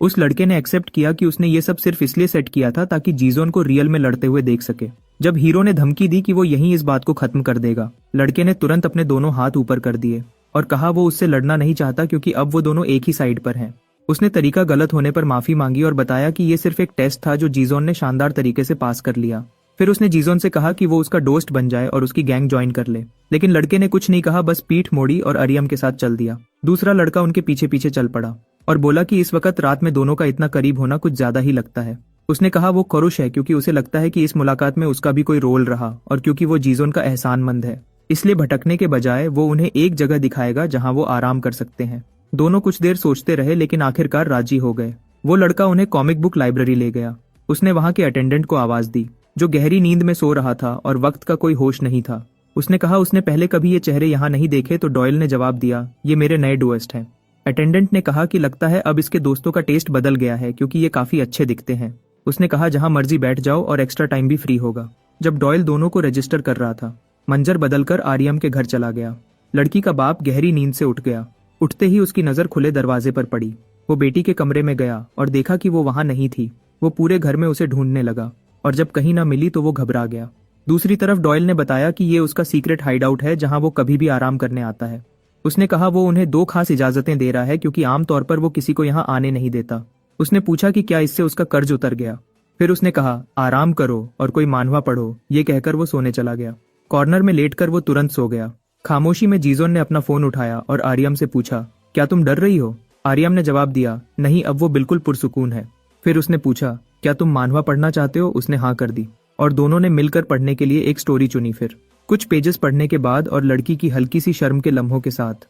उस लड़के ने एक्सेप्ट किया कि उसने ये सब सिर्फ इसलिए सेट किया था ताकि जीजोन को रियल में लड़ते हुए देख सके। जब हीरो ने धमकी दी कि वो यहीं इस बात को खत्म कर देगा, लड़के ने तुरंत अपने दोनों हाथ ऊपर कर दिए और कहा वो उससे लड़ना नहीं चाहता क्योंकि अब वो दोनों एक ही साइड पर हैं। उसने तरीका गलत होने पर माफी मांगी और बताया कि ये सिर्फ एक टेस्ट था जो जीजोन ने शानदार तरीके से पास कर लिया। फिर उसने जीजोन से कहा कि वो उसका दोस्त बन जाए और उसकी गैंग ज्वाइन कर ले, लेकिन लड़के ने कुछ नहीं कहा, बस पीठ मोड़ी और आर्यम के साथ चल दिया। दूसरा लड़का उनके पीछे पीछे चल पड़ा और बोला कि इस वक्त रात में दोनों का इतना करीब होना कुछ ज्यादा ही लगता है। उसने कहा वो खुश है क्योंकि उसे लगता है कि इस मुलाकात में उसका भी कोई रोल रहा और क्योंकि वो जीजोन का एहसानमंद है, इसलिए भटकने के बजाय वो उन्हें एक जगह दिखाएगा जहां वो आराम कर सकते हैं। दोनों कुछ देर सोचते रहे लेकिन आखिरकार राजी हो गए। वो लड़का उन्हें कॉमिक बुक लाइब्रेरी ले गया। उसने वहां के अटेंडेंट को आवाज दी, जो गहरी नींद में सो रहा था और वक्त का कोई होश नहीं था। उसने कहा उसने पहले कभी ये चेहरे यहाँ नहीं देखे, तो डॉयल ने जवाब दिया, ये मेरे नए डुएस्ट हैं। अटेंडेंट ने कहा कि लगता है अब इसके दोस्तों का टेस्ट बदल गया है क्योंकि ये काफी अच्छे दिखते हैं। उसने कहा जहां मर्जी बैठ जाओ और एक्स्ट्रा टाइम भी फ्री होगा। जब डॉयल दोनों को रजिस्टर कर रहा था, मंजर बदलकर आर्यम के घर चला गया। लड़की का बाप गहरी नींद से उठ गया। उठते ही उसकी नजर खुले दरवाजे पर पड़ी। वो बेटी के कमरे में गया और देखा कि वो वहां नहीं थी। वो पूरे घर में उसे ढूंढने लगा और जब कहीं ना मिली तो वो घबरा गया। दूसरी तरफ डॉयल ने बताया कि ये उसका सीक्रेट हाइडआउट है जहां वो कभी भी आराम करने आता है। उसने कहा वो उन्हें 2 खास इजाजतें दे रहा है क्योंकि आमतौर पर वो किसी को यहाँ आने नहीं देता। उसने पूछा कि क्या इससे उसका कर्ज उतर गया। फिर उसने कहा आराम करो और कोई मानवा पढ़ो। ये कहकर वो सोने चला गया। कॉर्नर में लेटकर वो तुरंत सो गया। खामोशी में जीजोन ने अपना फोन उठाया और आर्यम से पूछा, क्या तुम डर रही हो? आर्यम ने जवाब दिया, नहीं, अब वो बिल्कुल पुरसुकून है। फिर उसने पूछा, क्या तुम मानवा पढ़ना चाहते हो? उसने हाँ कर दी और दोनों ने मिलकर पढ़ने के लिए एक स्टोरी चुनी। फिर कुछ पेजेस पढ़ने के बाद और लड़की की हल्की सी शर्म के लम्हों के साथ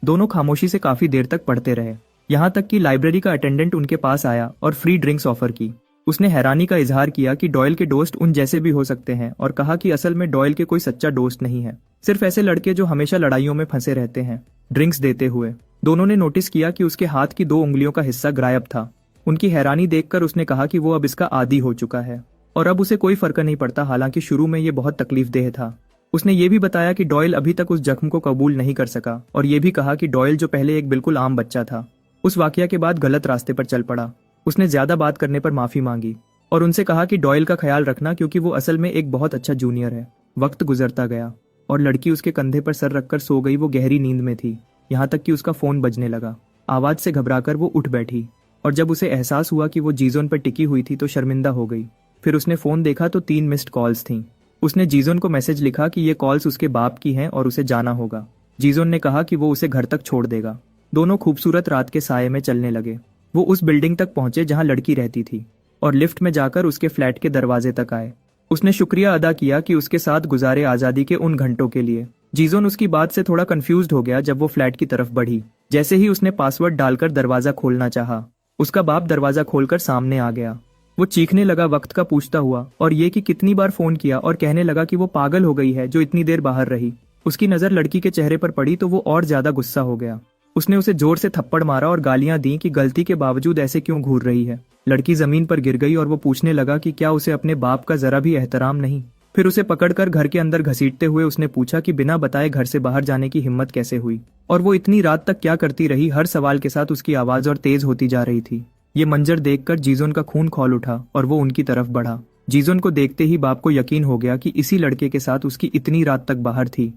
दोनों खामोशी से काफी देर तक पढ़ते रहे, यहाँ तक कि लाइब्रेरी का अटेंडेंट उनके पास आया और फ्री ड्रिंक्स ऑफर की। उसने हैरानी का इजहार किया कि डॉयल के दोस्त उन जैसे भी हो सकते हैं और कहा कि असल में डॉयल के कोई सच्चा दोस्त नहीं है, सिर्फ ऐसे लड़के जो हमेशा लड़ाइयों में फंसे रहते हैं। ड्रिंक्स देते हुए दोनों ने नोटिस किया कि उसके हाथ की 2 उंगलियों का हिस्सा गायब था। उनकी हैरानी देखकर उसने कहा कि वो अब इसका आदी हो चुका है और अब उसे कोई फर्क नहीं पड़ता, हालांकि शुरू में ये बहुत तकलीफदेह था। उसने ये भी बताया कि डॉयल अभी तक उस जख्म को कबूल नहीं कर सका और ये भी कहा कि डॉयल जो पहले एक बिल्कुल आम बच्चा था, उस वाकया के बाद गलत रास्ते पर चल पड़ा। उसने ज्यादा बात करने पर माफी मांगी और उनसे कहा कि डॉयल का ख्याल रखना क्योंकि वो असल में एक बहुत अच्छा जूनियर है। वक्त गुजरता गया और लड़की उसके कंधे पर सर रखकर सो गई। वो गहरी नींद में थी, यहाँ तक कि उसका फोन बजने लगा। आवाज से घबराकर वो उठ बैठी और जब उसे एहसास हुआ कि वो जीजोन पर टिकी हुई थी तो शर्मिंदा हो गई। फिर उसने फोन देखा तो 3 मिस्ड कॉल्स थीं। उसने जीजोन को मैसेज लिखा कि ये कॉल्स उसके बाप की हैं और उसे जाना होगा। जीजोन ने कहा कि वो उसे घर तक छोड़ देगा। दोनों खूबसूरत रात के साये में चलने लगे। वो उस बिल्डिंग तक पहुंचे जहां लड़की रहती थी और लिफ्ट में जाकर उसके फ्लैट के दरवाजे तक आए। उसने शुक्रिया अदा किया कि उसके साथ गुजारे आजादी के उन घंटों के लिए। जीजोन उसकी बात से थोड़ा कंफ्यूज्ड हो गया जब वो फ्लैट की तरफ बढ़ी। जैसे ही उसने पासवर्ड डालकर दरवाजा खोलना चाहा, उसका बाप दरवाजा खोलकर सामने आ गया। वो चीखने लगा वक्त का पूछता हुआ और ये कि कितनी बार फोन किया और कहने लगा कि वो पागल हो गई है जो इतनी देर बाहर रही। उसकी नजर लड़की के चेहरे पर पड़ी तो वो और ज्यादा गुस्सा हो गया। उसने उसे जोर से थप्पड़ मारा और गालियां दी कि गलती के बावजूद ऐसे क्यों घूर रही है। लड़की जमीन पर गिर गई और वो पूछने लगा कि क्या उसे अपने बाप का जरा भी एहतराम नहीं। फिर उसे पकड़कर घर के अंदर घसीटते हुए उसने पूछा कि बिना बताए घर से बाहर जाने की हिम्मत कैसे हुई और वो इतनी रात तक क्या करती रही। हर सवाल के साथ उसकी आवाज और तेज होती जा रही थी। ये मंजर देखकर जीजोन का खून खौल उठा और वो उनकी तरफ बढ़ा। जीजोन को देखते ही बाप को यकीन हो गया कि इसी लड़के के साथ उसकी इतनी रात तक बाहर थी।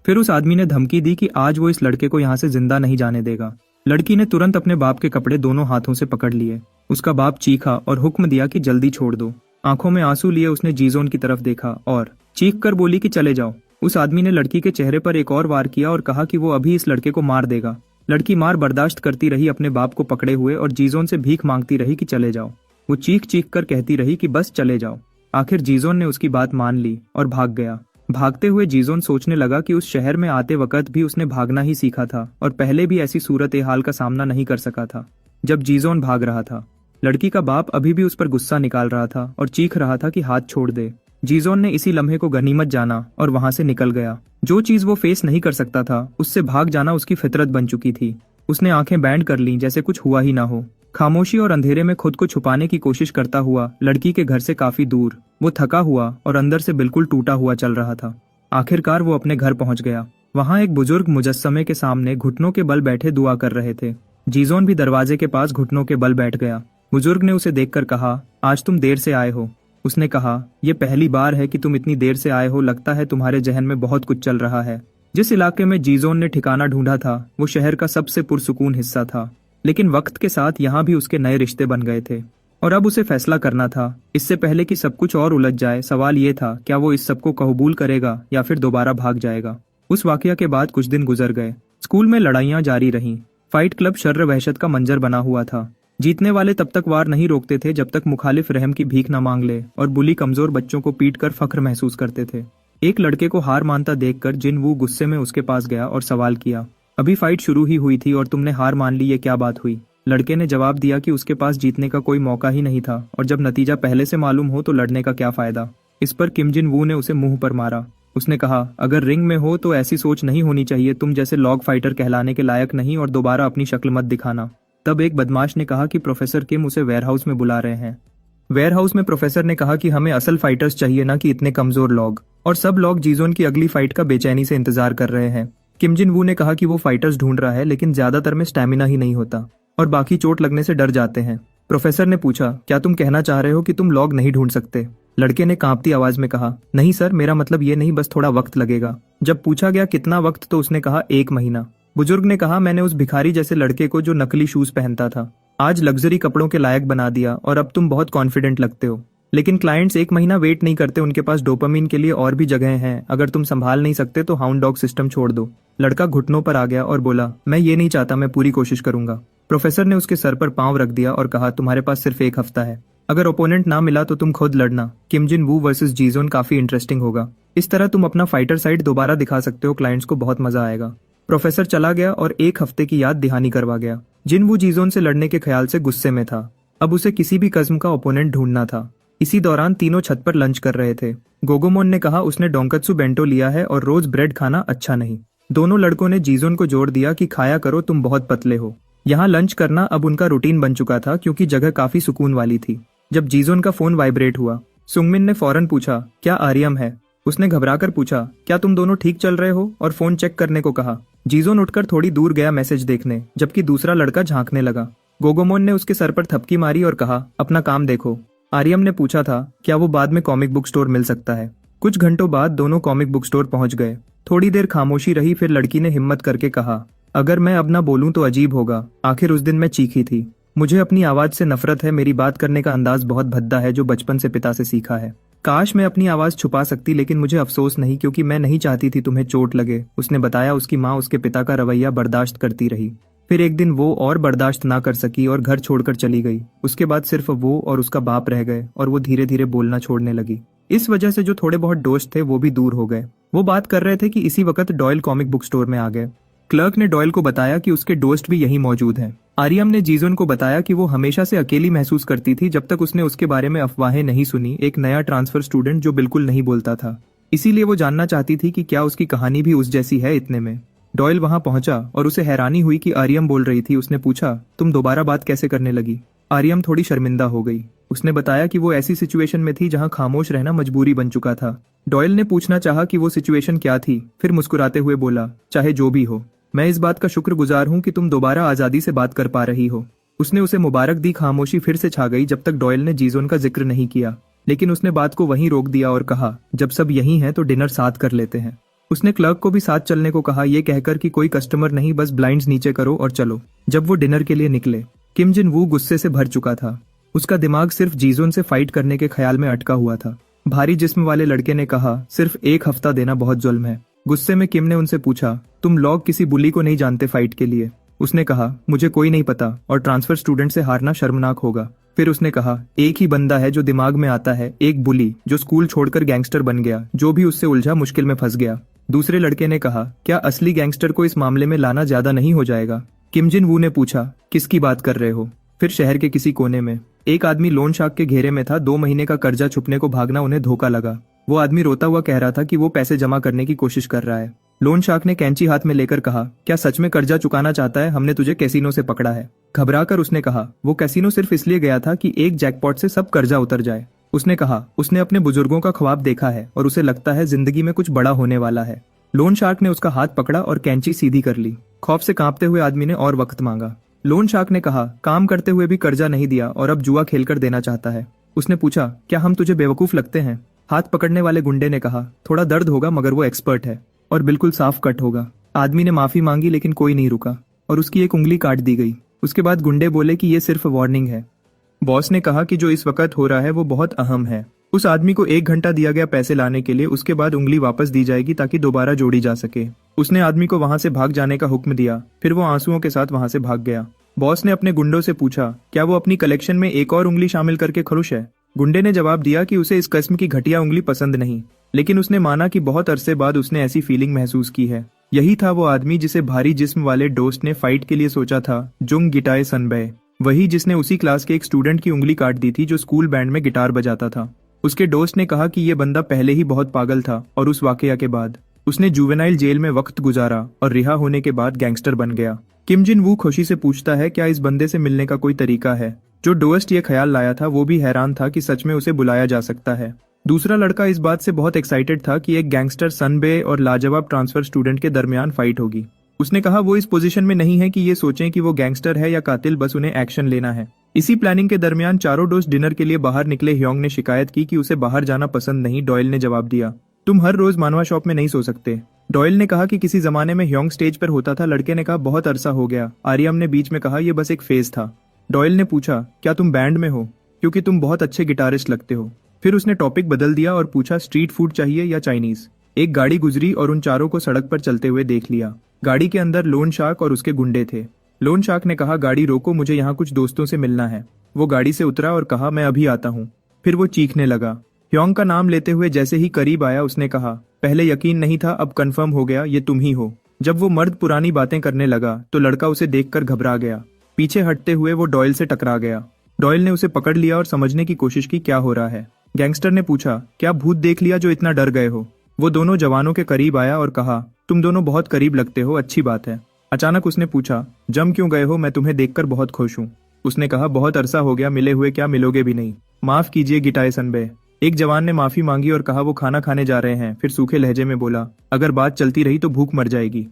फिर उस आदमी ने धमकी दी कि आज वो इस लड़के को यहाँ से जिंदा नहीं जाने देगा। लड़की ने तुरंत अपने बाप के कपड़े दोनों हाथों से पकड़ लिए। उसका बाप चीखा और हुक्म दिया कि जल्दी छोड़ दो। आंखों में आंसू लिए उसने जीजोन की तरफ देखा और चीख कर बोली कि चले जाओ। उस आदमी ने लड़की के चेहरे पर एक और वार किया और कहा कि वो अभी इस लड़के को मार देगा। लड़की मार बर्दाश्त करती रही अपने बाप को पकड़े हुए और जीजोन से भीख मांगती रही कि चले जाओ। वो चीख चीख कर कहती रही कि बस चले जाओ। आखिर जीजोन ने उसकी बात मान ली और भाग गया। भागते हुए जीजोन सोचने लगा कि उस शहर में आते वक्त भी उसने भागना ही सीखा था और पहले भी ऐसी सूरत हाल का सामना नहीं कर सका था जब जीजोन भाग रहा था। लड़की का बाप अभी भी उस पर गुस्सा निकाल रहा था और चीख रहा था कि हाथ छोड़ दे। जीजोन ने इसी लम्हे को गनीमत जाना और वहां से निकल गया। जो चीज वो फेस नहीं कर सकता था उससे भाग जाना उसकी फितरत बन चुकी थी। उसने आंखें बैंड कर लीं जैसे कुछ हुआ ही ना हो। खामोशी और अंधेरे में खुद को छुपाने की कोशिश करता हुआ लड़की के घर से काफी दूर वो थका हुआ और अंदर से बिल्कुल टूटा हुआ चल रहा था। आखिरकार वो अपने घर पहुंच गया। वहां एक बुजुर्ग मुजस्समे के सामने घुटनों के बल बैठे दुआ कर रहे थे। जीजोन भी दरवाजे के पास घुटनों के बल बैठ गया। बुजुर्ग ने उसे देखकर कहा, आज तुम देर से आए हो। उसने कहा, यह पहली बार है कि तुम इतनी देर से आए हो। लगता है तुम्हारे जहन में बहुत कुछ चल रहा है। जिस इलाके में जीजोन ने ठिकाना ढूंढा था वो शहर का सबसे पुरसुकून हिस्सा था, लेकिन वक्त के साथ यहाँ भी उसके नए रिश्ते बन गए थे और अब उसे फैसला करना था। इससे पहले कि सब कुछ और उलझ जाए, सवाल ये था, क्या वो इस सबको कबूल करेगा या फिर दोबारा भाग जाएगा। उस वाकया के बाद कुछ दिन गुजर गए। स्कूल में लड़ाइयां जारी रहीं। फाइट क्लब शर्र वहशत का मंजर बना हुआ था। जीतने वाले तब तक वार नहीं रोकते थे जब तक मुखालिफ रहम की भीख न मांग ले, और बुली कमजोर बच्चों को पीट कर फख्र महसूस करते थे। एक लड़के को हार मानता देखकर जिन वू गुस्से में उसके पास गया और सवाल किया, अभी फाइट शुरू ही हुई थी और तुमने हार मान ली, ये क्या बात हुई? लड़के ने जवाब दिया कि उसके पास जीतने का कोई मौका ही नहीं था, और जब नतीजा पहले से मालूम हो तो लड़ने का क्या फायदा। इस पर किम जिन वू ने उसे मुंह पर मारा। उसने कहा, अगर रिंग में हो तो ऐसी सोच नहीं होनी चाहिए, तुम जैसे लॉग फाइटर कहलाने के लायक नहीं, और दोबारा अपनी शक्ल मत दिखाना। तब एक बदमाश ने कहा कि प्रोफेसर किम उसे वेयरहाउस में बुला रहे हैं। वेयरहाउस में प्रोफेसर ने कहा कि हमें असल फाइटर्स चाहिए, ना कि इतने कमजोर लोग, और सब लोग जीजोन की अगली फाइट का बेचैनी से इंतजार कर रहे हैं। किम जिन वू ने कहा कि वो फाइटर्स ढूंढ रहा है, लेकिन ज्यादातर में स्टैमिना ही नहीं होता और बाकी चोट लगने से डर जाते हैं। प्रोफेसर ने पूछा, क्या तुम कहना चाह रहे हो कि तुम लोग नहीं ढूंढ सकते? लड़के ने कांपती आवाज में कहा, नहीं सर, मेरा मतलब ये नहीं, बस थोड़ा वक्त लगेगा। जब पूछा गया कितना वक्त तो उसने कहा 1 महीना। बुजुर्ग ने कहा, मैंने उस भिखारी जैसे लड़के को जो नकली शूज पहनता था आज लग्जरी कपड़ों के लायक बना दिया, और अब तुम बहुत कॉन्फिडेंट लगते हो। लेकिन क्लाइंट्स 1 महीना वेट नहीं करते, उनके पास डोपामिन के लिए और भी जगह हैं। अगर तुम संभाल नहीं सकते तो हाउंड डॉग सिस्टम छोड़ दो। लड़का घुटनों पर आ गया और बोला, मैं ये नहीं चाहता, मैं पूरी कोशिश करूंगा। प्रोफेसर ने उसके सर पर पांव रख दिया और कहा, तुम्हारे पास सिर्फ 1 हफ्ता है। अगर ओपोनेंट ना मिला तो तुम खुद लड़ना। किम जिन वू वर्सेस जीजोन काफी इंटरेस्टिंग होगा। इस तरह तुम अपना फाइटर साइड दोबारा दिखा सकते हो, क्लाइंट्स को बहुत मजा आएगा। प्रोफेसर चला गया और 1 हफ्ते की याद दहानी करवा गया। जिन वू जीजोन से लड़ने के ख्याल से गुस्से में था। अब उसे किसी भी किस्म का ओपोनेंट ढूंढना था। इसी दौरान तीनों छत पर लंच कर रहे थे। गोगोमोन ने कहा उसने डोंकत्सु बेंटो लिया है और रोज ब्रेड खाना अच्छा नहीं। दोनों लड़कों ने जीजोन को जोर दिया कि खाया करो, तुम बहुत पतले हो। यहाँ लंच करना अब उनका रूटीन बन चुका था, क्योंकि जगह काफी सुकून वाली थी। जब जीजोन का फोन वाइब्रेट हुआ, सुंगमिन ने फौरन पूछा, क्या आर्यम है? उसने घबराकर पूछा, क्या तुम दोनों ठीक चल रहे हो, और फोन चेक करने को कहा। जीजोन उठकर थोड़ी दूर गया मैसेज देखने, जबकि दूसरा लड़का झांकने लगा। गोगोमोन ने उसके सर पर थपकी मारी और कहा, अपना काम देखो। आर्यम ने पूछा था, क्या वो बाद में कॉमिक बुक स्टोर मिल सकता है? कुछ घंटों बाद दोनों कॉमिक बुक स्टोर पहुंच गए। थोड़ी देर खामोशी रही, फिर लड़की ने हिम्मत करके कहा, अगर मैं अब ना बोलूं तो अजीब होगा। आखिर उस दिन मैं चीखी थी। मुझे अपनी आवाज से नफरत है, मेरी बात करने का अंदाज बहुत भद्दा है, जो बचपन से पिता से सीखा है। काश मैं अपनी आवाज छुपा सकती, लेकिन मुझे अफसोस नहीं, क्योंकि मैं नहीं चाहती थी तुम्हें चोट लगे। उसने बताया उसकी माँ उसके पिता का रवैया बर्दाश्त करती रही। फिर एक दिन वो और बर्दाश्त ना कर सकी और घर छोड़कर चली गई। उसके बाद सिर्फ वो और उसका बाप रह गए, और वो धीरे धीरे बोलना छोड़ने लगी। इस वजह से जो थोड़े बहुत दोस्त थे वो भी दूर हो गए। वो बात कर रहे थे कि इसी वक्त डॉयल कॉमिक बुक स्टोर में आ गए। क्लर्क ने डॉयल को बताया कि उसके दोस्त भी यहीं मौजूद हैं। आर्यम ने जीजोन को बताया कि वो हमेशा से अकेली महसूस करती थी जब तक उसने उसके बारे में अफवाहें नहीं सुनी, एक नया ट्रांसफर स्टूडेंट जो बिल्कुल नहीं बोलता था। इसीलिए वो जानना चाहती थी कि क्या उसकी कहानी भी उस जैसी है। इतने में डॉयल वहां पहुंचा और उसे हैरानी हुई कि आर्यम बोल रही थी। उसने पूछा, तुम दोबारा बात कैसे करने लगी? आर्यम थोड़ी शर्मिंदा हो गई। उसने बताया कि वो ऐसी सिचुएशन में थी जहां खामोश रहना मजबूरी बन चुका था। डॉयल ने पूछना चाहा कि वो सिचुएशन क्या थी, फिर मुस्कुराते हुए बोला, चाहे जो भी हो, मैं इस बात का शुक्रगुजार हूं कि तुम दोबारा आजादी से बात कर पा रही हो। उसने उसे मुबारक दी। खामोशी फिर से छा गई जब तक डॉयल ने जीजोन का जिक्र नहीं किया, लेकिन उसने बात को वहीं रोक दिया और कहा, जब सब यहीं हैं तो डिनर साथ कर लेते हैं। उसने क्लर्क को भी साथ चलने को कहा, ये कहकर कि कोई कस्टमर नहीं, बस ब्लाइंड्स नीचे करो और चलो। जब वो डिनर के लिए निकले, किम जिन वू गुस्से से भर चुका था। उसका दिमाग सिर्फ जीजोन से फाइट करने के ख्याल में अटका हुआ था। भारी जिस्म वाले लड़के ने कहा, सिर्फ 1 हफ्ता देना बहुत जुल्म है। गुस्से में किम ने उनसे पूछा, तुम लोग किसी बुली को नहीं जानते फाइट के लिए? उसने कहा, मुझे कोई नहीं पता, और ट्रांसफर स्टूडेंट से हारना शर्मनाक होगा। फिर उसने कहा, एक ही बंदा है जो दिमाग में आता है, एक बुली जो स्कूल छोड़कर गैंगस्टर बन गया, जो भी उससे उलझा मुश्किल में फंस गया। दूसरे लड़के ने कहा, क्या असली गैंगस्टर को इस मामले में लाना ज्यादा नहीं हो जाएगा? किम जिन वू ने पूछा, किसकी बात कर रहे हो? फिर शहर के किसी कोने में एक आदमी लोन शार्क के घेरे में था। 2 महीने का कर्जा छुपने को भागना उन्हें धोखा लगा। वो आदमी रोता हुआ कह रहा था कि वो पैसे जमा करने की कोशिश कर रहा है। लोन शार्क ने कैंची हाथ में लेकर कहा, क्या सच में कर्जा चुकाना चाहता है? हमने तुझे कैसीनो से पकड़ा है। घबराकर उसने कहा, वो कैसीनो सिर्फ इसलिए गया था कि एक जैकपॉट से सब कर्जा उतर जाए। उसने कहा, उसने अपने बुजुर्गों का ख्वाब देखा है और उसे लगता है जिंदगी में कुछ बड़ा होने वाला है। लोन शार्क ने उसका हाथ पकड़ा और कैंची सीधी कर ली। खौफ से कांपते हुए आदमी ने और वक्त मांगा। लोन शार्क ने कहा, काम करते हुए भी कर्जा नहीं दिया और अब जुआ खेलकर देना चाहता है। उसने पूछा, क्या हम तुझे बेवकूफ लगते हैं? हाथ पकड़ने वाले गुंडे ने कहा, थोड़ा दर्द होगा मगर वो एक्सपर्ट है और बिल्कुल साफ कट होगा। आदमी ने माफी मांगी लेकिन कोई नहीं रुका और उसकी एक उंगली काट दी गई। उसके बाद गुंडे बोले कि ये सिर्फ वार्निंग है। बॉस ने कहा कि जो इस वक्त हो रहा है वो बहुत अहम है। उस आदमी को 1 घंटा दिया गया पैसे लाने के लिए, उसके बाद उंगली वापस दी जाएगी ताकि दोबारा जोड़ी जा सके। उसने आदमी को वहां से भाग जाने का हुक्म दिया, फिर वो आंसुओं के साथ वहां से भाग गया। बॉस ने अपने गुंडों से पूछा, क्या वो अपनी कलेक्शन में एक और उंगली शामिल करके खुश है? गुंडे ने जवाब दिया कि उसे इस किस्म की घटिया उंगली पसंद नहीं, लेकिन उसने माना कि बहुत अरसे बाद उसने ऐसी फीलिंग महसूस की है। यही था वो आदमी जिसे भारी जिस्म वाले दोस्त ने फाइट के लिए सोचा था, जुंग गिटाए सनबे। वही जिसने उसी क्लास के एक स्टूडेंट की उंगली काट दी थी जो स्कूल बैंड में गिटार बजाता था। उसके दोस्त ने कहा कि ये बंदा पहले ही बहुत पागल था और उस वाकया के बाद उसने जुवेनाइल जेल में वक्त गुजारा और रिहा होने के बाद गैंगस्टर बन गया। किम जिन वू खुशी से पूछता है, क्या इस बंदे से मिलने का कोई तरीका है? जो दोस्त ये ख्याल लाया था वो भी हैरान था कि सच में उसे बुलाया जा सकता है। दूसरा लड़का इस बात से बहुत एक्साइटेड था कि एक गैंगस्टर सनबे और लाजवाब ट्रांसफर स्टूडेंट के दरमियान फाइट होगी। उसने कहा वो इस पोजीशन में नहीं है कि ये सोचें कि वो गैंगस्टर है या कातिल, बस उन्हें एक्शन लेना है। इसी प्लानिंग के दरमियान चारों दोस्त डिनर के लिए बाहर निकले। ह्योंग ने शिकायत की कि उसे बाहर जाना पसंद नहीं। डॉयल ने जवाब दिया, तुम हर रोज मानवा शॉप में नहीं सो सकते। डॉयल ने कहा कि किसी जमाने में ह्योंग स्टेज पर होता था। लड़के ने कहा, बहुत अरसा हो गया। आर्यम ने बीच में कहा, यह बस एक फेज था। डॉयल ने पूछा, क्या तुम बैंड में हो? क्योंकि तुम बहुत अच्छे गिटारिस्ट लगते हो। फिर उसने टॉपिक बदल दिया और पूछा, स्ट्रीट फूड चाहिए या चाइनीज? एक गाड़ी गुजरी और उन चारों को सड़क पर चलते हुए देख लिया। गाड़ी के अंदर लोन शार्क और उसके गुंडे थे। लोन शार्क ने कहा, गाड़ी रोको, मुझे यहाँ कुछ दोस्तों से मिलना है। वो गाड़ी से उतरा और कहा, मैं अभी आता हूँ। फिर वो चीखने लगा। ह्योंग का नाम लेते हुए जैसे ही करीब आया उसने कहा, पहले यकीन नहीं था, अब कंफर्म हो गया, ये तुम ही हो। जब वो मर्द पुरानी बातें करने लगा तो लड़का उसे देखकर घबरा गया। पीछे हटते हुए वो डॉयल से टकरा गया। डॉयल ने उसे पकड़ लिया और समझने की कोशिश की क्या हो रहा है। गैंगस्टर ने पूछा, क्या भूत देख लिया जो इतना डर गए हो? वो दोनों जवानों के करीब आया और कहा, तुम दोनों बहुत करीब लगते हो, अच्छी बात है। अचानक उसने पूछा, जम क्यों गए हो? मैं तुम्हें देखकर बहुत खुश हूँ। उसने कहा, बहुत अरसा हो गया मिले हुए, क्या मिलोगे भी नहीं? माफ कीजिए गिटाए सनबे। एक जवान ने माफी मांगी और कहा, वो खाना खाने जा रहे हैं। फिर सूखे लहजे में बोला, अगर बात चलती रही तो भूख मर जाएगी।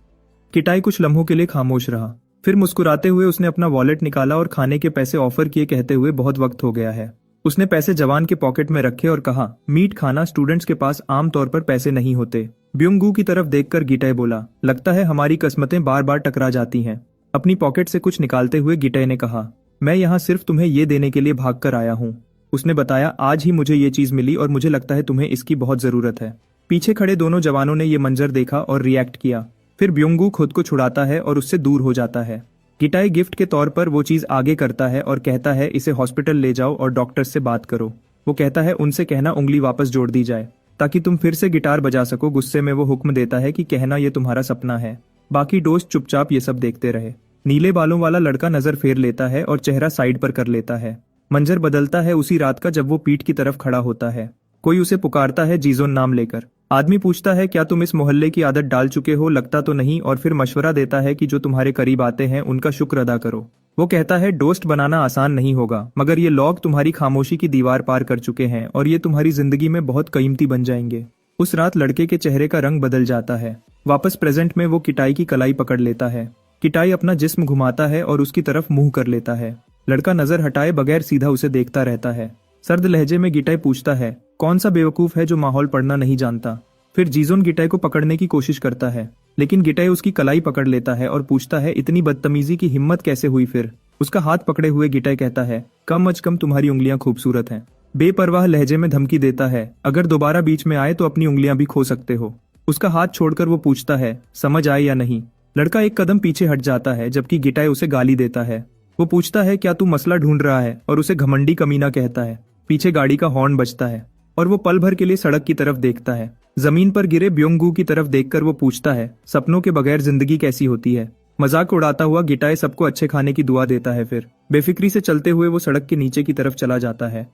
किटाई कुछ लम्हों के लिए खामोश रहा। फिर मुस्कुराते हुए उसने अपना वॉलेट निकाला और खाने के पैसे ऑफर किए, कहते हुए, बहुत वक्त हो गया है। उसने पैसे जवान के पॉकेट में रखे और कहा, मीट खाना स्टूडेंट्स के पास आमतौर पर पैसे नहीं होते। ब्योंगू की तरफ देखकर गिटाई बोला, लगता है हमारी किस्मतें बार बार टकरा जाती हैं। अपनी पॉकेट से कुछ निकालते हुए गिटाई ने कहा, मैं यहाँ सिर्फ तुम्हें ये देने के लिए भाग कर आया हूँ। उसने बताया, आज ही मुझे ये चीज मिली और मुझे लगता है तुम्हें इसकी बहुत जरूरत है। पीछे खड़े दोनों जवानों ने ये मंजर देखा और रिएक्ट किया। फिर ब्योंगू खुद को छुड़ाता है और उससे दूर हो जाता है। गिटाई गिफ्ट के तौर पर वो चीज आगे करता है और कहता है, इसे हॉस्पिटल ले जाओ और डॉक्टर से बात करो। वो कहता है, उनसे कहना उंगली वापस जोड़ दी जाए ताकि तुम फिर से गिटार बजा सको। गुस्से में वो हुक्म देता है कि कहना ये तुम्हारा सपना है। बाकी दोस्त चुपचाप ये सब देखते रहे। नीले बालों वाला लड़का नजर फेर लेता है और चेहरा साइड पर कर लेता है। मंजर बदलता है उसी रात का जब वो पीठ की तरफ खड़ा होता है। कोई उसे पुकारता है जीजोन नाम लेकर। आदमी पूछता है, क्या तुम इस मोहल्ले की आदत डाल चुके हो? लगता तो नहीं। और फिर मशवरा देता है कि जो तुम्हारे करीब आते हैं उनका शुक्र अदा करो। वो कहता है, दोस्त बनाना आसान नहीं होगा, मगर ये लोग तुम्हारी खामोशी की दीवार पार कर चुके हैं और ये तुम्हारी जिंदगी में बहुत कीमती बन जाएंगे। उस रात लड़के के चेहरे का रंग बदल जाता है। वापस प्रेजेंट में वो किटाई की कलाई पकड़ लेता है। किटाई अपना जिस्म घुमाता है और उसकी तरफ मुंह कर लेता है। लड़का नजर हटाए बगैर सीधा उसे देखता रहता है। सर्द लहजे में गिटाई पूछता है, कौन सा बेवकूफ है जो माहौल पढ़ना नहीं जानता? फिर जीजोन गिटाई को पकड़ने की कोशिश करता है, लेकिन गिटाई उसकी कलाई पकड़ लेता है और पूछता है, इतनी बदतमीजी की हिम्मत कैसे हुई? फिर उसका हाथ पकड़े हुए गिटाई कहता है, कम अज कम तुम्हारी उंगलियां खूबसूरत हैं। बेपरवाह लहजे में धमकी देता है, अगर दोबारा बीच में आए तो अपनी उंगलियां भी खो सकते हो। उसका हाथ छोड़कर वो पूछता है, समझ आए या नहीं? लड़का एक कदम पीछे हट जाता है जबकि गिटाई उसे गाली देता है। वो पूछता है, क्या तू मसला ढूंढ रहा है? और उसे घमंडी कमीना कहता है। पीछे गाड़ी का हॉर्न बजता है और वो पल भर के लिए सड़क की तरफ देखता है। जमीन पर गिरे ब्योंगू की तरफ देखकर वो पूछता है, सपनों के बगैर जिंदगी कैसी होती है? मजाक उड़ाता हुआ गिटाई सबको अच्छे खाने की दुआ देता है। फिर बेफिक्री से चलते हुए वो सड़क के नीचे की तरफ चला जाता है।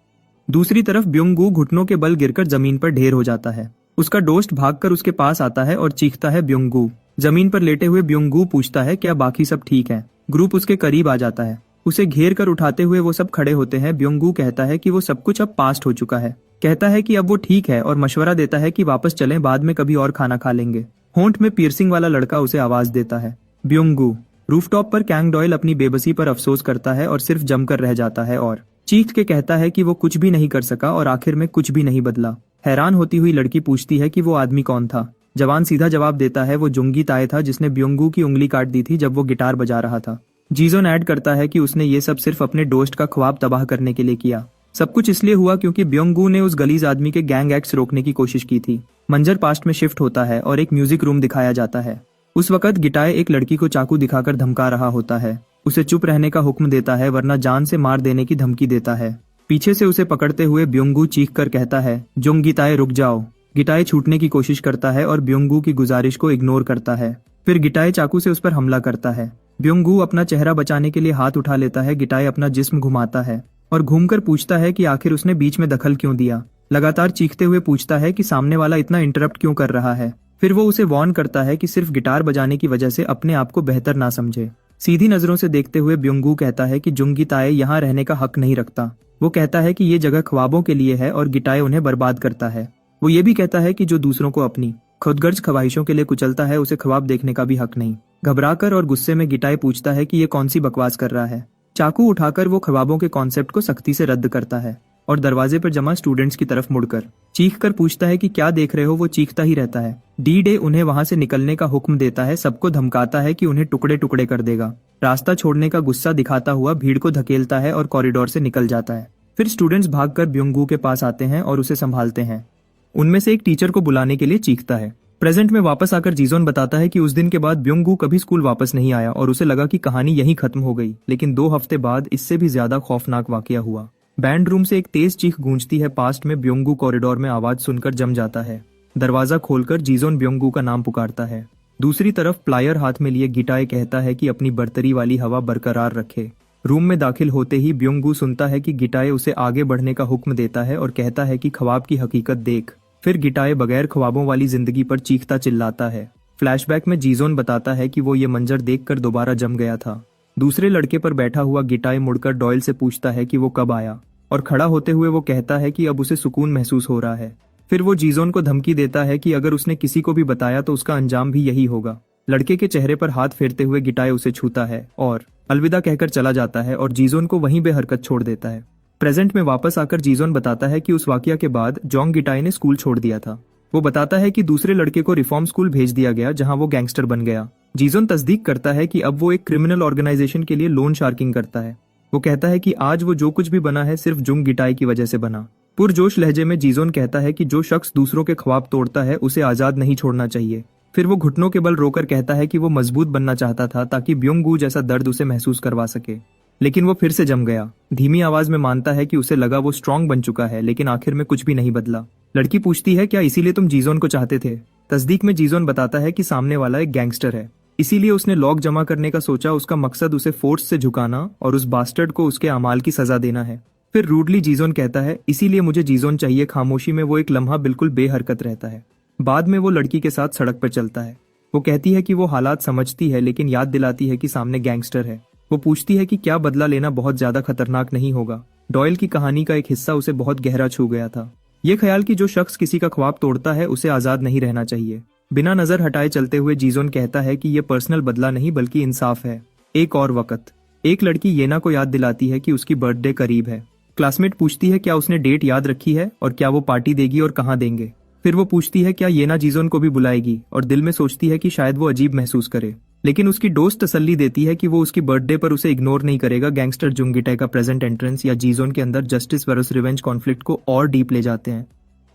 दूसरी तरफ ब्योंगू घुटनों के बल गिरकर जमीन पर ढेर हो जाता है। उसका दोस्त भागकर उसके पास आता है और चीखता है, ब्योंगू। जमीन पर लेटे हुए ब्योंगू पूछता है, क्या बाकी सब ठीक है? ग्रुप उसके करीब आ जाता है। उसे घेर कर उठाते हुए वो सब खड़े होते हैं। ब्योंगू कहता है कि वो सब कुछ अब पास्ट हो चुका है। कहता है कि अब वो ठीक है और मशवरा देता है कि वापस चलें, बाद में कभी और खाना खा लेंगे। होंठ में पियर्सिंग वाला लड़का उसे आवाज देता है, ब्योंगू। रूफटॉप पर कैंग डॉयल अपनी बेबसी पर अफसोस करता है और सिर्फ जमकर रह जाता है और चीख के कहता है कि वो कुछ भी नहीं कर सका और आखिर में कुछ भी नहीं बदला। हैरान होती हुई लड़की पूछती है कि वो आदमी कौन था। जवान सीधा जवाब देता है, वो जुंगी ताए था जिसने ब्योंगू की उंगली काट दी थी जब वो गिटार बजा रहा था। जीजोन ऐड करता है कि उसने ये सब सिर्फ अपने दोस्त का ख्वाब तबाह करने के लिए किया। सब कुछ इसलिए हुआ क्योंकि ब्योंगू ने उस गलीज आदमी के गैंग एक्ट्स रोकने की कोशिश की थी। मंजर पास्ट में शिफ्ट होता है और एक म्यूजिक रूम दिखाया जाता है। उस वक्त गिटाई एक लड़की को चाकू दिखाकर धमका रहा होता है। उसे चुप रहने का हुक्म देता है वरना जान से मार देने की धमकी देता है। पीछे से उसे पकड़ते हुए ब्योंगू चीख कर कहता है, जोंग गिताए रुक जाओ। गिताए छूटने की कोशिश करता है और ब्योंगू की गुजारिश को इग्नोर करता है। फिर गिताए चाकू से उस पर हमला करता है। ब्योंगू अपना चेहरा बचाने के लिए हाथ उठा लेता है। गिताए अपना जिस्म घुमाता है और घूमकर पूछता है कि आखिर उसने बीच में दखल क्यों दिया। लगातार चीखते हुए पूछता है कि सामने वाला इतना इंटरप्ट क्यों कर रहा है। फिर वो उसे वार्न करता है कि सिर्फ गिटार बजाने की वजह से अपने आप को बेहतर ना समझे। सीधी नजरों से देखते हुए ब्योंगू कहता है कि जुंगी ताए यहाँ रहने का हक नहीं रखता। वो कहता है कि ये जगह ख्वाबों के लिए है और गिटाए उन्हें बर्बाद करता है। वो ये भी कहता है कि जो दूसरों को अपनी खुदगर्ज ख्वाहिशों के लिए कुचलता है उसे ख्वाब देखने का भी हक नहीं। घबराकर और गुस्से में गिटाए पूछता है कि ये कौन सी बकवास कर रहा है। चाकू उठाकर वो ख्वाबों के कॉन्सेप्ट को सख्ती से रद्द करता है और दरवाजे पर जमा स्टूडेंट्स की तरफ मुड़कर चीख कर पूछता है कि क्या देख रहे हो। वो चीखता ही रहता है। डी उन्हें वहां से निकलने का हुक्म देता है। सबको धमकाता है कि उन्हें टुकड़े टुकड़े कर देगा। रास्ता छोड़ने का गुस्सा दिखाता हुआ भीड़ को धकेलता है और कॉरिडोर से निकल जाता है। फिर स्टूडेंट्स भागकर ब्योंगू के पास आते हैं और उसे संभालते हैं। उनमें से एक टीचर को बुलाने के लिए चीखता है। प्रेजेंट में वापस आकर जीजोन बताता है कि उस दिन के बाद ब्योंगू कभी स्कूल वापस नहीं आया और उसे लगा कि कहानी यहीं खत्म हो गई। लेकिन 2 हफ्ते बाद इससे भी ज्यादा खौफनाक वाकया हुआ। बैंड रूम से एक तेज चीख गूंजती है। पास्ट में ब्योंगू कॉरिडोर में आवाज सुनकर जम जाता है। दरवाजा खोलकर जीजोन ब्योंगू का नाम पुकारता है। दूसरी तरफ प्लायर हाथ में लिए गिटाए कहता है कि अपनी बर्तरी वाली हवा बरकरार रखे। रूम में दाखिल होते ही ब्योंगू सुनता है कि गिटाए उसे आगे बढ़ने का हुक्म देता है और कहता है कि ख्वाब की हकीकत देख। फिर गिटाए बगैर ख्वाबों वाली जिंदगी पर चीखता चिल्लाता है। फ्लैशबैक में जीजोन बताता है कि वो ये मंजर देखकर दोबारा जम गया था। दूसरे लड़के पर बैठा हुआ गिटाए मुड़कर डॉयल से पूछता है कि वो कब आया और खड़ा होते हुए वो कहता है कि अब उसे सुकून महसूस हो रहा है। फिर वो जीजोन को धमकी देता है कि अगर उसने किसी को भी बताया तो उसका अंजाम भी यही होगा। लड़के के चेहरे पर हाथ फेरते हुए गिटाए उसे छूता है और अलविदा कहकर चला जाता है और जीजोन को वहीं बेहरकत छोड़ देता है। प्रेजेंट में वापस आकर जीजोन बताता है कि उस वाकया के बाद जोंग गिटाए ने स्कूल छोड़ दिया था। वो बताता है कि दूसरे लड़के को रिफॉर्म स्कूल भेज दिया गया जहां वो गैंगस्टर बन गया। जीजोन तस्दीक करता है कि अब वो एक क्रिमिनल ऑर्गेनाइजेशन के लिए लोन शार्किंग करता है। वो कहता है कि आज वो जो कुछ भी बना है सिर्फ जुंग गिटाई की वजह से बना। पुरजोश लहजे में जीजोन कहता है कि जो शख्स दूसरों के ख्वाब तोड़ता है उसे आजाद नहीं छोड़ना चाहिए। फिर वो घुटनों के बल रोकर कहता है कि वो मजबूत बनना चाहता था ताकि ब्योंगू जैसा दर्द उसे महसूस करवा सके। लेकिन वो फिर से जम गया। धीमी आवाज में मानता है कि उसे लगा वो स्ट्रांग बन चुका है लेकिन आखिर में कुछ भी नहीं बदला। लड़की पूछती है क्या इसीलिए तुम जीजोन को चाहते थे। तस्दीक में जीजोन बताता है कि सामने वाला एक गैंगस्टर है, इसीलिए उसने लॉक जमा करने का सोचा। उसका मकसद उसे फोर्स से झुकाना और उस बास्टर्ड को उसके अमाल की सजा देना है। फिर रूडली जीजोन कहता है इसीलिए मुझे जीजोन चाहिए। खामोशी में वो एक लम्हा बिल्कुल बेहरकत रहता है। बाद में वो लड़की के साथ सड़क पर चलता है। वो कहती है कि वो हालात समझती है लेकिन याद दिलाती है कि सामने गैंगस्टर है। वो पूछती है कि क्या बदला लेना बहुत ज्यादा खतरनाक नहीं होगा। डॉयल की कहानी का एक हिस्सा उसे बहुत गहरा छू गया था। ये ख्याल कि जो शख्स किसी का ख्वाब तोड़ता है उसे आजाद नहीं रहना चाहिए। बिना नजर हटाए चलते हुए जीजोन कहता है कि ये पर्सनल बदला नहीं बल्कि इंसाफ है। एक और वक्त एक लड़की येना को याद दिलाती है कि उसकी बर्थडे करीब है। क्लासमेट पूछती है क्या उसने डेट याद रखी है और क्या वो पार्टी देगी और कहाँ देंगे। फिर वो पूछती है क्या येना जीजोन को भी बुलाएगी और दिल में सोचती है कि शायद वो अजीब महसूस करे। लेकिन उसकी दोस्त तसल्ली देती है कि वो उसकी बर्थडे पर उसे इग्नोर नहीं करेगा। गैंगस्टर जुंग गिटाई का प्रेजेंट एंट्रेंस या जीजोन के अंदर जस्टिस वर्सेस रिवेंज कॉन्फ्लिक्ट को और डीप ले जाते हैं।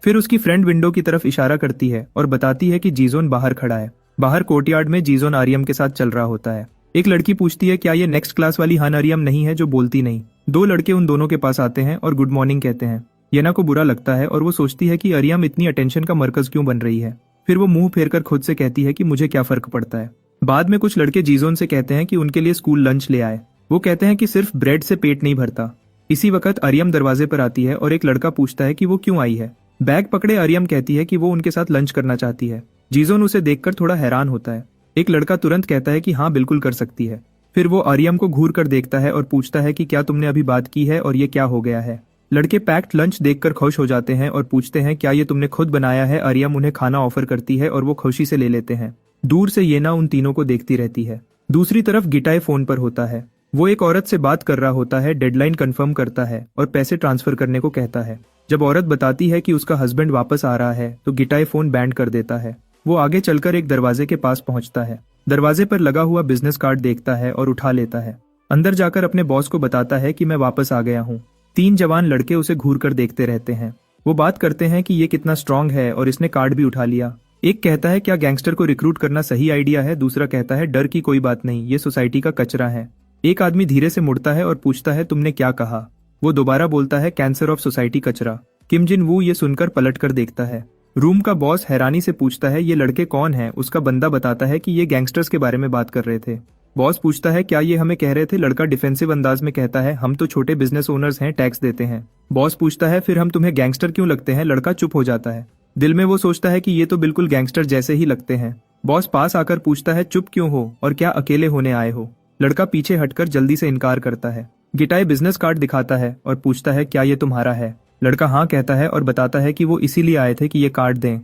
फिर उसकी फ्रेंड विंडो की तरफ इशारा करती है और बताती है कि जीजोन बाहर खड़ा है। बाहर कोर्टयार्ड में जीजोन आर्यम के साथ चल रहा होता है। एक लड़की पूछती है क्या ये नेक्स्ट क्लास वाली हान आर्यम नहीं है जो बोलती नहीं। 2 लड़के उन दोनों के पास आते हैं और गुड मॉर्निंग कहते हैं। येना को बुरा लगता है और वो सोचती है कि आर्यम इतनी अटेंशन का मरकज क्यों बन रही है। फिर वो मुंह फेरकर खुद से कहती है कि मुझे क्या फर्क पड़ता है। बाद में कुछ लड़के जीजोन से कहते हैं कि उनके लिए स्कूल लंच ले आए। वो कहते हैं कि सिर्फ ब्रेड से पेट नहीं भरता। इसी वक्त आर्यम दरवाजे पर आती है और एक लड़का पूछता है कि वो क्यों आई है। बैग पकड़े आर्यम कहती है कि वो उनके साथ लंच करना चाहती है। जीजोन उसे देखकर थोड़ा हैरान होता है। एक लड़का तुरंत कहता है कि हाँ बिल्कुल कर सकती है। फिर वो आर्यम को घूर कर देखता है और पूछता है कि क्या तुमने अभी बात की है और ये क्या हो गया है। लड़के पैक्ड लंच देखकर खुश हो जाते हैं और पूछते हैं क्या ये तुमने खुद बनाया है। आर्यम उन्हें खाना ऑफर करती है और वो खुशी से ले लेते हैं। दूर से येना उन तीनों को देखती रहती है। दूसरी तरफ गिटाई फोन पर होता है। वो एक औरत से बात कर रहा होता है, डेडलाइन कंफर्म करता है और पैसे ट्रांसफर करने को कहता है। जब औरत बताती है कि उसका हस्बैंड वापस आ रहा है तो गिटाई फोन बैंड कर देता है। वो आगे चलकर एक दरवाजे के पास पहुंचता है। दरवाजे पर लगा हुआ बिजनेस कार्ड देखता है और उठा लेता है। अंदर जाकर अपने बॉस को बताता है कि मैं वापस आ गया हूँ। 3 जवान लड़के उसे घूर कर देखते रहते हैं। वो बात करते हैं कि ये कितना स्ट्रांग है और इसने कार्ड भी उठा लिया। एक कहता है क्या गैंगस्टर को रिक्रूट करना सही आइडिया है। दूसरा कहता है डर की कोई बात नहीं, ये सोसाइटी का कचरा है। एक आदमी धीरे से मुड़ता है और पूछता है, तुमने क्या कहा? वो दोबारा बोलता है, कैंसर ऑफ सोसाइटी कचरा। किम जिन वू ये सुनकर पलट कर देखता है। रूम का बॉस हैरानी से पूछता है, ये लड़के कौन हैं? उसका बंदा बताता है कि ये गैंगस्टर्स के बारे में बात कर रहे थे। बॉस पूछता है, क्या ये हमें कह रहे थे? लड़का डिफेंसिव अंदाज में कहता है, हम तो छोटे बिजनेस ओनर्स हैं, टैक्स देते हैं। बॉस पूछता है, फिर हम तुम्हें गैंगस्टर क्यों लगते हैं? लड़का चुप हो जाता है। दिल में वो सोचता है कि ये तो बिल्कुल गैंगस्टर जैसे ही लगते हैं। बॉस पास आकर पूछता है, चुप क्यों हो और क्या अकेले होने आए हो? लड़का पीछे हटकर जल्दी से इनकार करता है। गिटाई बिजनेस कार्ड दिखाता है और पूछता है, क्या ये तुम्हारा है? लड़का हाँ कहता है और बताता है कि वो इसीलिए आए थे कि ये कार्ड दें।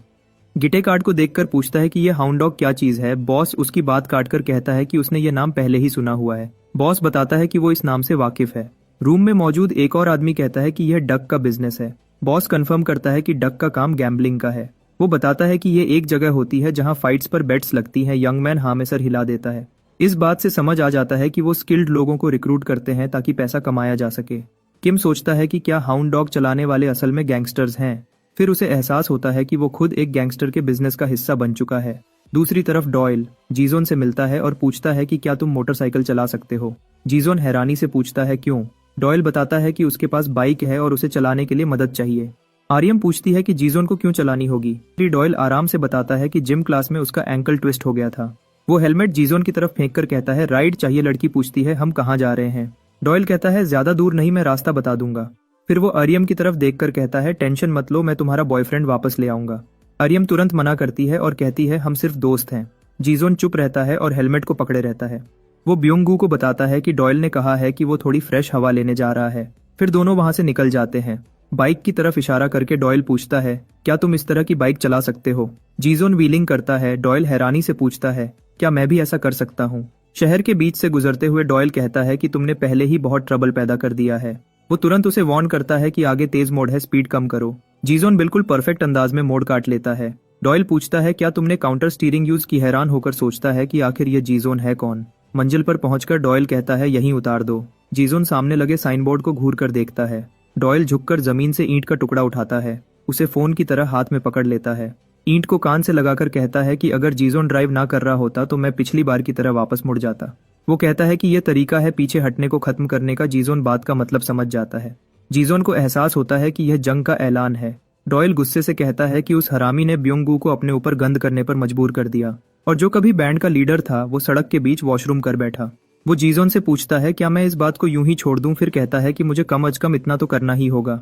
गिटे कार्ड को देखकर पूछता है कि ये हाउंड डॉग क्या चीज है? बॉस उसकी बात काटकर कहता है कि उसने ये नाम पहले ही सुना हुआ है। बॉस बताता है कि वो इस नाम से वाकिफ है। रूम में मौजूद एक और आदमी कहता है कि यह डक का बिजनेस है। बॉस कंफर्म करता है कि डक का काम गैम्बलिंग का है। वो बताता है कि ये एक जगह होती है जहां फाइट्स पर बेट्स लगती हैं। यंग मैन हाँ में सर हिला देता है। इस बात से समझ आ जाता है कि वो स्किल्ड लोगों को रिक्रूट करते हैं ताकि पैसा कमाया जा सके। किम सोचता है कि क्या हाउंड डॉग चलाने वाले असल में गैंगस्टर्स हैं। फिर उसे एहसास होता है कि वो खुद एक गैंगस्टर के बिजनेस का हिस्सा बन चुका है। दूसरी तरफ डॉयल जीजोन से मिलता है और पूछता है कि क्या तुम मोटरसाइकिल चला सकते हो? जीजोन हैरानी से पूछता है, क्यों? डॉयल बताता है कि उसके पास बाइक है और उसे चलाने के लिए मदद चाहिए। आर्यम पूछती है कि जीजोन को क्यों चलानी होगी। डॉयल आराम से बताता है कि जिम क्लास में उसका एंकल ट्विस्ट हो गया था। वो हेलमेट जीजोन की तरफ फेंक कर कहता है, राइड चाहिए? लड़की पूछती है, हम कहाँ जा रहे हैं? डॉयल कहता है, ज्यादा दूर नहीं, मैं रास्ता बता दूंगा। फिर वो आर्यम की तरफ देखकर कहता है, टेंशन मत लो, मैं तुम्हारा बॉयफ्रेंड वापस ले आऊंगा। आर्यम तुरंत मना करती है और कहती है, हम सिर्फ दोस्त हैं। जीजोन चुप रहता है और हेलमेट को पकड़े रहता है। वो ब्योंगू को बताता है कि डॉयल ने कहा है कि वो थोड़ी फ्रेश हवा लेने जा रहा है। फिर दोनों वहां से निकल जाते हैं। बाइक की तरफ इशारा करके डॉयल पूछता है, क्या तुम इस तरह की बाइक चला सकते हो? जीजोन व्हीलिंग करता है। डॉयल हैरानी से पूछता है, क्या मैं भी ऐसा कर सकता हूँ? शहर के बीच से गुजरते हुए डॉयल कहता है कि तुमने पहले ही बहुत ट्रबल पैदा कर दिया है। वो तुरंत उसे वार्न करता है कि आगे तेज मोड़ है, स्पीड कम करो। जीजोन बिल्कुल परफेक्ट अंदाज में मोड़ काट लेता है। डॉयल पूछता है, क्या तुमने काउंटर स्टीयरिंग यूज की? हैरान होकर सोचता है कि आखिर ये जीजोन है कौन। मंजिल पर पहुंचकर डॉयल कहता है, यहीं उतार दो। जीजोन सामने लगे साइन बोर्ड को घूर कर देखता है। डॉयल झुककर जमीन से ईंट का टुकड़ा उठाता है। उसे फोन की तरह हाथ में पकड़ लेता है। ईंट को कान से लगाकर कहता है कि अगर जीजोन ड्राइव ना कर रहा होता तो मैं पिछली बार की तरह वापस मुड़ जाता। वो कहता है कि यह तरीका है पीछे हटने को खत्म करने का। जीजोन बात का मतलब समझ जाता है। जीजोन को एहसास होता है कि यह जंग का ऐलान है। डॉयल गुस्से से कहता है कि उस हरामी ने ब्योंगू को अपने ऊपर गंद करने पर मजबूर कर दिया और जो कभी बैंड का लीडर था वो सड़क के बीच वॉशरूम कर बैठा। वो जीजोन से पूछता है, क्या मैं इस बात को यूं ही छोड़ दूं? फिर कहता है कि मुझे कम अज कम इतना तो करना ही होगा।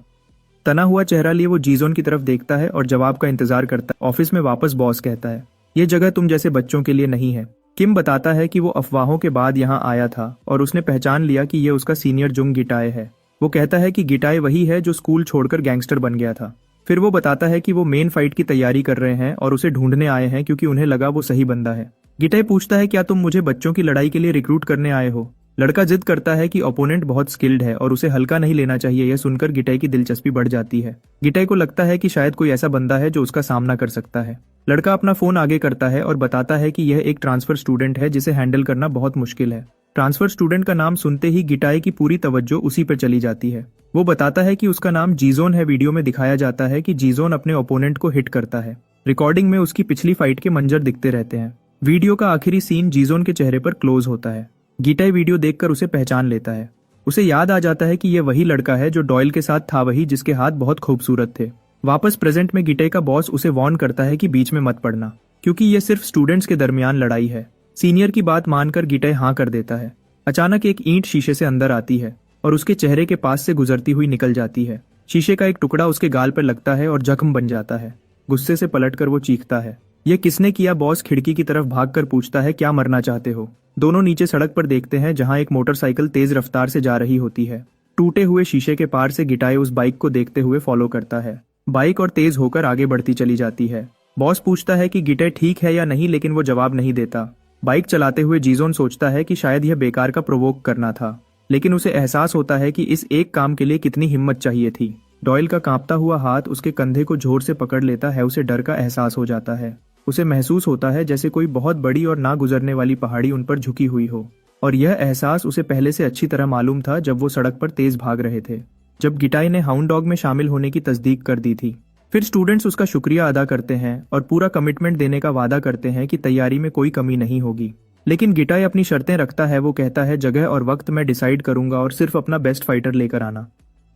तना हुआ चेहरा लिए वो जीजोन की तरफ देखता है और जवाब का इंतजार करता है। ऑफिस में वापस बॉस कहता है, ये जगह तुम जैसे बच्चों के लिए नहीं है। किम बताता है कि वो अफवाहों के बाद यहाँ आया था और उसने पहचान लिया कि ये उसका सीनियर जुंग गिटाए है। वो कहता है कि गिटाए वही है जो स्कूल छोड़कर गैंगस्टर बन गया था। फिर वो बताता है कि वो मेन फाइट की तैयारी कर रहे हैं और उसे ढूंढने आए हैं क्योंकि उन्हें लगा वो सही बंदा है। गिटाई पूछता है, क्या तुम मुझे बच्चों की लड़ाई के लिए रिक्रूट करने आए हो? लड़का जिद करता है कि ओपोनेंट बहुत स्किल्ड है और उसे हल्का नहीं लेना चाहिए। यह सुनकर गिटाई की दिलचस्पी बढ़ जाती है। गिटाई को लगता है कि शायद कोई ऐसा बंदा है जो उसका सामना कर सकता है। लड़का अपना फोन आगे करता है और बताता है कि यह एक ट्रांसफर स्टूडेंट है जिसे हैंडल करना बहुत मुश्किल है। ट्रांसफर स्टूडेंट का नाम सुनते ही गिटाई की पूरी तवज्जो उसी पर चली जाती है। वो बताता है कि उसका नाम जीजोन है। वीडियो में दिखाया जाता है कि जीजोन अपने ओपोनेंट को हिट करता है। रिकॉर्डिंग में उसकी पिछली फाइट के मंजर दिखते रहते हैं। वीडियो का आखिरी सीन जीजोन के चेहरे पर क्लोज होता है। गिटाई वीडियो देखकर उसे पहचान लेता है। उसे याद आ जाता है कि यह वही लड़का है जो डॉयल के साथ था, वही जिसके हाथ बहुत खूबसूरत थे। वापस प्रेजेंट में गिटाई का बॉस उसे वार्न करता है कि बीच में मत पड़ना क्योंकि यह सिर्फ स्टूडेंट्स के दरमियान लड़ाई है। सीनियर की बात मानकर गिटाई हाँ कर देता है। अचानक एक ईंट शीशे से अंदर आती है और उसके चेहरे के पास से गुजरती हुई निकल जाती है। शीशे का एक टुकड़ा उसके गाल पर लगता है और जख्म बन जाता है। गुस्से से पलटकर वो चीखता है, यह किसने किया? बॉस खिड़की की तरफ भागकर पूछता है, क्या मरना चाहते हो? दोनों नीचे सड़क पर देखते हैं जहां एक मोटरसाइकिल तेज रफ्तार से जा रही होती है। टूटे हुए शीशे के पार से गिटाई उस बाइक को देखते हुए फॉलो करता है। बाइक और तेज होकर आगे बढ़ती चली जाती है। बॉस पूछता है कि गिटाई ठीक है या नहीं, लेकिन वो जवाब नहीं देता। बाइक चलाते हुए जीजोन सोचता है कि शायद यह बेकार का प्रोवोक करना था, लेकिन उसे एहसास होता है कि इस एक काम के लिए कितनी हिम्मत चाहिए थी। डॉयल का कांपता हुआ हाथ उसके कंधे को जोर से पकड़ लेता है। उसे डर का एहसास हो जाता है। उसे महसूस होता है जैसे कोई बहुत बड़ी और ना गुजरने वाली पहाड़ी उन पर झुकी हुई हो, और यह एहसास उसे पहले से अच्छी तरह मालूम था जब वो सड़क पर तेज भाग रहे थे, जब गिटाई ने हाउंड डॉग में शामिल होने की तस्दीक कर दी थी। फिर स्टूडेंट्स उसका शुक्रिया अदा करते हैं और पूरा कमिटमेंट देने का वादा करते हैं कि तैयारी में कोई कमी नहीं होगी। लेकिन गिटाई अपनी शर्तें रखता है। वो कहता है जगह और वक्त मैं डिसाइड करूंगा और सिर्फ अपना बेस्ट फाइटर लेकर आना।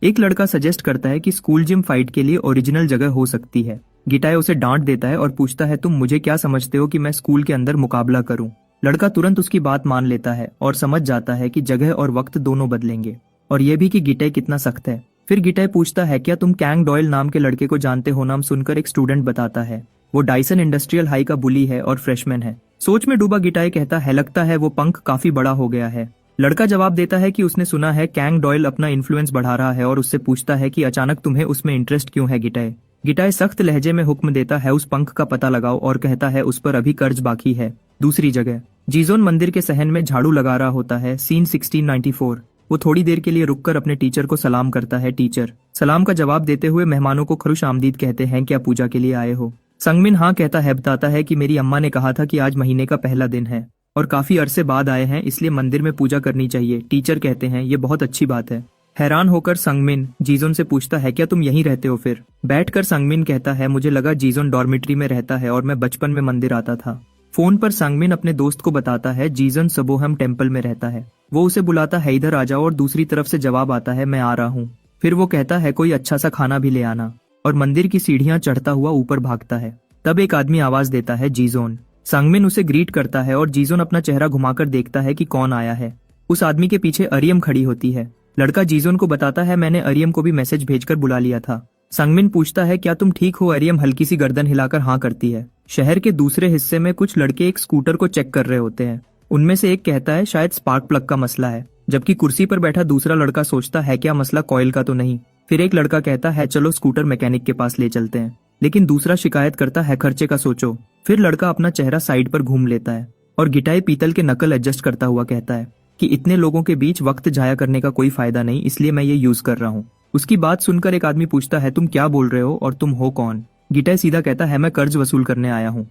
एक लड़का सजेस्ट करता है कि स्कूल जिम फाइट के लिए ओरिजिनल जगह हो सकती है। गिटाई उसे डांट देता है और पूछता है तुम मुझे क्या समझते हो कि मैं स्कूल के अंदर मुकाबला करूं। लड़का तुरंत उसकी बात मान लेता है और समझ जाता है कि जगह और वक्त दोनों बदलेंगे, और यह भी कि गिटाई कितना सख्त है। फिर गिटाई पूछता है क्या तुम कैंग डॉयल नाम के लड़के को जानते हो। नाम सुनकर एक स्टूडेंट बताता है वो डाइसन इंडस्ट्रियल हाई का बुली है और फ्रेशमैन है। सोच में डूबा गिटाई कहता है लगता है वो पंख काफी बड़ा हो गया है। लड़का जवाब देता है कि उसने सुना है कैंग डॉयल अपना इन्फ्लुएंस बढ़ा रहा है और उससे पूछता है कि अचानक तुम्हें उसमें इंटरेस्ट क्यों है। गिटाई सख्त लहजे में हुक्म देता है उस पंख का पता लगाओ और कहता है उस पर अभी कर्ज बाकी है। दूसरी जगह जीजोन मंदिर के सहन में झाड़ू लगा रहा होता है। सीन 1694। वो थोड़ी देर के लिए रुककर अपने टीचर को सलाम करता है। टीचर सलाम का जवाब देते हुए मेहमानों को खुश आमदीद कहते हैं क्या पूजा के लिए आए हो। संगमिन हाँ कहता है, बताता है कि मेरी अम्मा ने कहा था कि आज महीने का पहला दिन है और काफी अरसे बाद आए हैं इसलिए मंदिर में पूजा करनी चाहिए। टीचर कहते हैं ये बहुत अच्छी बात है। हैरान होकर संगमिन जीजोन से पूछता है क्या तुम यहीं रहते हो। फिर बैठकर संगमिन कहता है मुझे लगा जीजोन डॉर्मिट्री में रहता है और मैं बचपन में मंदिर आता था। फोन पर संगमिन अपने दोस्त को बताता है जीजन सबोहम टेम्पल में रहता है। वो उसे बुलाता है इधर आ जाओ और दूसरी तरफ से जवाब आता है मैं आ रहा हूँ। फिर वो कहता है कोई अच्छा सा खाना भी ले आना, और मंदिर की सीढ़ियां चढ़ता हुआ ऊपर भागता है। तब एक आदमी आवाज देता है जीजोन। संगमिन उसे ग्रीट करता है और जीजोन अपना चेहरा घुमाकर देखता है कि कौन आया है। उस आदमी के पीछे अरियम खड़ी होती है। लड़का जीजोन को बताता है मैंने अरियम को भी मैसेज भेजकर बुला लिया था। संगमिन पूछता है क्या तुम ठीक हो। अरियम हल्की सी गर्दन हिलाकर हाँ करती है। शहर के दूसरे हिस्से में कुछ लड़के एक स्कूटर को चेक कर रहे होते हैं। उनमें से एक कहता है शायद स्पार्क प्लग का मसला है, जबकि कुर्सी पर बैठा दूसरा लड़का सोचता है क्या मसला कॉइल का तो नहीं। फिर एक लड़का कहता है चलो स्कूटर मैकेनिक के पास ले चलते हैं, लेकिन दूसरा शिकायत करता है खर्चे का सोचो। फिर लड़का अपना चेहरा साइड पर घूम लेता है और गिटाई पीतल के नकल एडजस्ट करता हुआ कहता है कि इतने लोगों के बीच वक्त जाया करने का कोई फायदा नहीं, इसलिए मैं ये यूज कर रहा हूँ। उसकी बात सुनकर एक आदमी पूछता है तुम क्या बोल रहे हो और तुम हो कौन। गिटाई सीधा कहता है मैं कर्ज वसूल करने आया हूँ।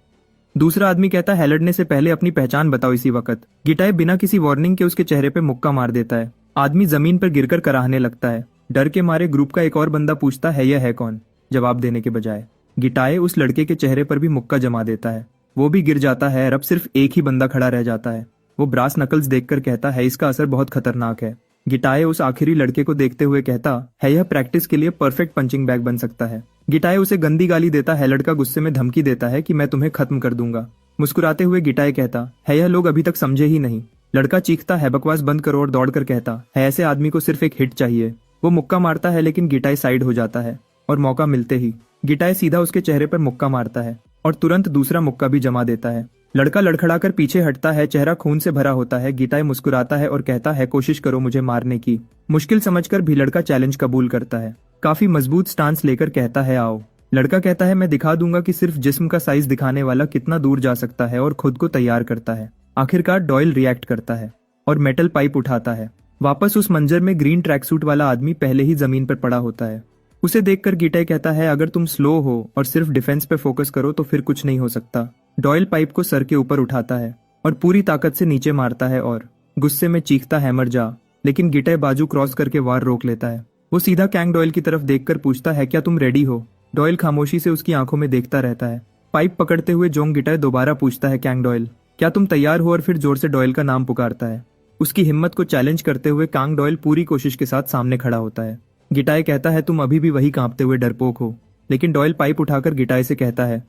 दूसरा आदमी कहता है लड़ने से पहले अपनी पहचान बताओ इसी वक्त। गिटाई बिना किसी वार्निंग के उसके चेहरे पे मुक्का मार देता है। आदमी जमीन पर गिरकर कराहने लगता है। डर के मारे ग्रुप का एक और बंदा पूछता है यह है कौन। जवाब देने के बजाय गिटाई उस लड़के के चेहरे पर भी मुक्का जमा देता है। वो भी गिर जाता है। अब सिर्फ एक ही बंदा खड़ा रह जाता है। वो ब्रास नकल्स देखकर कहता है इसका असर बहुत खतरनाक है। गिटाई उस आखिरी लड़के को देखते हुए कहता है यह प्रैक्टिस के लिए परफेक्ट पंचिंग बैग बन सकता है। गिटाई उसे गंदी गाली देता है। लड़का गुस्से में धमकी देता है कि मैं तुम्हें खत्म कर दूंगा। मुस्कुराते हुए गिटाई कहता है यह लोग अभी तक समझे ही नहीं। लड़का चीखता है बकवास बंद करो और दौड़कर कहता है ऐसे आदमी को सिर्फ एक हिट चाहिए। वो मुक्का मारता है लेकिन गिटाई साइड हो जाता है और मौका मिलते ही गिटाई सीधा उसके चेहरे पर मुक्का मारता है और तुरंत दूसरा मुक्का भी जमा देता है। लड़का लड़खड़ाकर पीछे हटता है। चेहरा खून से भरा होता है। गिटाई मुस्कुराता है और कहता है कोशिश करो मुझे मारने की। मुश्किल समझकर भी लड़का चैलेंज कबूल करता है। काफी मजबूत स्टांस लेकर कहता है आओ। लड़का कहता है मैं दिखा दूंगा कि सिर्फ जिस्म का साइज दिखाने वाला कितना दूर जा सकता है, और खुद को तैयार करता है। आखिरकार डॉयल रिएक्ट करता है और मेटल पाइप उठाता है। वापस उस मंजर में ग्रीन ट्रैक सूट वाला आदमी पहले ही जमीन पर पड़ा होता है। उसे देखकर गिटाई कहता है अगर तुम स्लो हो और सिर्फ डिफेंस पे फोकस करो तो फिर कुछ नहीं हो सकता। डॉयल पाइप को सर के ऊपर उठाता है और पूरी ताकत से नीचे मारता है और गुस्से में चीखता है मर जा, लेकिन गिटाई बाजू क्रॉस करके वार रोक लेता है। वो सीधा कैंग डॉयल की तरफ देखकर पूछता है क्या तुम रेडी हो। डॉयल खामोशी से उसकी आंखों में देखता रहता है। पाइप पकड़ते हुए जोंग गिटाई दोबारा पूछता है कैंग डॉयल क्या तुम तैयार हो, और फिर जोर से डॉयल का नाम पुकारता है। उसकी हिम्मत को चैलेंज करते हुए कैंग डॉयल पूरी कोशिश के साथ सामने खड़ा होता है। गिटाई कहता है तुम अभी भी वही कांपते हुए डरपोक हो, लेकिन डॉयल पाइप उठाकर गिटाई से कहता है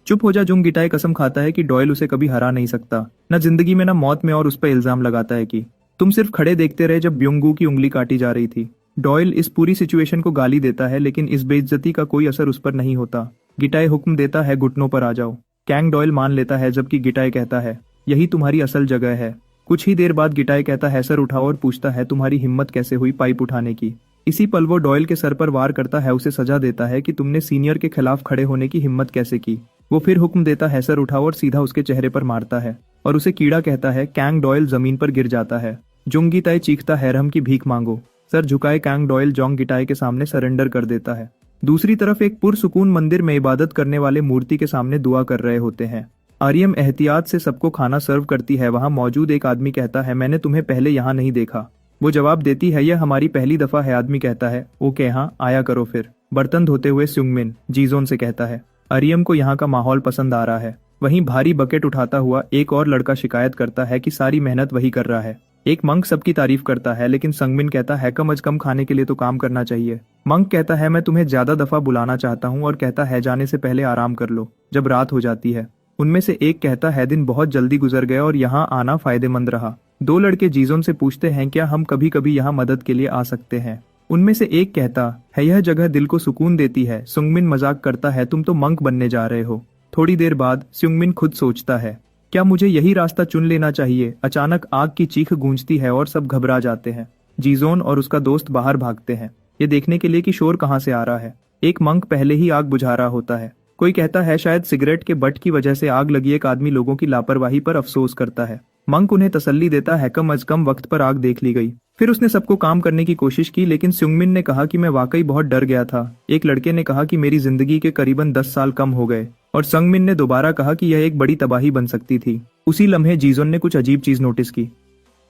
चुप हो जा। जोंग गिटाई कसम खाता है कि डॉयल उसे कभी हरा नहीं सकता, न जिंदगी में न मौत में, और उस पर इल्जाम लगाता है कि तुम सिर्फ खड़े देखते रहे जब ब्योंगू की उंगली काटी जा रही थी। डॉयल इस पूरी सिचुएशन को गाली देता है, लेकिन इस बेइज्जती का कोई असर उस पर नहीं होता। गिटाई हुक्म देता है घुटनों पर आ जाओ। कैंग डॉयल मान लेता है, जबकि गिटाई कहता है यही तुम्हारी असल जगह है। कुछ ही देर बाद गिटाई कहता है सर उठाओ और पूछता है तुम्हारी हिम्मत कैसे हुई पाइप उठाने की। इसी पल वो डॉयल के सर पर वार करता है। उसे सजा देता है कि तुमने सीनियर के खिलाफ खड़े होने की हिम्मत कैसे की। वो फिर हुक्म देता है सर उठाओ और सीधा उसके चेहरे पर मारता है और उसे कीड़ा कहता है। कैंग डॉयल जमीन पर गिर जाता है। जोंग गिटाई चीखता है रहम की भीख मांगो। सर झुकाए कैंग डॉयल जोंग गिटाई के सामने सरेंडर कर देता है। दूसरी तरफ एक पुरसुकून मंदिर में इबादत करने वाले मूर्ति के सामने दुआ कर रहे होते हैं। आर्यम एहतियात से सबको खाना सर्व करती है। वहां मौजूद एक आदमी कहता है मैंने तुम्हें पहले यहाँ नहीं देखा। वो जवाब देती है यह हमारी पहली दफा है। आदमी कहता है ओके हाँ आया करो। फिर बर्तन धोते हुए सुंगमिन जीजोन से कहता है आर्यम को यहाँ का माहौल पसंद आ रहा है। वहीं भारी बकेट उठाता हुआ एक और लड़का शिकायत करता है कि सारी मेहनत वही कर रहा है। एक मंक सबकी तारीफ करता है, लेकिन संगमिन कहता है कम अज कम खाने के लिए तो काम करना चाहिए। मंक कहता है मैं तुम्हें ज्यादा दफा बुलाना चाहता हूँ, और कहता है जाने से पहले आराम कर लो जब रात हो जाती है। उनमें से एक कहता है दिन बहुत जल्दी गुजर गया और यहाँ आना फायदेमंद रहा। दो लड़के जीजोन से पूछते हैं क्या हम कभी कभी यहाँ मदद के लिए आ सकते हैं। उनमें से एक कहता है यह जगह दिल को सुकून देती है। सुंगमिन मजाक करता है तुम तो मंक बनने जा रहे हो। थोड़ी देर बाद सुंगमिन खुद सोचता है क्या मुझे यही रास्ता चुन लेना चाहिए। अचानक आग की चीख गूंजती है और सब घबरा जाते हैं। जीजोन और उसका दोस्त बाहर भागते हैं, ये देखने के लिए कि शोर कहाँ से आ रहा है। एक मंक पहले ही आग बुझा रहा होता है। कोई कहता है शायद सिगरेट के बट की वजह से आग लगी। एक आदमी लोगों की लापरवाही पर अफसोस करता है। मंक उन्हें तसल्ली देता है कम अज कम वक्त पर आग देख ली गई। फिर उसने सबको काम करने की कोशिश की, लेकिन सुंगमिन ने कहा कि मैं वाकई बहुत डर गया था। एक लड़के ने कहा कि मेरी जिंदगी के करीबन 10 साल कम हो गए, और संगमिन ने दोबारा कहा कि यह एक बड़ी तबाही बन सकती थी। उसी लम्हे जीजोन ने कुछ अजीब चीज नोटिस की।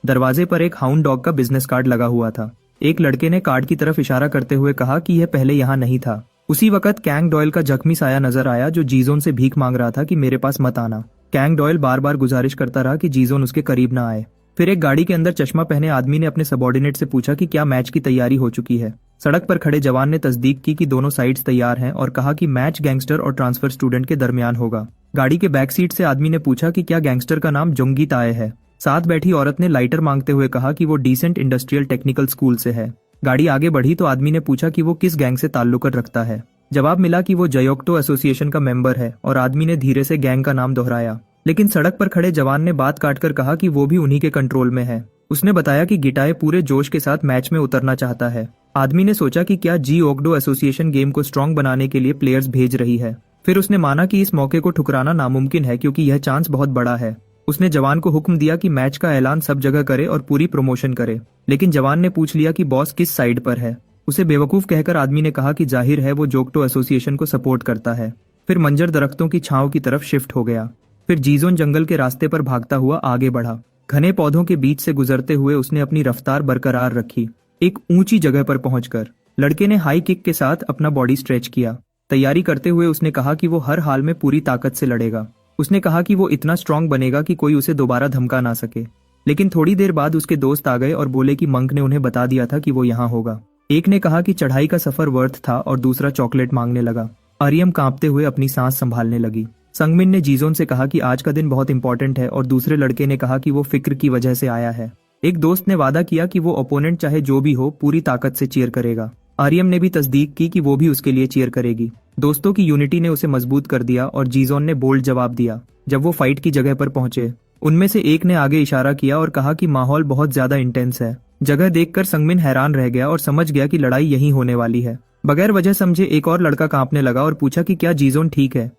दरवाजे पर एक हाउंड डॉग का बिजनेस कार्ड लगा हुआ था। एक लड़के ने कार्ड की तरफ इशारा करते हुए कहा कि यह पहले यहाँ नहीं था। उसी वक्त कैंग डॉयल का जख्मी साया नजर आया, जो जीजोन से भीख मांग रहा था कि मेरे पास मत आना। कैंग डॉयल बार बार गुजारिश करता रहा कि जीजोन उसके करीब न आए। फिर एक गाड़ी के अंदर चश्मा पहने आदमी ने अपने सबॉर्डिनेट से पूछा कि क्या मैच की तैयारी हो चुकी है। सड़क पर खड़े जवान ने तस्दीक की कि दोनों साइड्स तैयार हैं, और कहा कि मैच गैंगस्टर और ट्रांसफर स्टूडेंट के दरमियान होगा। गाड़ी के बैक सीट से आदमी ने पूछा कि क्या गैंगस्टर का नाम जोंगी ताए है। साथ बैठी औरत ने लाइटर मांगते हुए कहा कि वो डिसेंट इंडस्ट्रियल टेक्निकल स्कूल से है। गाड़ी आगे बढ़ी तो आदमी ने पूछा कि वो किस गैंग से ताल्लुक रखता है। जवाब मिला कि वो जयोक्टो एसोसिएशन का मेंबर है, और आदमी ने धीरे से गैंग का नाम दोहराया। लेकिन सड़क पर खड़े जवान ने बात काटकर कहा कि वो भी उन्हीं के कंट्रोल में है। उसने बताया कि गिटाए पूरे जोश के साथ मैच में उतरना चाहता है। आदमी ने सोचा कि क्या जी ओक्डो एसोसिएशन गेम को स्ट्रॉन्ग बनाने के लिए प्लेयर्स भेज रही है। फिर उसने माना कि इस मौके को ठुकराना नामुमकिन है, क्योंकि यह चांस बहुत बड़ा है। उसने जवान को हुक्म दिया कि मैच का ऐलान सब जगह करे और पूरी प्रमोशन करे। लेकिन जवान ने पूछ लिया कि बॉस किस साइड पर है। उसे बेवकूफ कहकर आदमी ने कहा कि जाहिर है वो जोक्टो एसोसिएशन को सपोर्ट करता है। फिर मंजर दरख्तों की छांव की तरफ शिफ्ट हो गया। फिर जीजोन जंगल के रास्ते पर भागता हुआ आगे बढ़ा। घने पौधों के बीच से गुजरते हुए उसने अपनी रफ्तार बरकरार रखी। एक ऊंची जगह पर पहुंचकर लड़के ने हाई किक के साथ अपना बॉडी स्ट्रेच किया। तैयारी करते हुए उसने कहा कि वो हर हाल में पूरी ताकत से लड़ेगा। उसने कहा कि वो इतना स्ट्रांग बनेगा कि कोई उसे दोबारा धमका ना सके। लेकिन थोड़ी देर बाद उसके दोस्त आ गए और बोले कि मंक ने उन्हें बता दिया था कि वो यहाँ होगा। एक ने कहा कि चढ़ाई का सफर वर्थ था, और दूसरा चॉकलेट मांगने लगा। आर्यम कांपते हुए अपनी सांस संभालने लगी। संगमिन ने जीजोन से कहा कि आज का दिन बहुत इंपॉर्टेंट है, और दूसरे लड़के ने कहा कि वो फिक्र की वजह से आया है। एक दोस्त ने वादा किया कि वो ओपोनेंट चाहे जो भी हो पूरी ताकत से चीयर करेगा। आर्यम ने भी तस्दीक की कि वो भी उसके लिए चीयर करेगी। दोस्तों की यूनिटी ने उसे मजबूत कर दिया, और जीजोन ने बोल्ड जवाब दिया। जब वो फाइट की जगह पर पहुंचे, उनमें से एक ने आगे इशारा किया और कहा कि माहौल बहुत ज्यादा इंटेंस है। जगह देखकर संगमिन हैरान रह गया और समझ गया कि लड़ाई यहीं होने वाली है। बगैर वजह समझे एक और लड़का कांपने लगा और पूछा कि क्या जीजोन ठीक है।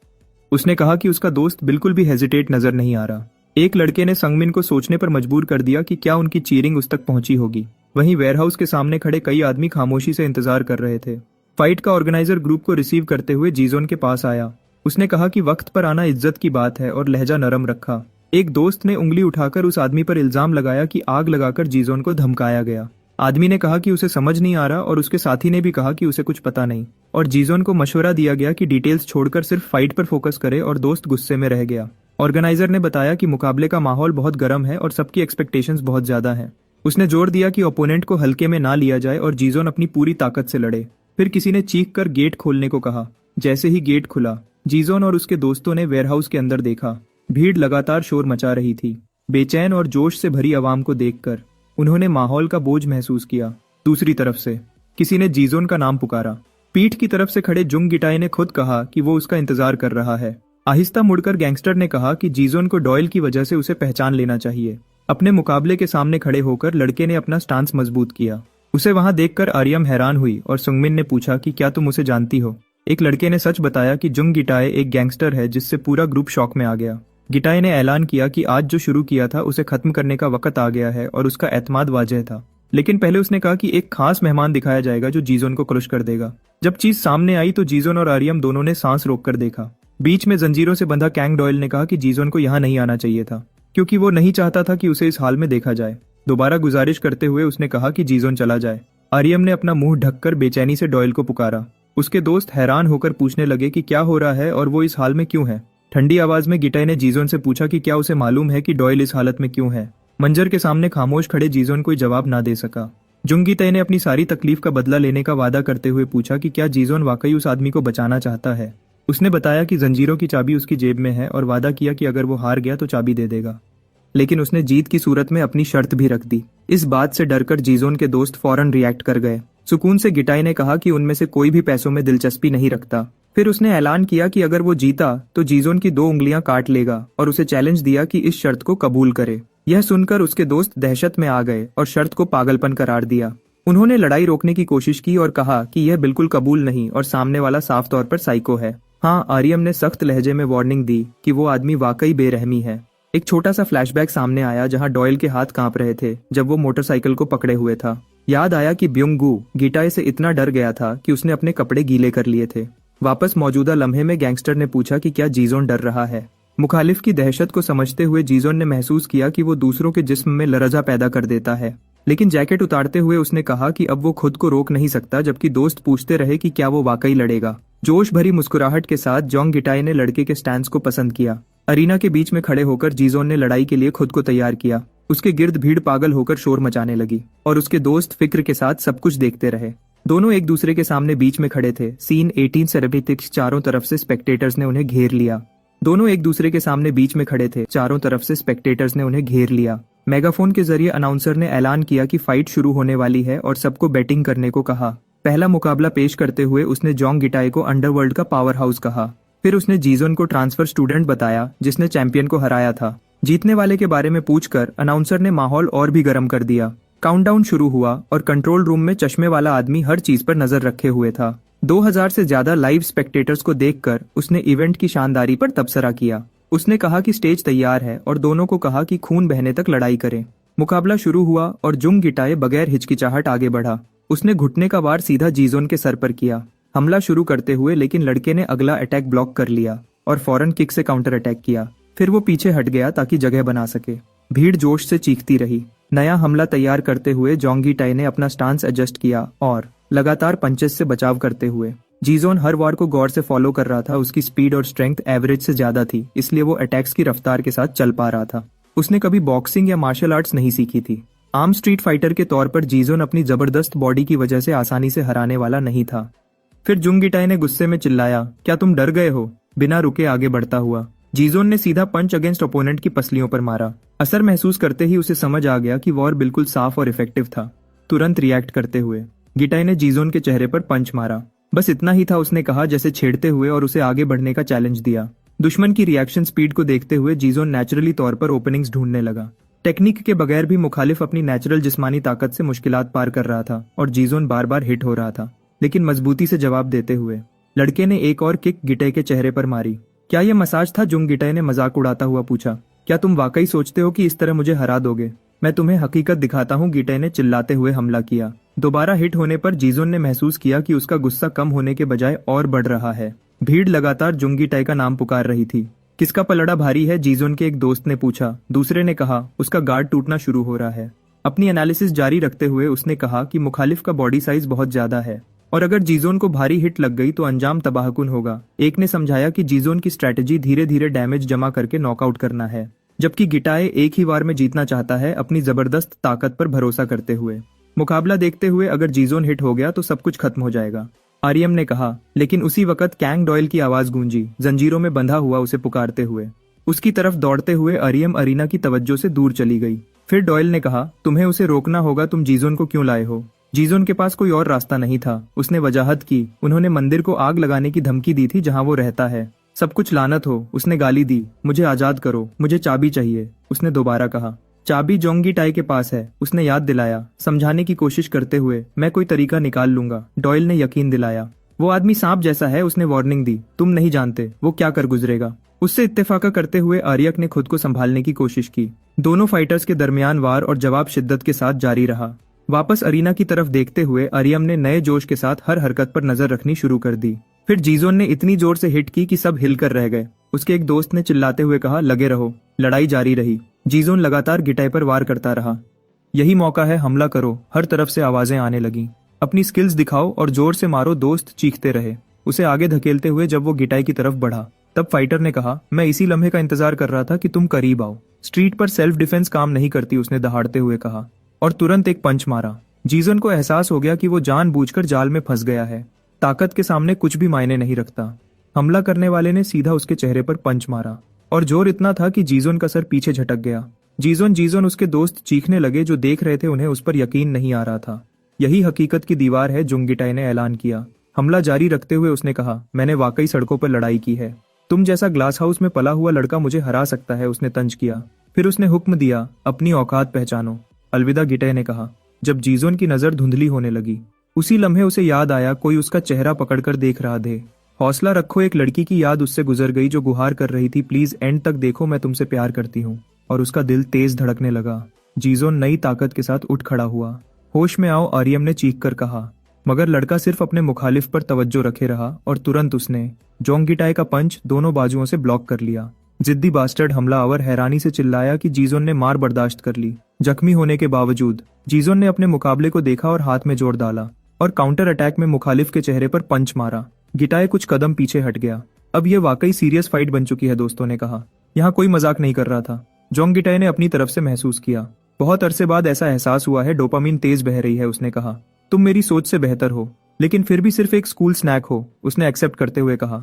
उसने कहा कि उसका दोस्त बिल्कुल भी हेजिटेट नजर नहीं आ रहा। एक लड़के ने संगमिन को सोचने पर मजबूर कर दिया कि क्या उनकी चीयरिंग उस तक पहुंची होगी। वहीं वेयरहाउस के सामने खड़े कई आदमी खामोशी से इंतजार कर रहे थे। फाइट का ऑर्गेनाइजर ग्रुप को रिसीव करते हुए जीजोन के पास आया। उसने कहा कि वक्त पर आना इज्जत की बात है, और लहजा नरम रखा। एक दोस्त ने उंगली उठाकर उस आदमी पर इल्जाम लगाया कि आग लगाकर जीजोन को धमकाया गया। आदमी ने कहा कि उसे समझ नहीं आ रहा, और उसके साथी ने भी कहा कि उसे कुछ पता नहीं। और जीजोन को मशवरा दिया गया कि डिटेल्स छोड़कर सिर्फ फाइट पर फोकस करे, और दोस्त गुस्से में रह गया। ऑर्गेनाइजर ने बताया कि मुकाबले का माहौल बहुत गर्म है और सबकी एक्सपेक्टेशंस बहुत ज्यादा हैं। उसने जोर दिया कि ओपोनेंट को हल्के में ना लिया जाए और जीजोन अपनी पूरी ताकत से लड़े। फिर किसी ने चीख कर गेट खोलने को कहा। जैसे ही गेट खुला, जीजोन और उसके दोस्तों ने वेयरहाउस के अंदर देखा। भीड़ लगातार शोर मचा रही थी। बेचैन और जोश से भरी आवाम को देखकर उन्होंने माहौल का बोझ महसूस किया। दूसरी तरफ से किसी ने जीजोन का नाम पुकारा। पीठ की तरफ से खड़े जुंग गिटाई ने खुद कहा कि वो उसका इंतजार कर रहा है। आहिस्ता मुड़कर गैंगस्टर ने कहा कि जीजोन को डॉयल की वजह से उसे पहचान लेना चाहिए। अपने मुकाबले के सामने खड़े होकर लड़के ने अपना स्टांस मजबूत किया। उसे वहां देखकर आर्यम हैरान हुई, और संगमिन ने पूछा कि क्या तुम उसे जानती हो। एक लड़के ने सच बताया कि जुंग गिटाए एक गैंगस्टर है, जिससे पूरा ग्रुप शॉक में आ गया। गिटाई ने ऐलान किया कि आज जो शुरू किया था उसे खत्म करने का वक्त आ गया है, और उसका एतमाद वाजह था। लेकिन पहले उसने कहा कि एक खास मेहमान दिखाया जाएगा जो जीजोन को क्रश कर देगा। जब चीज सामने आई तो जीजोन और आर्यम दोनों ने सांस रोककर देखा। बीच में जंजीरों से बंधा कैंग डॉयल ने कहा कि जीजोन को यहाँ नहीं आना चाहिए था, क्योंकि वो नहीं चाहता था कि उसे इस हाल में देखा जाए। दोबारा गुजारिश करते हुए उसने कहा कि जीजोन चला जाए। आर्यम ने अपना मुंह ढककर बेचैनी से डॉयल को पुकारा। उसके दोस्त हैरान होकर पूछने लगे कि क्या हो रहा है और वो इस हाल में क्यों है। ठंडी आवाज में गिटाई ने जीजोन से पूछा कि क्या उसे मालूम है कि डॉयल इस हालत में क्यों है। मंजर के सामने खामोश खड़े जीजोन कोई जवाब ना दे सका। जुंगीताई ने अपनी सारी तकलीफ का बदला लेने का वादा करते हुए पूछा कि क्या जीजोन वाकई उस आदमी को बचाना चाहता है। उसने बताया कि जंजीरों की चाबी उसकी जेब में है और वादा किया कि अगर वो हार गया तो चाबी दे देगा। लेकिन उसने जीत की सूरत में अपनी शर्त भी रख दी। इस बात से डरकर जीजोन के दोस्त फौरन रिएक्ट कर गए। सुकून से गिटाई ने कहा कि उनमें से कोई भी पैसों में दिलचस्पी नहीं रखता। फिर उसने ऐलान किया कि अगर वो जीता तो जीजोन की 2 उंगलियां काट लेगा और उसे चैलेंज दिया कि इस शर्त को कबूल करे। यह सुनकर उसके दोस्त दहशत में आ गए और शर्त को पागलपन करार दिया। उन्होंने लड़ाई रोकने की कोशिश की और कहा कि यह बिल्कुल कबूल नहीं और सामने वाला साफ तौर पर साइको है। हाँ, आर्यम ने सख्त लहजे में वार्निंग दी कि वो आदमी वाकई बेरहमी है। एक छोटा सा फ्लैशबैक सामने आया जहां डॉयल के हाथ कांप रहे थे जब वो मोटरसाइकिल को पकड़े हुए था। याद आया कि ब्युंगू गिटाई से इतना डर गया था कि उसने अपने कपड़े गीले कर लिए थे। वापस मौजूदा लम्हे में गैंगस्टर ने पूछा कि क्या जीजोन डर रहा है। मुखालिफ की दहशत को समझते हुए जीजोन ने महसूस किया कि वो दूसरों के जिस्म में लरजा पैदा कर देता है। लेकिन जैकेट उतारते हुए उसने कहा कि अब वो खुद को रोक नहीं सकता, जबकि दोस्त पूछते रहे कि क्या वो वाकई लड़ेगा। जोश भरी मुस्कुराहट के साथ जोंग गिटाई ने लड़के के स्टैंस को पसंद किया। अरीना के बीच में खड़े होकर जीजोन ने लड़ाई के लिए खुद को तैयार किया। उसके गिर्द भीड़ पागल होकर शोर मचाने लगी और उसके दोस्त फिक्र के साथ सब कुछ देखते रहे। दोनों एक दूसरे के सामने बीच में खड़े थे। सीन 1876। चारों तरफ से स्पेक्टेटर्स ने उन्हें घेर लिया। दोनों एक दूसरे के सामने बीच में खड़े थे। चारों तरफ से स्पेक्टेटर्स ने उन्हें घेर लिया। मेगाफोन के जरिए अनाउंसर ने ऐलान किया कि फाइट शुरू होने वाली है और सबको बैटिंग करने को कहा। पहला मुकाबला पेश करते हुए उसने जोंग गिटाई को अंडरवर्ल्ड का पावर हाउस कहा। फिर उसने जीजोन को ट्रांसफर स्टूडेंट बताया जिसने चैंपियन को हराया था। जीतने वाले के बारे में पूछकर अनाउंसर ने माहौल और भी गर्म कर दिया। काउंटडाउन शुरू हुआ और कंट्रोल रूम में चश्मे वाला आदमी हर चीज पर नजर रखे हुए था। 2000 से ज्यादा लाइव स्पेक्टेटर्स को देखकर उसने इवेंट की शानदारी पर तबसरा किया। उसने कहा कि स्टेज तैयार है और दोनों को कहा कि खून बहने तक लड़ाई करें। मुकाबला शुरू हुआ और जुंग गिटाई बगैर हिचकिचाहट आगे बढ़ा। उसने घुटने का वार सीधा जीजोन के सर पर किया, हमला शुरू करते हुए, लेकिन लड़के ने अगला अटैक ब्लॉक कर लिया और फौरन किक से काउंटर अटैक किया। फिर वो पीछे हट गया ताकि जगह बना सके। भीड़ जोश से चीखती रही। नया हमला तैयार करते हुए जोंग गिटाई ने अपना स्टांस एडजस्ट किया और लगातार पंचेस से बचाव करते हुए जीजोन हर वार को गौर से फॉलो कर रहा था। उसकी स्पीड और स्ट्रेंथ एवरेज से ज्यादा थी, इसलिए वो अटैक्स की रफ्तार के साथ चल पा रहा था। उसने कभी बॉक्सिंग या मार्शल आर्ट्स नहीं सीखी थी। आम स्ट्रीट फाइटर के तौर पर जीजोन अपनी जबरदस्त बॉडी की वजह से आसानी से हराने वाला नहीं था। फिर जुंग गिटाई ने गुस्से में चिल्लाया, क्या तुम डर गए हो? बिना रुके आगे बढ़ता हुआ जीजोन ने सीधा पंच अगेंस्ट ओपोनेंट की पसलियों पर मारा। असर महसूस करते ही उसे समझ आ गया कि वॉर बिल्कुल साफ और इफेक्टिव था। तुरंत रिएक्ट करते हुए गिटाई ने जीजोन के चेहरे पर पंच मारा। बस इतना ही था, उसने कहा, जैसे छेड़ते हुए, और उसे आगे बढ़ने का चैलेंज दिया। दुश्मन की रिएक्शन स्पीड को देखते हुए जीजोन नेचुरली तौर पर ओपनिंग्स ढूंढने लगा। टेक्निक के बगैर भी मुखालिफ अपनी नेचुरल जिस्मानी ताकत से मुश्किलात पार कर रहा था और जीजोन बार बार हिट हो रहा था, लेकिन मजबूती से जवाब देते हुए। लड़के ने एक और किक गिटाई के चेहरे पर मारी। क्या यह मसाज था? जुंग गिटाई ने मजाक उड़ाता हुआ पूछा। क्या तुम वाकई सोचते हो कि इस तरह मुझे हरा दोगे? मैं तुम्हें हकीकत दिखाता हूँ, गिटाई ने चिल्लाते हुए हमला किया। दोबारा हिट होने पर जीजोन ने महसूस किया कि उसका गुस्सा कम होने के बजाय और बढ़ रहा है। भीड़ लगातार जुंग गिटाई का नाम पुकार रही थी। किसका पलड़ा भारी है? जीजोन के एक दोस्त ने पूछा। दूसरे ने कहा, उसका गार्ड टूटना शुरू हो रहा है। अपनी एनालिसिस जारी रखते हुए उसने कहा कि मुखालिफ का बॉडी साइज बहुत ज्यादा है और अगर जीजोन को भारी हिट लग गई तो अंजाम तबाहकुन होगा। एक ने समझाया कि जीजोन की स्ट्रैटेजी धीरे धीरे डैमेज जमा करके नॉकआउट करना है, जबकि गिटाई एक ही वार में जीतना चाहता है, अपनी जबरदस्त ताकत पर भरोसा करते हुए। मुकाबला देखते हुए अगर जीजोन हिट हो गया तो सब कुछ खत्म हो जाएगा, आर्यम ने कहा। लेकिन उसी वक्त कैंग डॉयल की आवाज गूंजी, जंजीरों में बंधा हुआ उसे पुकारते हुए। उसकी तरफ दौड़ते हुए आर्यम अरीना की तवज्जो से दूर चली गई। फिर डॉयल ने कहा, तुम्हें उसे रोकना होगा, तुम जीजोन को क्यों लाए हो? जीजोन के पास कोई और रास्ता नहीं था, उसने वजाहत की। उन्होंने मंदिर को आग लगाने की धमकी दी थी जहां वो रहता है। सब कुछ लानत हो, उसने गाली दी। मुझे आजाद करो, मुझे चाबी चाहिए, उसने दोबारा कहा। चाबी जोंग गिटाई के पास है, उसने याद दिलाया, समझाने की कोशिश करते हुए। मैं कोई तरीका निकाल लूंगा, डॉयल ने यकीन दिलाया। वो आदमी सांप जैसा है, उसने वार्निंग दी। तुम नहीं जानते वो क्या कर गुजरेगा। उससे इत्तेफाका करते हुए आर्यक ने खुद को संभालने की कोशिश की। दोनों फाइटर्स के दरमियान वार और जवाब शिद्दत के साथ जारी रहा। वापस अरीना की तरफ देखते हुए आर्यम ने नए जोश के साथ हर हरकत पर नजर रखनी शुरू कर दी। फिर जीजोन ने इतनी जोर से हिट की कि सब हिलकर रह गए। उसके एक दोस्त ने चिल्लाते हुए कहा, लगे रहो। लड़ाई जारी रही। जीजोन लगातार गिटाई पर वार करता रहा। यही मौका है, हमला करो। हर तरफ से आवाजें आने लगी। अपनी स्किल्स दिखाओ और जोर से मारो, दोस्त चीखते रहे। उसे आगे धकेलते हुए जब वो गिटाई की तरफ बढ़ा, तब फाइटर ने कहा, मैं इसी लम्हे का इंतजार कर रहा था कि तुम करीब आओ। स्ट्रीट पर सेल्फ डिफेंस काम नहीं करती, उसने दहाड़ते हुए कहा, और तुरंत एक पंच मारा। जीजन को एहसास हो गया कि वो जानबूझकर जाल में फंस गया है। ताकत के सामने कुछ भी मायने नहीं रखता। हमला करने वाले ने सीधा उसके चेहरे पर पंच मारा और जोर इतना था कि जीजोन का सर पीछे झटक गया। जीजोन जीजोन उसके दोस्त चीखने लगे। जो देख रहे थे उन्हें उस पर यकीन नहीं आ रहा था। यही हकीकत की दीवार है, जुंगिटाई ने ऐलान किया। हमला जारी रखते हुए उसने कहा, मैंने वाकई सड़कों पर लड़ाई की है। तुम जैसा ग्लास हाउस में पला हुआ लड़का मुझे हरा सकता है, उसने तंज किया। फिर उसने हुक्म दिया, अपनी औकात पहचानो। अलविदा, गिटाई ने कहा। जब जीजोन की नजर धुंधली होने लगी, उसी लम्हे उसे याद आया कोई उसका चेहरा पकड़कर देख रहा थे। हौसला रखो, एक लड़की की याद उससे गुजर गई जो गुहार कर रही थी, प्लीज एंड तक देखो, मैं तुमसे प्यार करती हूँ। और उसका दिल तेज धड़कने लगा। जीजोन नई ताकत के साथ उठ खड़ा हुआ। होश में आओ, आर्यम ने चीख कर कहा, मगर लड़का सिर्फ अपने मुखालिफ पर तवज्जो रखे रहा और तुरंत उसने जोंगिटाई का पंच दोनों बाजुओं से ब्लॉक कर लिया। जिद्दी बास्टर्ड, हमलावर हैरानी से चिल्लाया कि जीजोन ने मार बर्दाश्त कर ली। जख्मी होने के बावजूद जीजोन ने अपने मुकाबले को देखा और हाथ में जोर डाला और काउंटर अटैक में मुखालिफ के चेहरे पर पंच मारा। गिटाई कुछ कदम पीछे हट गया। अब ये वाकई सीरियस फाइट बन चुकी है, दोस्तों ने कहा। यहाँ कोई मजाक नहीं कर रहा था। जोंगिटाई ने अपनी तरफ से महसूस किया। बहुत अरसे बाद ऐसा एहसास हुआ है, डोपामीन तेज बह रही है, उसने कहा। तुम मेरी सोच से बेहतर हो, लेकिन फिर भी सिर्फ एक स्कूल स्नैक हो, उसने एक्सेप्ट करते हुए कहा।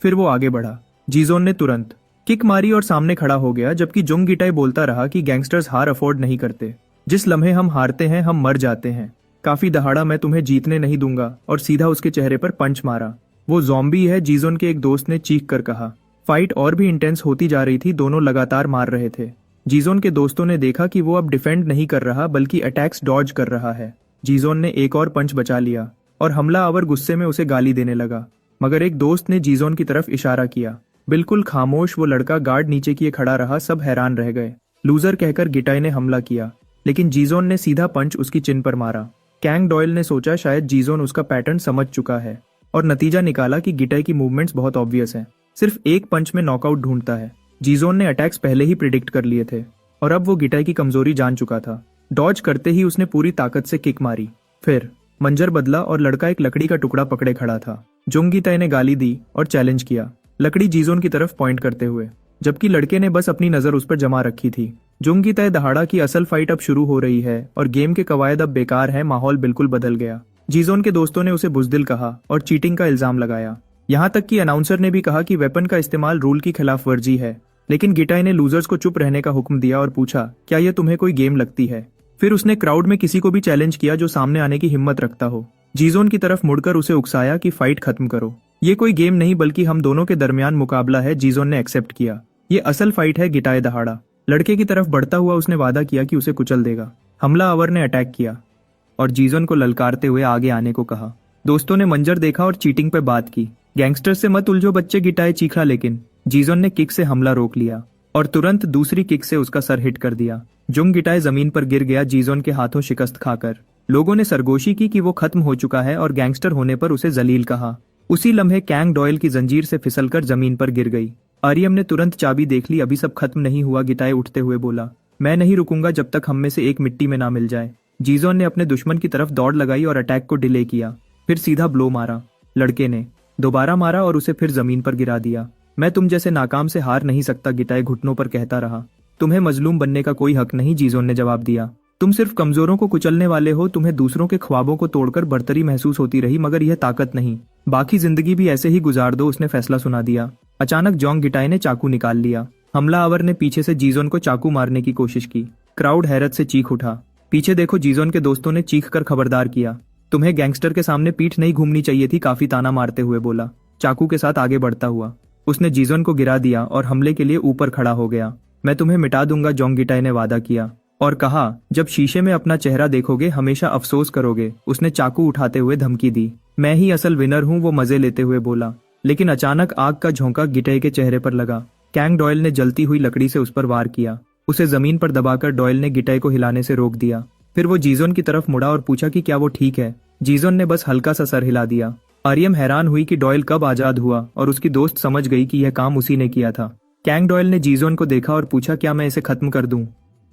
फिर वो आगे बढ़ा। जीजोन ने तुरंत किक मारी और सामने खड़ा हो गया, जबकि जोंगिटाई बोलता रहा कि गैंगस्टर्स हार अफोर्ड नहीं करते। जिस लम्हे हम हारते हैं हम मर जाते हैं। काफी दहाड़ा, मैं तुम्हें जीतने नहीं दूंगा, और सीधा उसके चेहरे पर पंच मारा। वो ज़ॉम्बी है, जीजोन के एक दोस्त ने चीख कर कहा। फाइट और भी इंटेंस होती जा रही थी। दोनों लगातार मार रहे थे। जीजोन के दोस्तों ने देखा कि वो अब डिफेंड नहीं कर रहा बल्कि अटैक्स डॉज कर रहा है। जीजोन ने एक और पंच बचा लिया और हमलावर गुस्से में उसे गाली देने लगा, मगर एक दोस्त ने जीजोन की तरफ इशारा किया। बिल्कुल खामोश वो लड़का गार्ड नीचे किए खड़ा रहा। सब हैरान रह गए। लूजर कहकर गिटाई ने हमला किया, लेकिन जीजोन ने सीधा पंच उसकी चिन पर मारा। कैंग डॉयल ने सोचा शायद जीजोन उसका पैटर्न समझ चुका है और नतीजा निकाला कि गिटाई की मूवमेंट्स बहुत ऑब्वियस हैं। सिर्फ एक पंच में नॉकआउट ढूंढता है। जीजोन ने अटैक्स पहले ही प्रिडिक्ट कर लिए थे और अब वो गिटाई की कमजोरी जान चुका था। डॉज करते ही उसने पूरी ताकत से किक मारी। फिर मंजर बदला और लड़का एक लकड़ी का टुकड़ा पकड़े खड़ा था। जोंगिटाई ने गाली दी और चैलेंज किया, लकड़ी जीजोन की तरफ पॉइंट करते हुए, जबकि लड़के ने बस अपनी नजर उस पर जमा रखी थी। जोंगिटाई दहाड़ा कि असल फाइट अब शुरू हो रही है और गेम के कवायद अब बेकार है। माहौल बिल्कुल बदल गया। जीजोन के दोस्तों ने उसे बुजदिल कहा और चीटिंग का इल्जाम लगाया। यहाँ तक कि अनाउंसर ने भी कहा कि वेपन का इस्तेमाल रूल की खिलाफ वर्जी है। लेकिन गिटाई ने लूजर्स को चुप रहने का हुक्म दिया और पूछा, क्या यह तुम्हें कोई गेम लगती है? फिर उसने क्राउड में किसी को भी चैलेंज किया जो सामने आने की हिम्मत रखता हो। जीजोन की तरफ मुड़कर उसे उकसाया कि फाइट खत्म करो। ये कोई गेम नहीं बल्कि हम दोनों के दरमियान मुकाबला है। जीजोन ने एक्सेप्ट किया। ये असल फाइट है। गिटाई दहाड़ा। लड़के की तरफ बढ़ता हुआ उसने वादा किया कि उसे कुचल देगा। हमलावर ने अटैक किया और जीजोन को ललकारते हुए आगे आने को कहा। दोस्तों ने मंजर देखा और चीटिंग पे बात की। गैंगस्टर से मत उलझो बच्चे, गिटाई चीखा, लेकिन जीजोन ने किक से हमला रोक लिया और तुरंत दूसरी किक से उसका सर हिट कर दिया। गिटाई जमीन पर गिर गया, जीजोन के हाथों शिकस्त खाकर। लोगों ने सरगोशी की कि वो खत्म हो चुका है और गैंगस्टर होने पर उसे जलील कहा। उसी लम्हे कैंग डॉयल की जंजीर से फिसलकर जमीन पर गिर गई। आर्यम ने तुरंत चाबी देख ली। अभी सब खत्म नहीं हुआ, गिटाई उठते हुए बोला। मैं नहीं रुकूंगा जब तक हम में से एक मिट्टी में ना मिल जाए। जीजोन ने अपने दुश्मन की तरफ दौड़ लगाई और अटैक को डिले किया। फिर सीधा ब्लो मारा। लड़के ने दोबारा मारा और उसे फिर जमीन पर गिरा दिया। मैं तुम जैसे नाकाम से हार नहीं सकता, गिटाई घुटनों पर कहता रहा। तुम्हें मजलूम बनने का कोई हक नहीं, जीजोन ने जवाब दिया। तुम सिर्फ कमजोरों को कुचलने वाले हो। तुम्हें दूसरों के ख्वाबों को तोड़कर बर्तरी महसूस होती रही, मगर यह ताकत नहीं। बाकी जिंदगी भी ऐसे ही गुजार दो, उसने फैसला सुना दिया। अचानक गिटाई ने चाकू निकाल लिया। हमलावर ने पीछे से जीजोन को चाकू मारने की कोशिश की। क्राउड हैरत से चीख उठा। पीछे देखो, जीजोन के दोस्तों ने चीख कर खबरदार किया। तुम्हें गैंगस्टर के सामने पीठ नहीं घूमनी चाहिए थी, काफी ताना मारते हुए बोला। चाकू के साथ आगे बढ़ता हुआ उसने जीजोन को गिरा दिया और हमले के लिए ऊपर खड़ा हो गया। मैं तुम्हें मिटा दूंगा, गिटाई ने वादा किया और कहा, जब शीशे में अपना चेहरा देखोगे हमेशा अफसोस करोगे। उसने चाकू उठाते हुए धमकी दी। मैं ही असल विनर हूँ, वो मजे लेते हुए बोला। लेकिन अचानक आग का झोंका गिटाई के चेहरे पर लगा। कैंग डॉयल ने जलती हुई लकड़ी से उस पर वार किया। उसे जमीन पर दबाकर डॉयल ने गिटाई को हिलाने से रोक दिया। फिर वो जीजोन की तरफ मुड़ा और पूछा कि क्या वो ठीक है। जीजोन ने बस हल्का सा सर हिला दिया। आर्यम हैरान हुई कि डॉयल कब आजाद हुआ और उसकी दोस्त समझ गई कि यह काम उसी ने किया था। कैंग डॉयल ने जीजोन को देखा और पूछा, क्या मैं इसे खत्म कर दूं?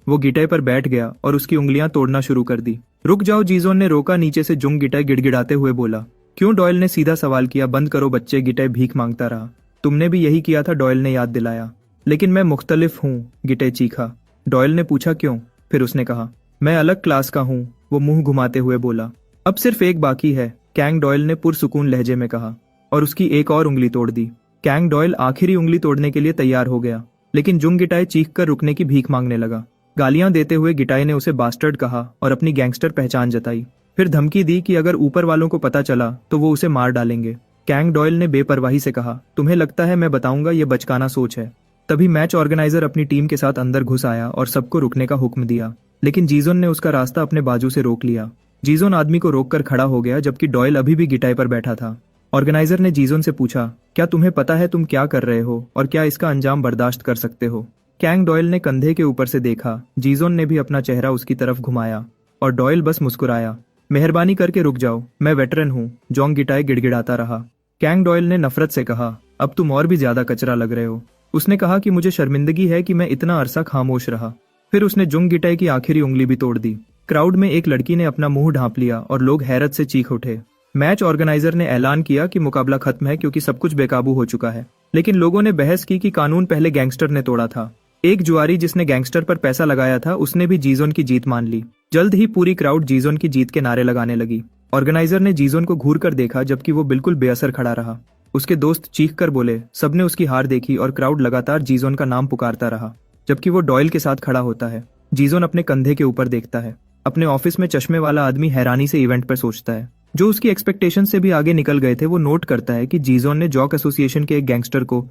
वो गिटाई पर बैठ गया और उसकी उंगलियां तोड़ना शुरू कर दी। रुक जाओ, जीजोन ने रोका। नीचे से गिटाई गिड़गिड़ाते हुए बोला। क्यों? डॉयल ने सीधा सवाल किया। बंद करो बच्चे, गिटाई भीख मांगता रहा। तुमने भी यही किया था, डॉयल ने याद दिलाया। लेकिन मैं मुख्तलिफ हूँ, गिटे चीखा। डॉयल ने पूछा क्यों? फिर उसने कहा, मैं अलग क्लास का हूँ, वो मुंह घुमाते हुए बोला। अब सिर्फ एक बाकी है, कैंग डॉयल ने पुरसुकून लहजे में कहा, और उसकी एक और उंगली तोड़ दी। कैंग डॉयल आखिरी उंगली तोड़ने के लिए तैयार हो गया, लेकिन जुंग गिटाई चीख कर रुकने की भीख मांगने लगा। गालियां देते हुए गिटाई ने उसे बास्टर्ड कहा और अपनी गैंगस्टर पहचान जताई। फिर धमकी दी कि अगर ऊपर वालों को पता चला तो वो उसे मार डालेंगे। कैंग डॉयल ने बेपरवाही से कहा, तुम्हें लगता है मैं बताऊंगा? ये बचकाना सोच है। तभी मैच ऑर्गेनाइजर अपनी टीम के साथ अंदर घुस आया और सबको रुकने का हुक्म दिया, लेकिन जीजोन ने उसका रास्ता अपने बाजू से रोक लिया। जीजोन आदमी को रोककर खड़ा हो गया, जबकि डॉयल अभी भी गिटाई पर बैठा था। ऑर्गेनाइजर ने जीजोन से पूछा, क्या तुम्हें पता है तुम क्या कर रहे हो और क्या इसका अंजाम बर्दाश्त कर सकते हो? कैंग डॉयल ने कंधे के ऊपर से देखा। जीजोन ने भी अपना चेहरा उसकी तरफ घुमाया और डॉयल बस मुस्कुराया। मेहरबानी करके रुक जाओ, मैं वेटरन हूँ, जोंग गिटाई गिड़गिड़ाता रहा। कैंग डॉयल ने नफरत से कहा, अब तुम और भी ज्यादा कचरा लग रहे हो। उसने कहा कि मुझे शर्मिंदगी है कि मैं इतना अरसा खामोश रहा। फिर उसने जुंग गिटाई की आखिरी उंगली भी तोड़ दी। क्राउड में एक लड़की ने अपना मुंह ढांप लिया और लोग हैरत से चीख उठे। मैच ऑर्गेनाइजर ने ऐलान किया कि मुकाबला खत्म है क्योंकि सब कुछ बेकाबू हो चुका है, लेकिन लोगों ने बहस की कि कानून पहले गैंगस्टर ने तोड़ा था। एक जुआरी जिसने गैंगस्टर पर पैसा लगाया था, उसने भी जीजोन की जीत मान ली। जल्द ही पूरी क्राउड जीजोन की जीत के नारे लगाने लगी। ऑर्गेनाइजर ने जीजोन को घूर कर देखा, जबकि वो बिल्कुल बेअसर खड़ा रहा। उसके दोस्त चीख कर बोले। सबने उसकी हार देखी और क्राउड लगातार जीजोन का नाम पुकारता रहा, जबकि वो डॉयल के साथ खड़ा होता है। जीजोन अपने कंधे के ऊपर देखता है। अपने ऑफिस में चश्मे वाला आदमी हैरानी से इवेंट पर सोचता है, जो उसकी एक्सपेक्टेशन से भी आगे निकल गए थे। वो नोट करता है कि जीजोन ने जॉक एसोसिएशन के एक गैंगस्टर को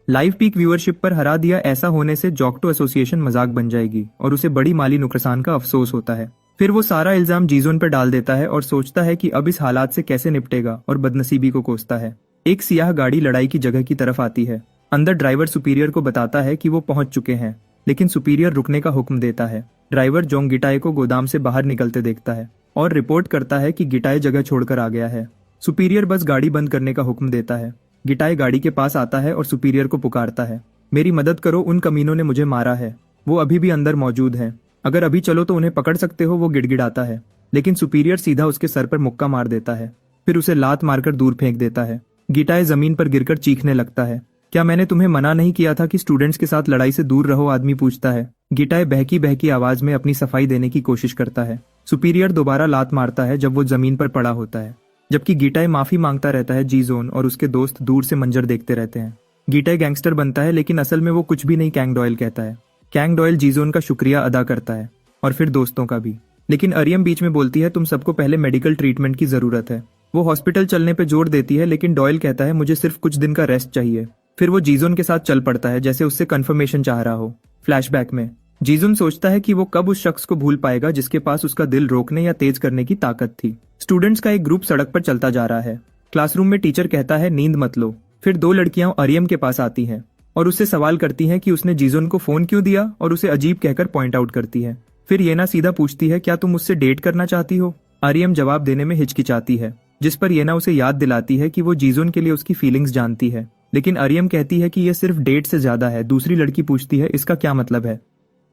लाइव पीक व्यूअरशिप पर हरा दिया। ऐसा होने से जॉक्टो एसोसिएशन मजाक बन जाएगी और उसे बड़ी माली नुकसान का अफसोस होता है। फिर वो सारा इल्जाम जीजोन पर डाल देता है और सोचता है कि अब इस हालात से कैसे निपटेगा, और बदनसीबी को कोसता है। एक सियाह गाड़ी लड़ाई की जगह की तरफ आती है। अंदर ड्राइवर सुपीरियर को बताता है कि वो पहुंच चुके हैं, लेकिन सुपीरियर रुकने का हुक्म देता है। ड्राइवर जोंग गिटाई को गोदाम से बाहर निकलते देखता है और रिपोर्ट करता है कि गिटाई जगह छोड़कर आ गया है। सुपीरियर बस गाड़ी बंद करने का हुक्म देता है। गिटाई गाड़ी के पास आता है और सुपीरियर को पुकारता है, मेरी मदद करो, उन कमीनों ने मुझे मारा है। वो अभी भी अंदर मौजूद हैं, अगर अभी चलो तो उन्हें पकड़ सकते हो। वो गिड़गिड़ाता है, लेकिन सुपीरियर सीधा उसके सर पर मुक्का मार देता है, फिर उसे लात मारकर दूर फेंक देता है। गिटाई जमीन पर गिरकर चीखने लगता है, क्या मैंने तुम्हें मना नहीं किया था कि स्टूडेंट्स के साथ लड़ाई से दूर रहो? आदमी पूछता है। गिटाई बहकी बहकी आवाज में अपनी सफाई देने की कोशिश करता है। सुपीरियर दोबारा लात मारता है जब वो जमीन पर पड़ा होता है, जबकि गिटाई माफी मांगता रहता है। जीजोन और उसके दोस्त दूर से मंजर देखते रहते हैं। गिटाई गैंगस्टर बनता है, लेकिन असल में वो कुछ भी नहीं, कैंग डॉयल कहता है। कैंग डॉयल जीजोन का शुक्रिया अदा करता है और फिर दोस्तों का भी। लेकिन अरियम बीच में बोलती है, तुम सबको पहले मेडिकल ट्रीटमेंट की जरूरत है। वो हॉस्पिटल चलने पे जोर देती है, लेकिन डॉयल कहता है, मुझे सिर्फ कुछ दिन का रेस्ट चाहिए। फिर वो जीजोन के साथ चल पड़ता है, जैसे उससे कंफर्मेशन चाह रहा हो। फ्लैशबैक में जीजोन सोचता है कि वो कब उस शख्स को भूल पाएगा जिसके पास उसका दिल रोकने या तेज करने की ताकत थी। स्टूडेंट्स का एक ग्रुप सड़क पर चलता जा रहा है। क्लासरूम में टीचर कहता है, नींद मत लो। फिर दो लड़कियां अरियम के पास आती हैं और उससे सवाल करती हैं कि उसने जीजोन को फोन क्यों दिया, और उसे अजीब कहकर पॉइंट आउट करती है। फिर येना सीधा पूछती है, क्या तुम मुझसे डेट करना चाहती हो? अरियम जवाब देने में हिचकिचाती है, जिस पर येना उसे याद दिलाती है कि वो जीजोन के लिए उसकी फीलिंग्स जानती है। लेकिन अरियम कहती है कि यह सिर्फ डेट से ज्यादा है। दूसरी लड़की पूछती है, इसका क्या मतलब है?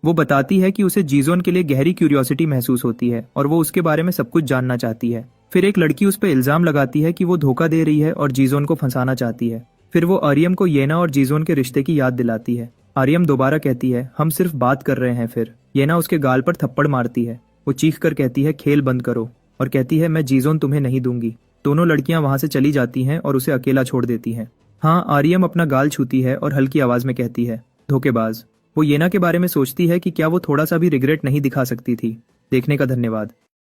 वो बताती है कि उसे जीजोन के लिए गहरी क्यूरियोसिटी महसूस होती है और वो उसके बारे में सब कुछ जानना चाहती है। फिर एक लड़की उस पर इल्जाम लगाती है कि वो धोखा दे रही है और जीजोन को फंसाना चाहती है। फिर वो अरियम को येना और जीजोन के रिश्ते की याद दिलाती है। अरियम दोबारा कहती है, हम सिर्फ बात कर रहे हैं। फिर येना उसके गाल पर थप्पड़ मारती है। वो चीख कर कहती है, खेल बंद करो, और कहती है, मैं जीजोन तुम्हें नहीं दूंगी। दोनों लड़कियां वहां से चली जाती हैं और उसे अकेला छोड़ देती हैं। हाँ, आर्यम अपना गाल छूती है और हल्की आवाज में कहती है, धोखेबाज। वो येना के बारे में सोचती है कि क्या वो थोड़ा सा भी रिग्रेट नहीं दिखा सकती थी। देखने का धन्यवाद।